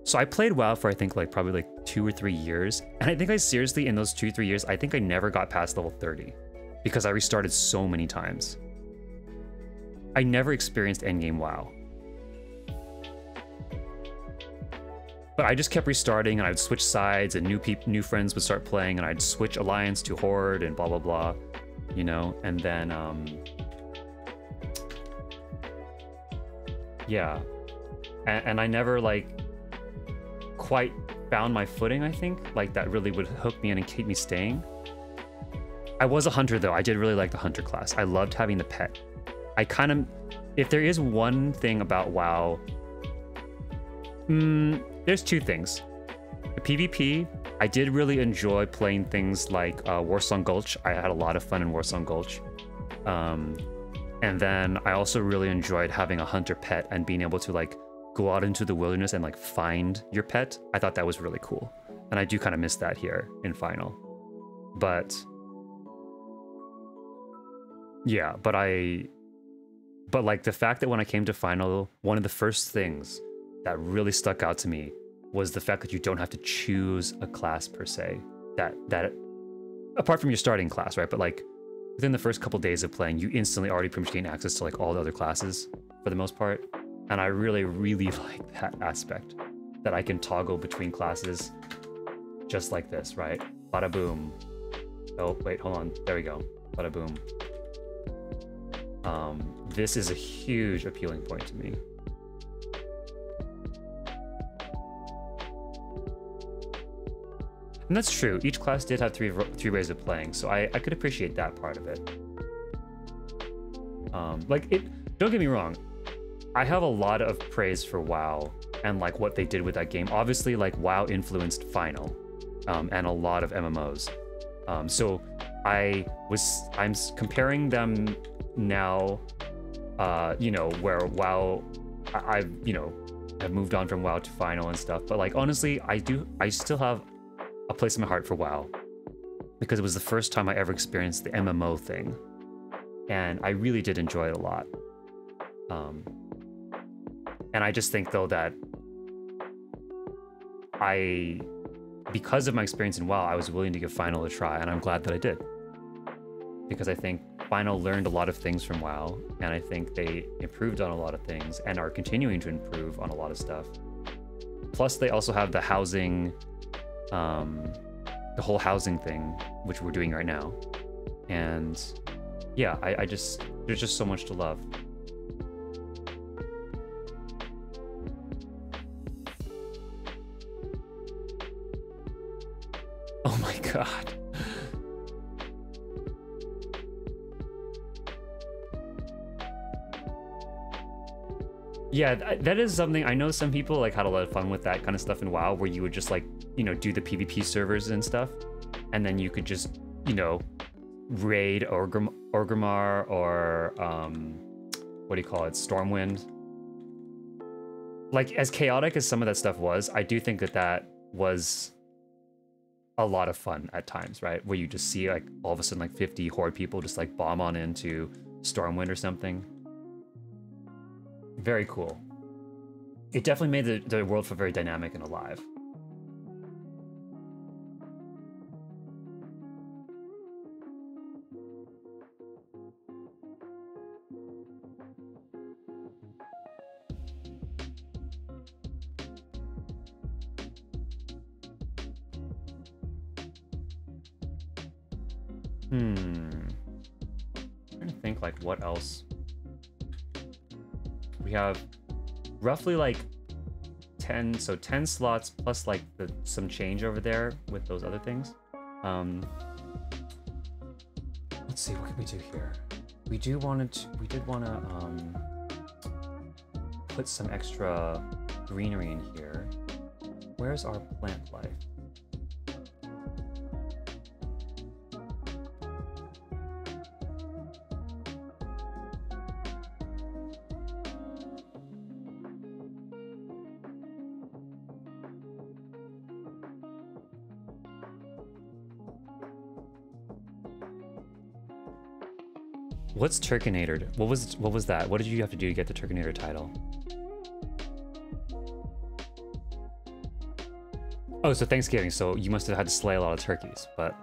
So I played WoW for I think like probably like 2 or 3 years. And I think I seriously, in those 2 or 3 years, I think I never got past level 30 because I restarted so many times. I never experienced endgame WoW. But I just kept restarting, and I'd switch sides, and new friends would start playing, and I'd switch alliance to horde and blah blah blah, you know. And then yeah, and I never like quite found my footing. I think like that really would hook me in and keep me staying. I was a hunter though. I did really like the hunter class. I loved having the pet. I kind of, if there is one thing about WoW, there's 2 things. The PvP, I did really enjoy playing things like Warsong Gulch. I had a lot of fun in Warsong Gulch. And then I also really enjoyed having a hunter pet and being able to like go out into the wilderness and like find your pet. I thought that was really cool. And I do kind of miss that here in Final. But yeah, but like the fact that when I came to Final, one of the first things that really stuck out to me was the fact that you don't have to choose a class per se. That apart from your starting class, right? But like within the first couple days of playing, you instantly already pretty much gain access to like all the other classes for the most part. And I really, really like that aspect, that I can toggle between classes just like this, right? Bada boom. Oh, wait, hold on. There we go. Bada boom. This is a huge appealing point to me. And that's true. Each class did have three ways of playing, so I could appreciate that part of it. Don't get me wrong. I have a lot of praise for WoW and like what they did with that game. Obviously, like WoW influenced Final, and a lot of MMOs. So I'm comparing them now, you know, where WoW, I've moved on from WoW to Final and stuff. But like honestly, I still have a place in my heart for WoW because it was the first time I ever experienced the MMO thing, and I really did enjoy it a lot. And I just think though that because of my experience in WoW, I was willing to give Final a try, and I'm glad that I did, because I think Final learned a lot of things from WoW, and I think they improved on a lot of things and are continuing to improve on a lot of stuff. Plus, they also have the housing, the whole housing thing, which we're doing right now. And yeah, there's just so much to love. Oh my god. Yeah, that is something. I know some people like had a lot of fun with that kind of stuff in WoW, where you would just like, do the PvP servers and stuff, and then you could just, raid Orgrimmar or what do you call it, Stormwind. Like, as chaotic as some of that stuff was, I do think that was a lot of fun at times, right? Where you just see like all of a sudden like 50 horde people just like bomb on into Stormwind or something. Very cool. It definitely made the world feel very dynamic and alive. I'm trying to think like what else. We have roughly like 10, so 10 slots plus like some change over there with those other things. Let's see, what can we do here? We did want to put some extra greenery in here. Where's our plant life? What's Turkinator? What was that? What did you have to do to get the Turkinator title? Oh, so Thanksgiving, so you must have had to slay a lot of turkeys, but...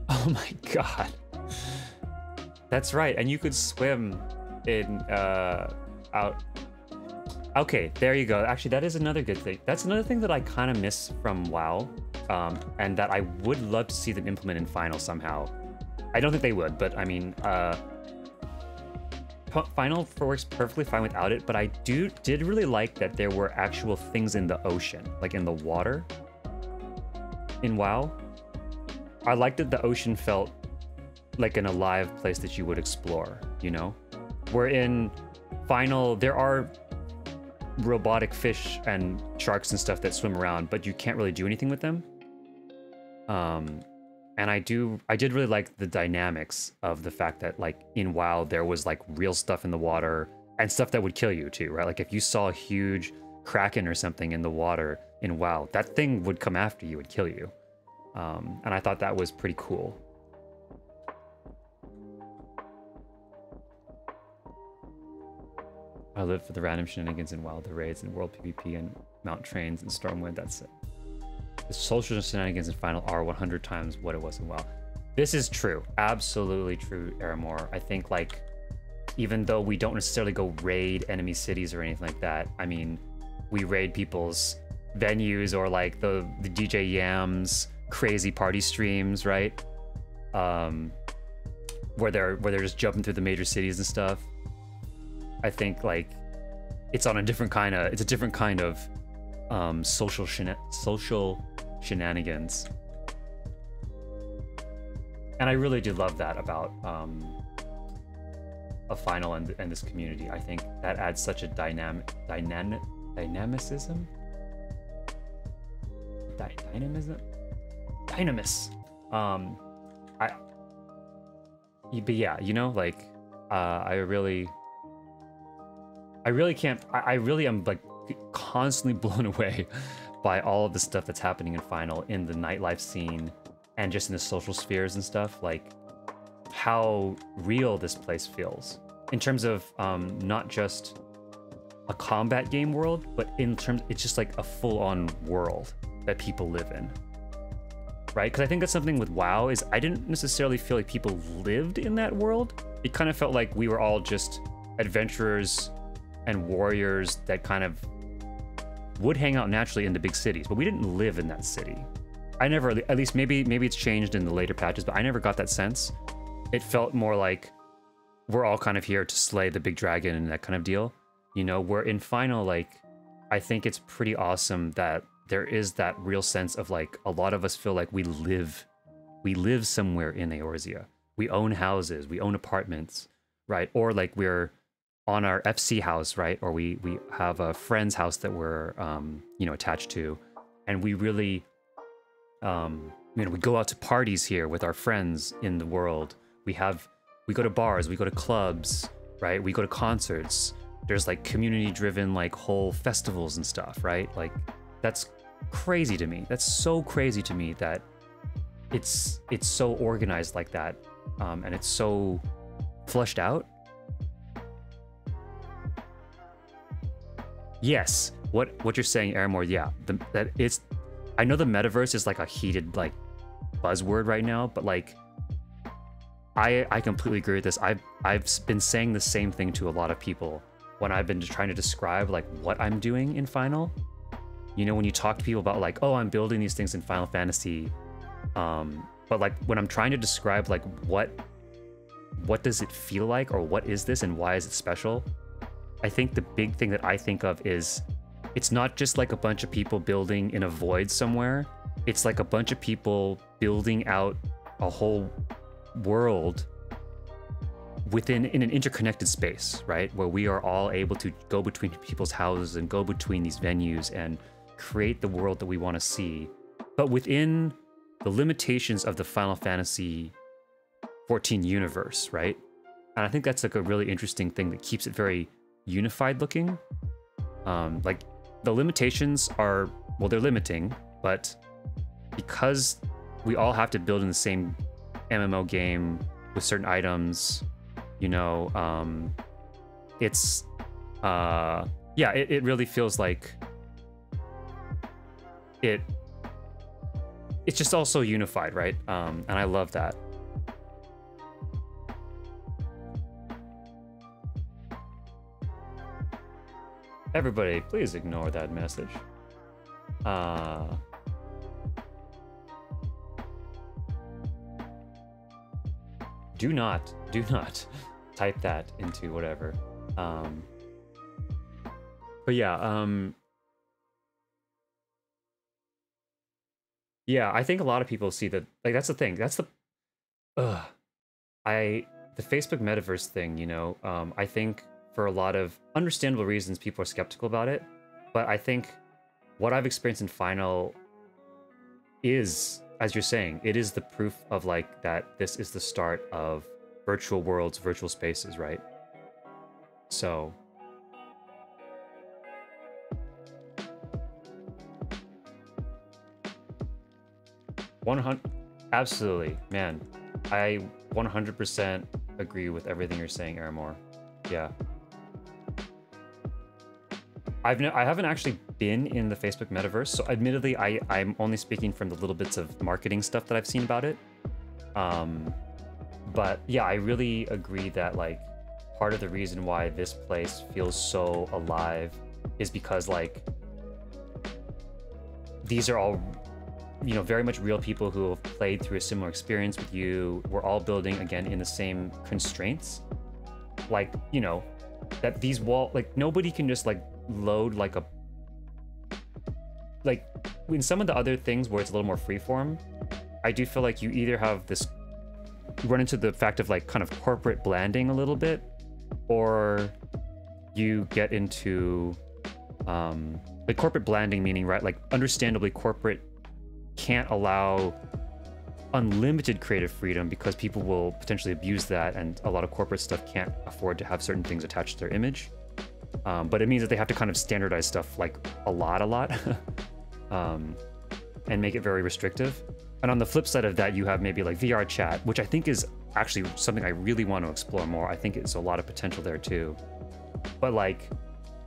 Oh my god. That's right, and you could swim in, out... Okay, there you go. Actually, that is another good thing. That's another thing that I kind of miss from WoW, and that I would love to see them implement in Final somehow. I don't think they would, but I mean, Final works perfectly fine without it, but I did really like that there were actual things in the ocean, like in the water, in WoW. I liked that the ocean felt like an alive place that you would explore, you know? Where in Final, there are robotic fish and sharks and stuff that swim around, but you can't really do anything with them. And I did really like the dynamics of the fact that like in WoW there was like real stuff in the water and stuff that would kill you too, right? Like if you saw a huge kraken or something in the water in WoW, that thing would come after you and kill you. And I thought that was pretty cool. I live for the random shenanigans in WoW, the raids and world PvP and mount trains and Stormwind, that's it. The social shenanigans in Final are 100 times what it was in WoW. This is true. Absolutely true, Aramore. I think, like, even though we don't necessarily go raid enemy cities or anything like that, I mean, we raid people's venues or, like, the DJ Yam's crazy party streams, right? Where they're just jumping through the major cities and stuff. I think, like, it's on a different kind of... It's a different kind of social shenanigans. And I really do love that about a Final and this community. I think that adds such a dynamism? Dynamis. But yeah, you know, like, I really am like constantly blown away by all of the stuff that's happening in Final, in the nightlife scene and just in the social spheres and stuff. Like how real this place feels in terms of not just a combat game world, but in terms, it's just like a full-on world that people live in, right? Because I think that's something with WoW is I didn't necessarily feel like people lived in that world. It kind of felt like we were all just adventurers and warriors that kind of would hang out naturally in the big cities, but we didn't live in that city. I never, at least maybe it's changed in the later patches, but I never got that sense. It felt more like we're all kind of here to slay the big dragon and that kind of deal. You know, where in Final, like, I think it's pretty awesome that there is that real sense of like, a lot of us feel like we live somewhere in Eorzea. We own houses, we own apartments, right? Or like we're on our FC house, right? Or we have a friend's house that we're, you know, attached to. And we really, you know, we go out to parties here with our friends in the world. We go to bars, we go to clubs, right? We go to concerts. There's like community-driven, like whole festivals and stuff, right? Like that's crazy to me. That's so crazy to me that it's so organized like that, and it's so fleshed out. Yes, what you're saying, Aramore, yeah, I know the metaverse is like a heated like buzzword right now, but like I completely agree with this. I've been saying the same thing to a lot of people when I've been trying to describe like what I'm doing in Final. You know, when you talk to people about like, oh, I'm building these things in Final Fantasy, but like when I'm trying to describe like what does it feel like, or what is this and why is it special, I think the big thing that I think of is it's not just like a bunch of people building in a void somewhere. It's like a bunch of people building out a whole world in an interconnected space, right? Where we are all able to go between people's houses and go between these venues and create the world that we want to see, but within the limitations of the Final Fantasy 14 universe, right? And I think that's like a really interesting thing that keeps it very unified looking. Like the limitations are, well, they're limiting, but because we all have to build in the same MMO game with certain items, you know, it's, yeah, it really feels like it's just also unified, right? And I love that. Everybody, please ignore that message. Do not type that into whatever. But yeah, yeah, I think a lot of people see that, like, that's the thing. That's the, the Facebook metaverse thing, you know, I think for a lot of understandable reasons, people are skeptical about it. But I think what I've experienced in Final is, as you're saying, it is the proof of like that this is the start of virtual worlds, virtual spaces, right? So. Absolutely, man. I 100% agree with everything you're saying, Aramore. Yeah. I haven't actually been in the Facebook metaverse, so admittedly, I'm only speaking from the little bits of marketing stuff that I've seen about it. But yeah, I really agree that like part of the reason why this place feels so alive is because like these are all, you know, very much real people who have played through a similar experience with you. We're all building again in the same constraints. Like, you know, that these like nobody can just like load like a, like in some of the other things where it's a little more freeform, I do feel like you either have this, run into the fact of like kind of corporate blanding a little bit, or you get into like corporate blanding, meaning, right, like understandably corporate can't allow unlimited creative freedom because people will potentially abuse that, and a lot of corporate stuff can't afford to have certain things attached to their image. But it means that they have to kind of standardize stuff like a lot, and make it very restrictive. And on the flip side of that, you have maybe like VR chat, which I think is actually something I really want to explore more. I think it's a lot of potential there too. But like,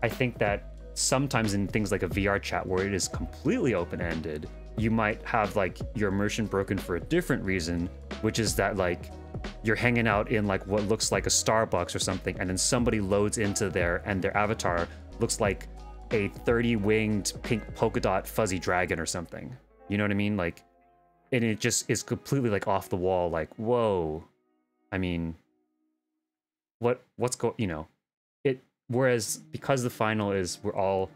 I think that sometimes in things like a VR chat where it is completely open-ended, you might have like your immersion broken for a different reason, which is that like you're hanging out in like what looks like a Starbucks or something, and then somebody loads into there and their avatar looks like a 30-winged pink polka dot fuzzy dragon or something. You know what I mean? Like, and it just is completely like off the wall, like, whoa. I mean, you know, whereas because the Final is, we're all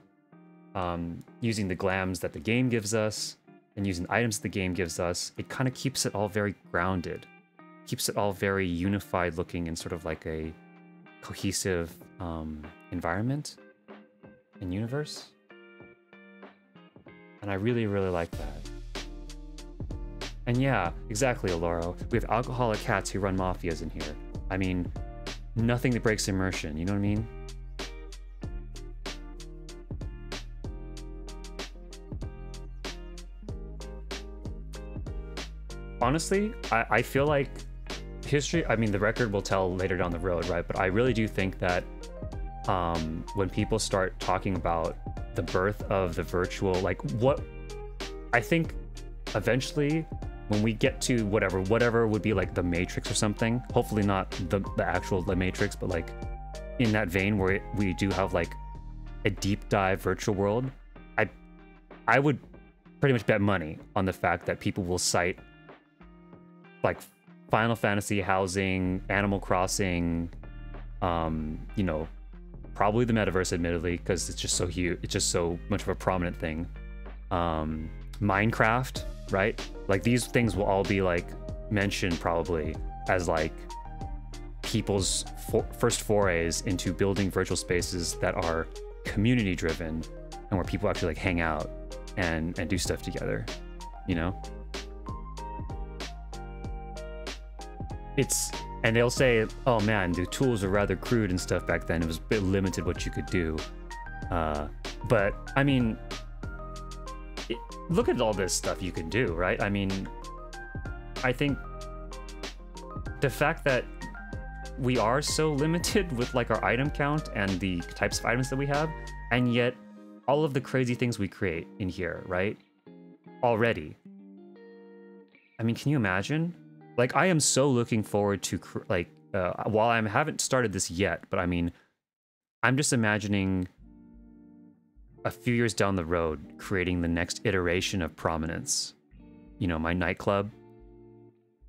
using the glams that the game gives us and using items the game gives us, it kind of keeps it all very grounded, keeps it all very unified looking and sort of like a cohesive environment and universe. And I really, really like that. And yeah, exactly, Aloro. We have alcoholic cats who run mafias in here. I mean, nothing that breaks immersion, you know what I mean? Honestly, I feel like history, I mean, the record will tell later down the road, right? But I really do think that when people start talking about the birth of the virtual, like what, I think eventually when we get to whatever would be like the Matrix or something, hopefully not the actual The Matrix, but like in that vein where we do have like a deep dive virtual world, I would pretty much bet money on the fact that people will cite like Final Fantasy, housing, Animal Crossing, you know, probably the metaverse, admittedly, because it's just so huge. It's just so much of a prominent thing. Minecraft, right? Like these things will all be like mentioned probably as like people's first forays into building virtual spaces that are community driven and where people actually like hang out and do stuff together, you know? And they'll say, oh man, the tools are rather crude and stuff back then. It was a bit limited what you could do. But I mean, look at all this stuff you can do, right? I mean, I think the fact that we are so limited with like our item count and the types of items that we have, and yet all of the crazy things we create in here, right? Already. I mean, can you imagine? Like, I am so looking forward to, like, while I haven't started this yet, but I mean, I'm just imagining a few years down the road creating the next iteration of Prominence. You know, my nightclub.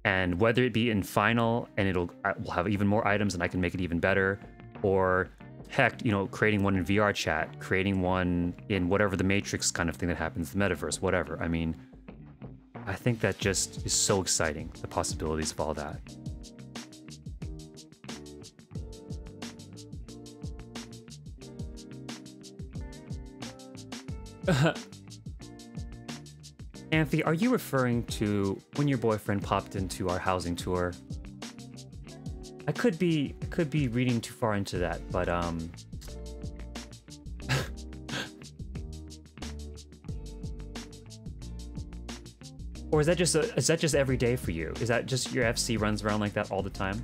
And whether it be in Final, and we'll have even more items and I can make it even better, or heck, you know, creating one in VR chat, creating one in whatever the Matrix kind of thing that happens, the metaverse, whatever. I mean, I think that just is so exciting, the possibilities of all that. Amphi, are you referring to when your boyfriend popped into our housing tour? I could be reading too far into that, but or is that just every day for you? Is that just your FC runs around like that all the time?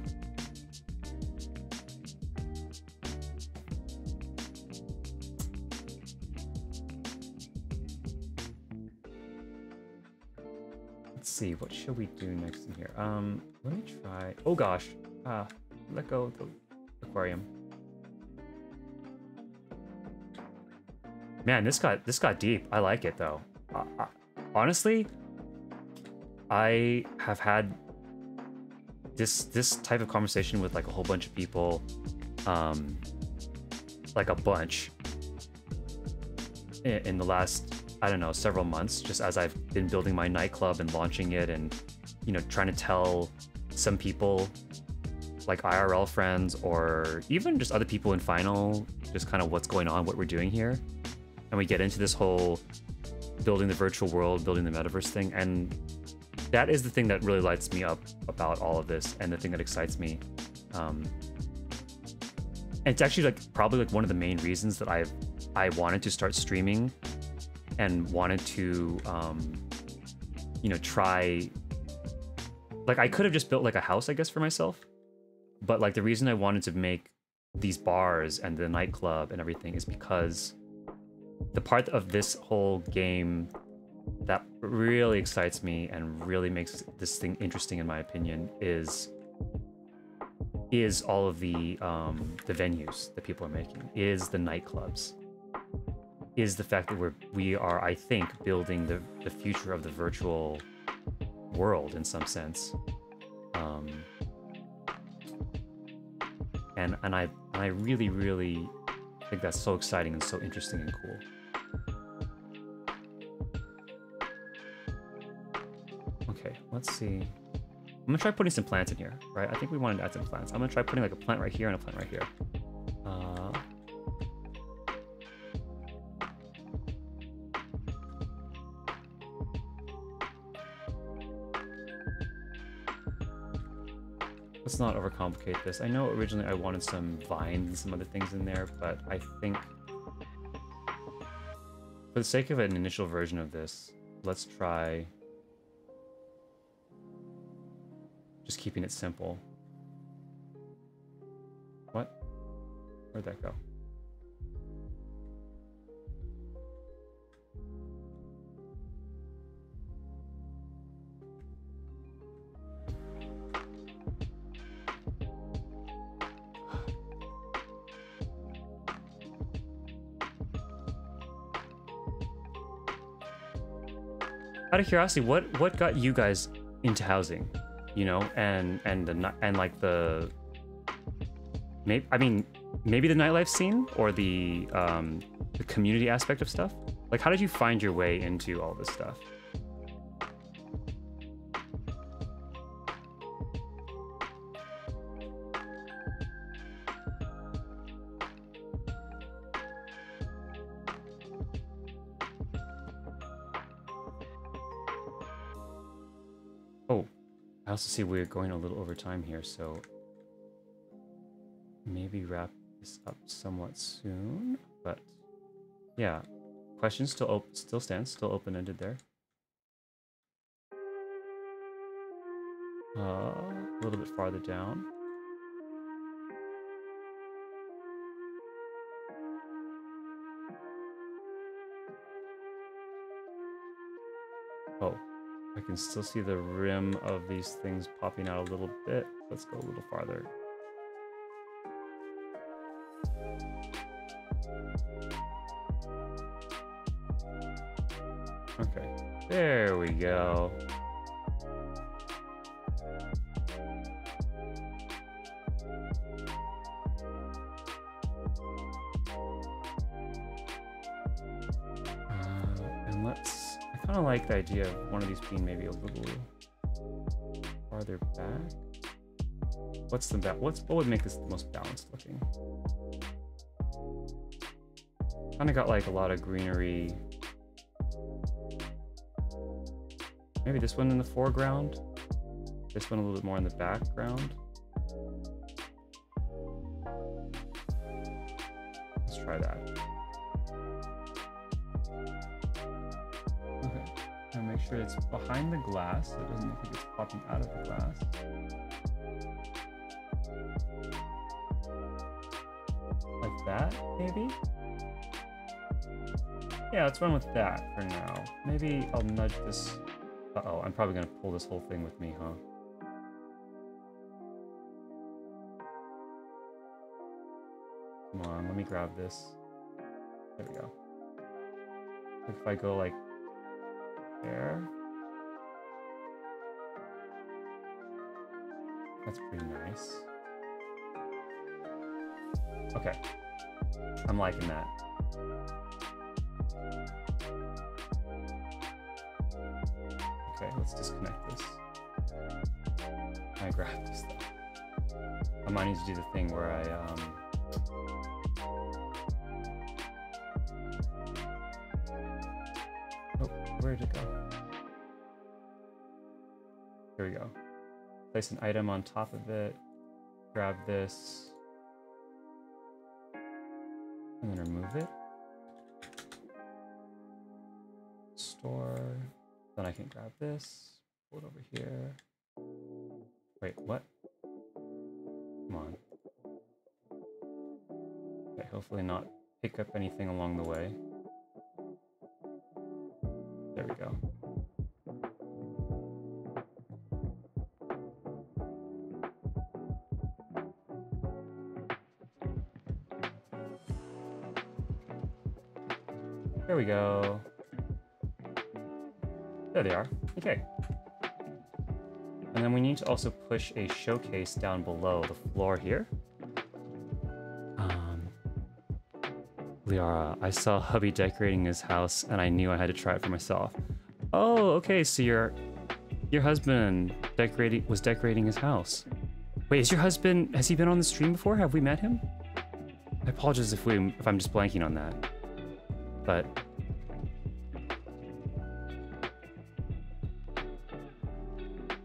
Let's see, what should we do next in here? Let me try. Oh gosh, let go of the aquarium. Man, this got deep. I like it though. Honestly, I have had this type of conversation with like a whole bunch of people, like a bunch in the last, I don't know, several months, just as I've been building my nightclub and launching it, and you know, trying to tell some people, like IRL friends or even just other people in Final, just kind of what's going on, what we're doing here. And we get into this whole building the virtual world, building the metaverse thing, and that is the thing that really lights me up about all of this, and the thing that excites me. And it's actually like probably like one of the main reasons that I wanted to start streaming and wanted to you know, try, like I could have just built like a house, I guess, for myself, but like the reason I wanted to make these bars and the nightclub and everything is because the part of this whole game that really excites me and really makes this thing interesting, in my opinion, is all of the venues that people are making, is the nightclubs, is the fact that we are, I think, building the future of the virtual world in some sense. And I really, really think that's so exciting and so interesting and cool. Okay, let's see. I'm gonna try putting some plants in here, right? I think we wanted to add some plants. I'm gonna try putting like a plant right here and a plant right here. Let's not overcomplicate this. I know originally I wanted some vines and some other things in there, but I think for the sake of an initial version of this, let's try just keeping it simple. What? Where'd that go? Out of curiosity, what got you guys into housing? You know, and like the maybe the nightlife scene or the community aspect of stuff. Like, how did you find your way into all this stuff? Oh, I also see we're going a little over time here, so maybe wrap this up somewhat soon. But yeah, questions still stands, still open-ended there. A little bit farther down. Oh, I can still see the rim of these things popping out a little bit. Let's go a little farther. Okay, there we go. And I kind of like the idea of one of these being maybe a little farther back. What would make this the most balanced looking? Kind of got like a lot of greenery. Maybe this one in the foreground. This one a little bit more in the background. Let's try that. Okay. And make sure it's behind the glass so it doesn't look like it's popping out of the glass. Like that, maybe? Yeah, let's run with that for now. Maybe I'll nudge this. Uh-oh, I'm probably gonna pull this whole thing with me, huh? Come on, let me grab this. There we go. Like if I go like there. That's pretty nice. Okay. I'm liking that. Okay, let's disconnect this. I grabbed this stuff. I might need to do the thing where I oh, where'd it go? Here we go. Place an item on top of it. Grab this. And then remove it. Store. Then I can grab this, pull it over here. Wait, what? Come on. Okay, hopefully not pick up anything along the way. There we go. There we go. There they are. Okay. And then we need to also push a showcase down below the floor here. Liara, I saw hubby decorating his house and I knew I had to try it for myself. Oh, okay, so your husband was decorating his house. Wait, is your husband, has he been on the stream before? Have we met him? I apologize if I'm just blanking on that. But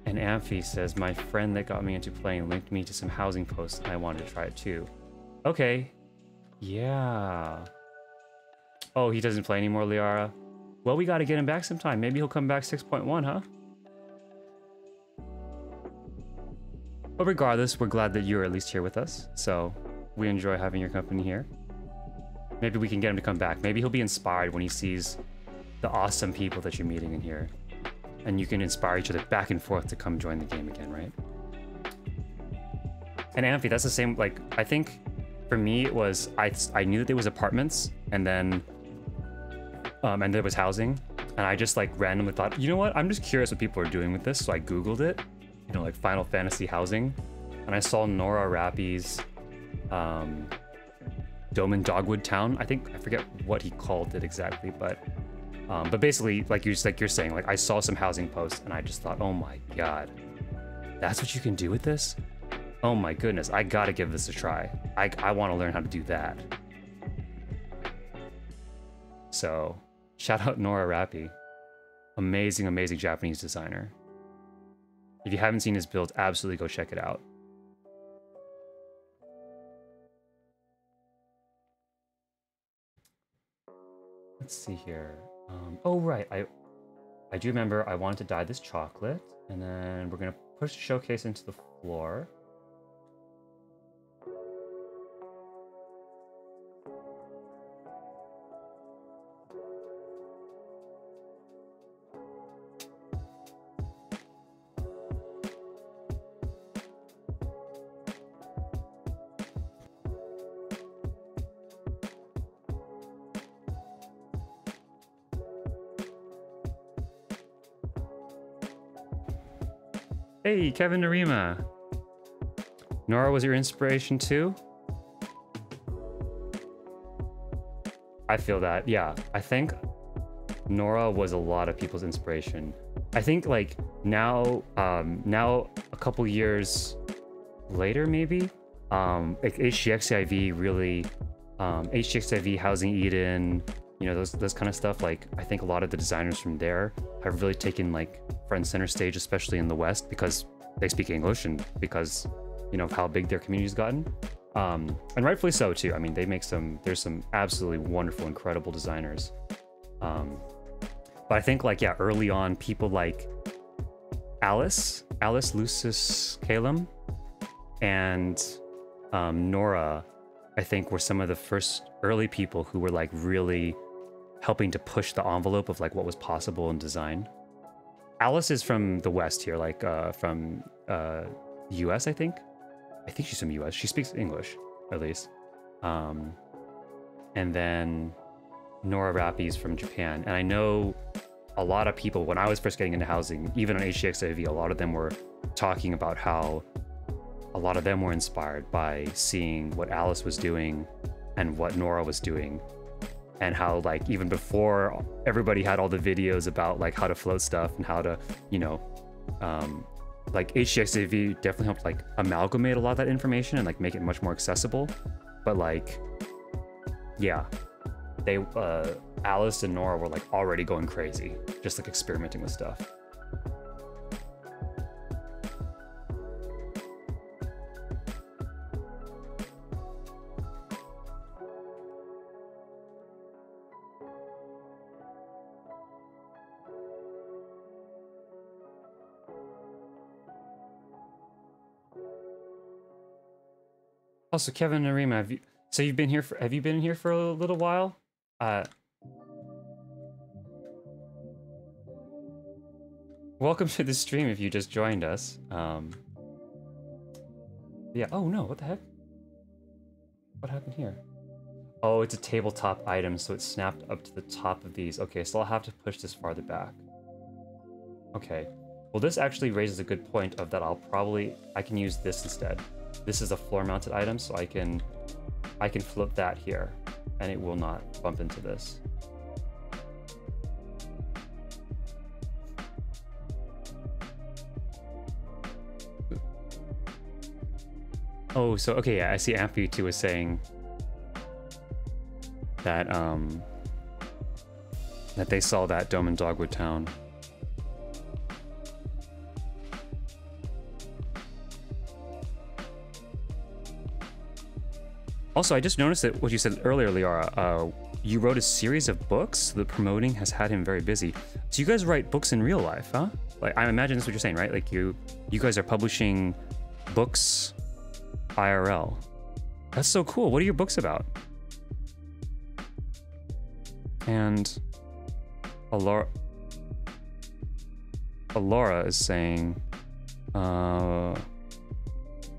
and Amphi says, my friend that got me into playing linked me to some housing posts and I wanted to try it too. Okay. Yeah. Oh, he doesn't play anymore, Liara? Well, we gotta get him back sometime. Maybe he'll come back 6.1, huh? But regardless, we're glad that you're at least here with us. So we enjoy having your company here. Maybe we can get him to come back. Maybe he'll be inspired when he sees the awesome people that you're meeting in here. And you can inspire each other back and forth to come join the game again, right? And Amphi, that's the same, like, I think for me it was, I knew that there was apartments and then, and there was housing. And I just like randomly thought, you know what? I'm just curious what people are doing with this. So I Googled it, you know, like Final Fantasy housing. And I saw Nora Rappy's Dome in Dogwood Town. I forget what he called it exactly, but basically, like you're saying, like I saw some housing posts and I just thought, oh my god, that's what you can do with this? Oh my goodness, I gotta give this a try. I want to learn how to do that. So, shout out Noa Saitoshii. Amazing, amazing Japanese designer. If you haven't seen his build, absolutely go check it out. Let's see here. Oh right, I do remember I wanted to dye this chocolate, and then we're gonna push the showcase into the floor. Hey, Kevin Narima. Nora was your inspiration too? I feel that, yeah. I think Nora was a lot of people's inspiration. I think like now a couple years later maybe, like HGXIV really, HGXIV Housing Eden, you know, those kind of stuff. Like I think a lot of the designers from there have really taken like front and center stage, especially in the West, because they speak English and because, you know, of how big their community's gotten. And rightfully so too. I mean, there's some absolutely wonderful, incredible designers. But I think like, yeah, early on, people like Alice Lucis Calum and Nora, I think were some of the first early people who were like really helping to push the envelope of like what was possible in design. Alice is from the West here, like from US, I think. I think she's from US. She speaks English, at least. And then Noa Saitoshii from Japan. And I know a lot of people, when I was first getting into housing, even on HGXIV, a lot of them were talking about how a lot of them were inspired by seeing what Alice was doing and what Nora was doing. And how like even before everybody had all the videos about like how to float stuff and how to, you know, like HGXIV definitely helped like amalgamate a lot of that information and like make it much more accessible. But like, yeah, they Alice and Nora were like already going crazy, just like experimenting with stuff. Also, Kevin Narima, have you been in here for a little while? Welcome to the stream if you just joined us. Yeah, oh no, what the heck? What happened here? Oh, it's a tabletop item, so it's snapped up to the top of these. Okay, so I'll have to push this farther back. Okay, well this actually raises a good point of that I can use this instead. This is a floor-mounted item, so I can flip that here, and it will not bump into this. Oh, so okay, yeah, I see Amphi2 was saying that that they saw that Dome in Dogwood Town. Also, I just noticed that what you said earlier, Liara, you wrote a series of books. The promoting has had him very busy. So you guys write books in real life, huh? Like, I imagine that's what you're saying, right? Like you guys are publishing books IRL. That's so cool. What are your books about? And Alora is saying,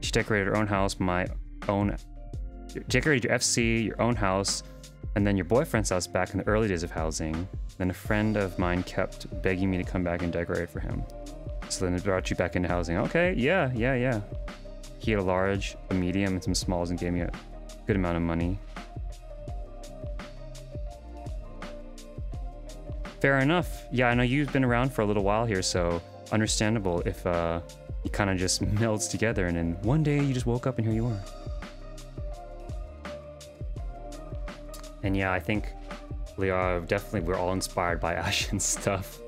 she decorated her own house, decorated your FC, your own house, And then your boyfriend's house back in the early days of housing. Then a friend of mine kept begging me to come back and decorate for him. So then it brought you back into housing. Okay, yeah. He had a large, a medium, and some smalls and gave me a good amount of money. Fair enough. Yeah, I know you've been around for a little while here, so understandable if it kind of just melds together and then one day you just woke up and here you are. And yeah, I think definitely we're all inspired by Ashen's stuff.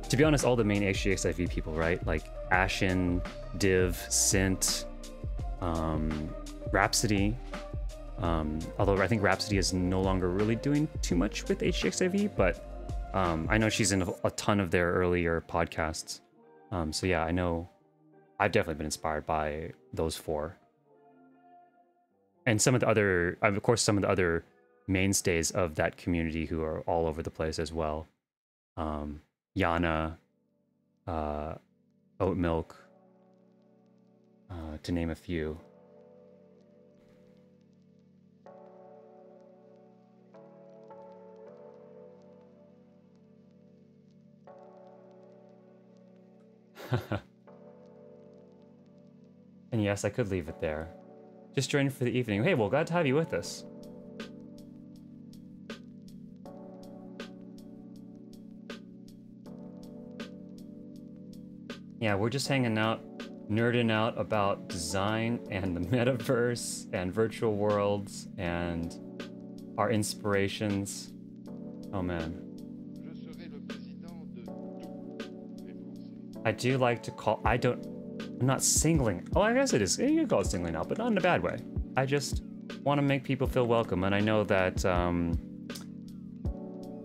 To be honest, all the main HGXIV people, right? Like Ashen, Div, Sint, Rhapsody. Although I think Rhapsody is no longer really doing too much with HGXIV, but I know she's in a ton of their earlier podcasts. So yeah, I know I've definitely been inspired by those four. And some of the other, of course, some of the other mainstays of that community who are all over the place as well. Yana, Oat Milk, to name a few. And yes, I could leave it there. Just joining for the evening. Hey, well, glad to have you with us. Yeah, we're just hanging out, nerding out about design and the metaverse and virtual worlds and our inspirations. Oh man. I do like to call, I'm not singling. Oh, I guess it is. You can call it singling out, but not in a bad way. I just want to make people feel welcome. And I know that,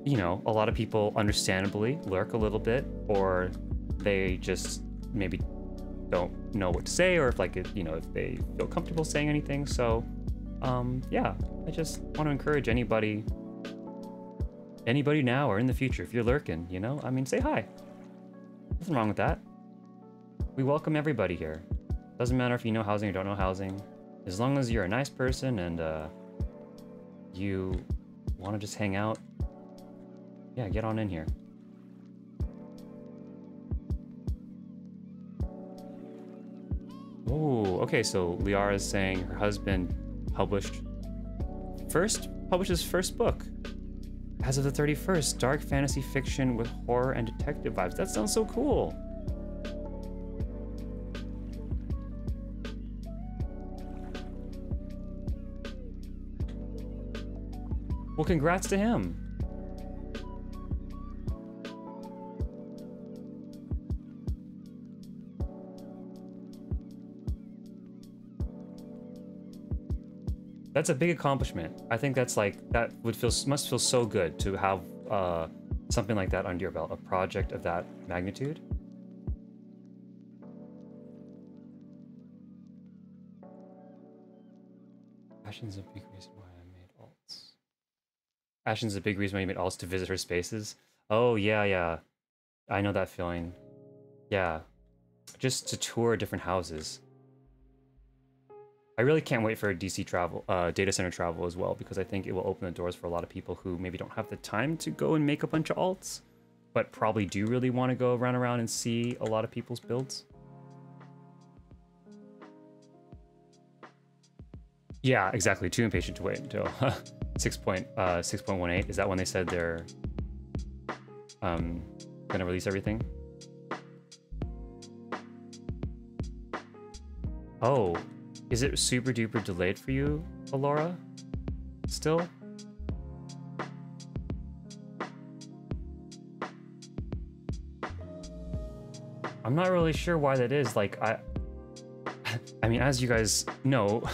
you know, a lot of people understandably lurk a little bit, or they just maybe don't know what to say, or if like, you know, if they feel comfortable saying anything. So, yeah, I just want to encourage anybody now or in the future, if you're lurking, you know, I mean, say hi. Nothing wrong with that. We welcome everybody here. Doesn't matter if you know housing or don't know housing. As long as you're a nice person and you want to just hang out, yeah, get on in here. Oh, okay, so Liara is saying her husband published his first book. As of the 31st, dark fantasy fiction with horror and detective vibes. That sounds so cool. Well, congrats to him. That's a big accomplishment. I think that's like, that must feel so good to have something like that under your belt, a project of that magnitude. Ashen's a big reason why I made alts. Ashen's a big reason why you made alts to visit her spaces. Oh, yeah. I know that feeling. Yeah. Just to tour different houses. I really can't wait for DC travel, data center travel as well, because I think it will open the doors for a lot of people who maybe don't have the time to go and make a bunch of alts, but probably do really want to go around and see a lot of people's builds. Yeah, exactly. Too impatient to wait until 6.18. Is that when they said they're gonna release everything? Oh. Is it super duper delayed for you, Alora? Still? I'm not really sure why that is. Like, I mean, as you guys know,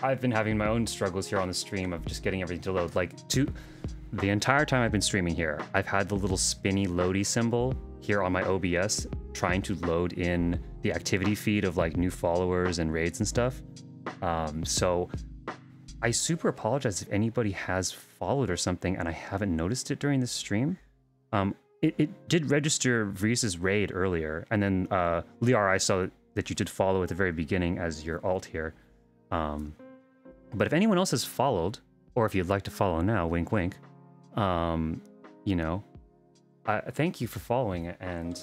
I've been having my own struggles here on the stream of just getting everything to load. Like, the entire time I've been streaming here, I've had the little spinny loady symbol here on my OBS trying to load in the activity feed of like new followers and raids and stuff. So I super apologize if anybody has followed or something and I haven't noticed it during this stream. It did register Vreese's raid earlier, and then Liara, I saw that you did follow at the very beginning as your alt here. But if anyone else has followed, or if you'd like to follow now, wink wink, you know, thank you for following, and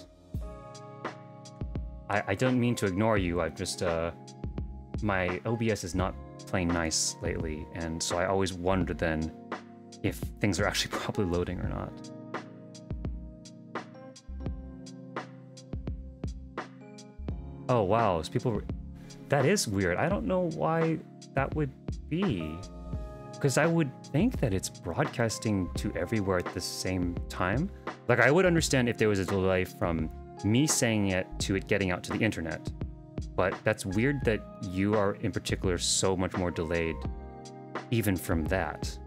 I don't mean to ignore you. I've just, my OBS is not playing nice lately, and so I always wonder then if things are actually properly loading or not. Oh wow, so people... That is weird. I don't know why that would be. Because I would think that it's broadcasting to everywhere at the same time. Like, I would understand if there was a delay from me saying it to it getting out to the internet. But that's weird that you are, in particular, so much more delayed even from that.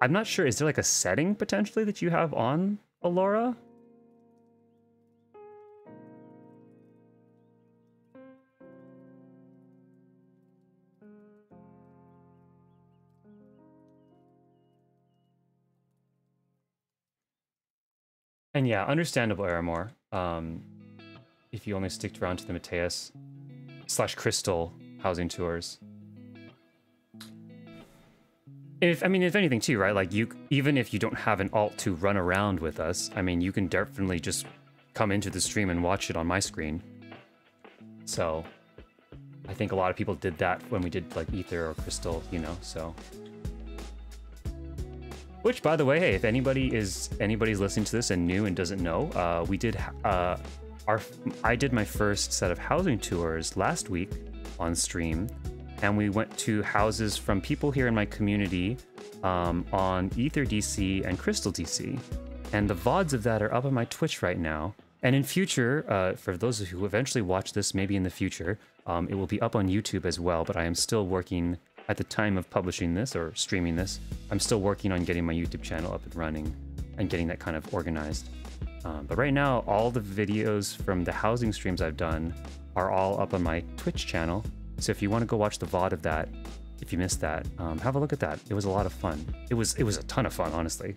I'm not sure, is there like a setting potentially that you have on Allura? And yeah, understandable, Aramore. If you only stick around to the Mateus / Crystal housing tours. I mean, if anything too, right? Like, even if you don't have an alt to run around with us, I mean, you can definitely just come into the stream and watch it on my screen. So, I think a lot of people did that when we did, like, Ether or Crystal, you know, so. Which, by the way, hey, if anybody's listening to this and new and doesn't know, I did my first set of housing tours last week on stream. And we went to houses from people here in my community on Ether DC and Crystal DC. And the VODs of that are up on my Twitch right now. And in future, for those who eventually watch this, maybe in the future, it will be up on YouTube as well. But I am still working, at the time of publishing this or streaming this, I'm still working on getting my YouTube channel up and running and getting that kind of organized. But right now, all the videos from the housing streams I've done are all up on my Twitch channel. So if you want to go watch the VOD of that, if you missed that, have a look at that. It was a lot of fun. It was a ton of fun, honestly.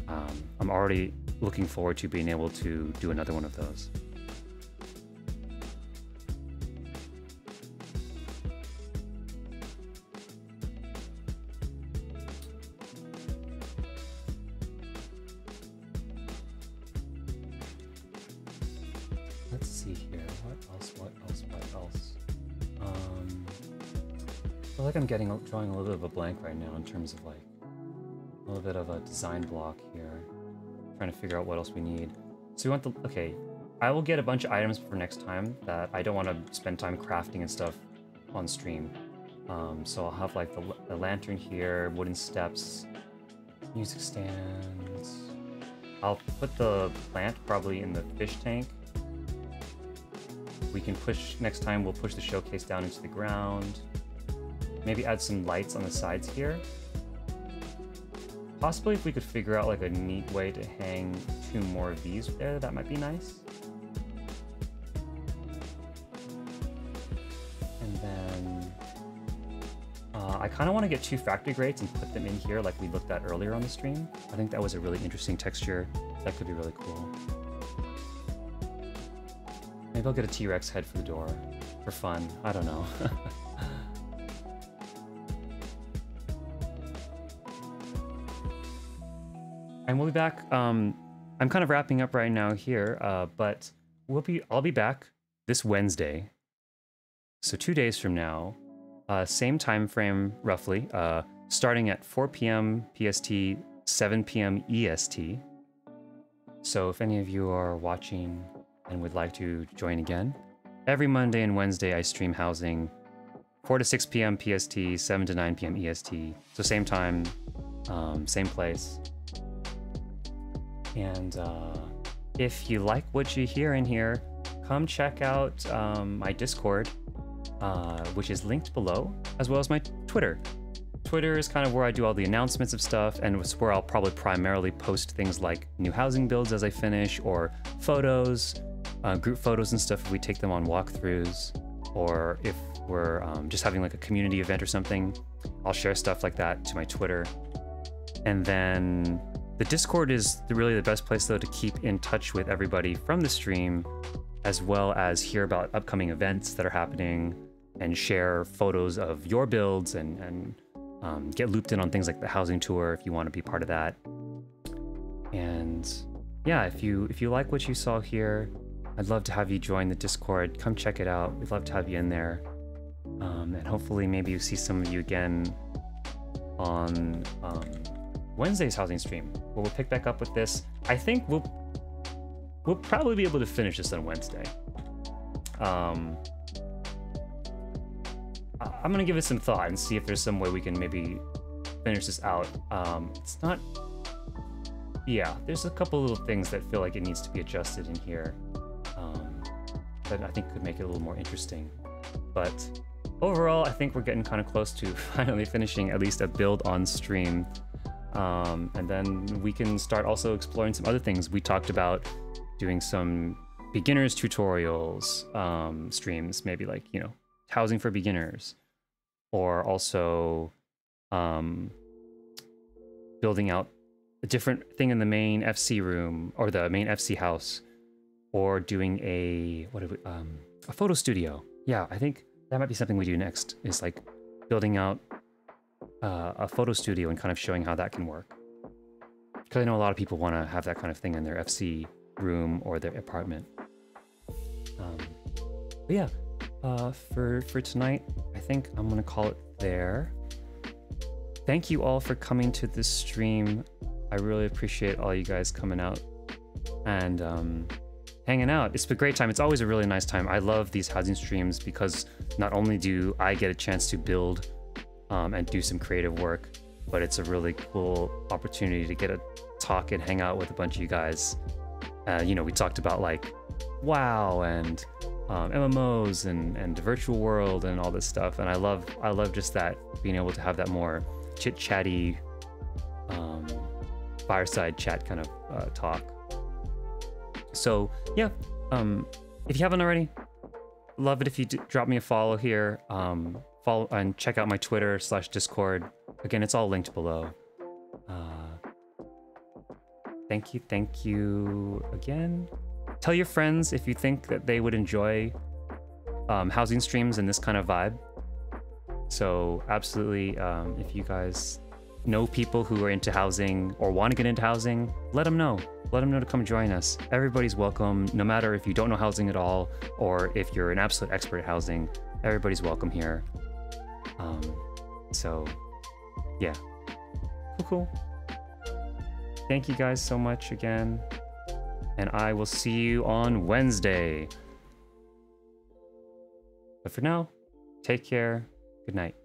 I'm already looking forward to being able to do another one of those. Let's see here. What else? I feel like I'm drawing a little bit of a blank right now in terms of like a little bit of a design block here. Trying to figure out what else we need. So we want the, okay, I will get a bunch of items for next time that I don't want to spend time crafting and stuff on stream. So I'll have like the lantern here, wooden steps, music stands. I'll put the plant probably in the fish tank. We can push, next time we'll push the showcase down into the ground. Maybe add some lights on the sides here. Possibly if we could figure out like a neat way to hang 2 more of these there, that might be nice. And then I kind of want to get 2 factory grates and put them in here like we looked at earlier on the stream. I think that was a really interesting texture. That could be really cool. Maybe I'll get a T-Rex head for the door for fun. I don't know. And we'll be back. I'm kind of wrapping up right now here, but I'll be back this Wednesday. So 2 days from now, same time frame roughly, starting at 4 p.m. PST, 7 p.m. EST. So if any of you are watching and would like to join again, every Monday and Wednesday I stream housing, 4 to 6 p.m. PST, 7 to 9 p.m. EST. So same time, same place. And if you like what you hear in here, come check out my Discord, which is linked below, as well as my Twitter. Twitter is kind of where I do all the announcements of stuff, and it's where I'll probably primarily post things like new housing builds as I finish, or photos, group photos and stuff if we take them on walkthroughs, or if we're just having like a community event or something, I'll share stuff like that to my Twitter. And then The Discord is really the best place though to keep in touch with everybody from the stream, as well as hear about upcoming events that are happening and share photos of your builds and get looped in on things like the housing tour if you want to be part of that. And yeah, if you like what you saw here, I'd love to have you join the Discord. Come check it out. We'd love to have you in there. And hopefully maybe you see some of you again on Wednesday's housing stream, where we'll pick back up with this. I think we'll probably be able to finish this on Wednesday. I'm gonna give it some thought and see if there's some way we can maybe finish this out. It's not... Yeah, there's a couple little things that feel like it needs to be adjusted in here that I think could make it a little more interesting. But overall, I think we're getting kind of close to finally finishing at least a build on stream. And then we can start also exploring some other things. We talked about doing some beginners tutorials streams, maybe like, you know, housing for beginners, or also building out a different thing in the main FC room or the main FC house, or doing a photo studio. Yeah, I think that might be something we do next, is like building out a photo studio and kind of showing how that can work. Because I know a lot of people want to have that kind of thing in their FC room or their apartment. But yeah, for tonight, I think I'm gonna call it there. Thank you all for coming to this stream. I really appreciate all you guys coming out and hanging out. It's been a great time. It's always a really nice time. I love these housing streams because not only do I get a chance to build and do some creative work, but it's a really cool opportunity to get a talk and hang out with a bunch of you guys. You know, we talked about like WoW and MMOs and the virtual world and all this stuff, and I love just that, being able to have that more chit-chatty fireside chat kind of talk. So yeah, if you haven't already, love it if you drop me a follow here. Follow and check out my Twitter / Discord. Again, it's all linked below. Thank you again. Tell your friends if you think that they would enjoy housing streams and this kind of vibe. So absolutely, if you guys know people who are into housing or want to get into housing, let them know. Let them know to come join us. Everybody's welcome, no matter if you don't know housing at all or if you're an absolute expert at housing. Everybody's welcome here. So yeah, cool. Thank you guys so much again, and I will see you on Wednesday. But for now, take care. Good night.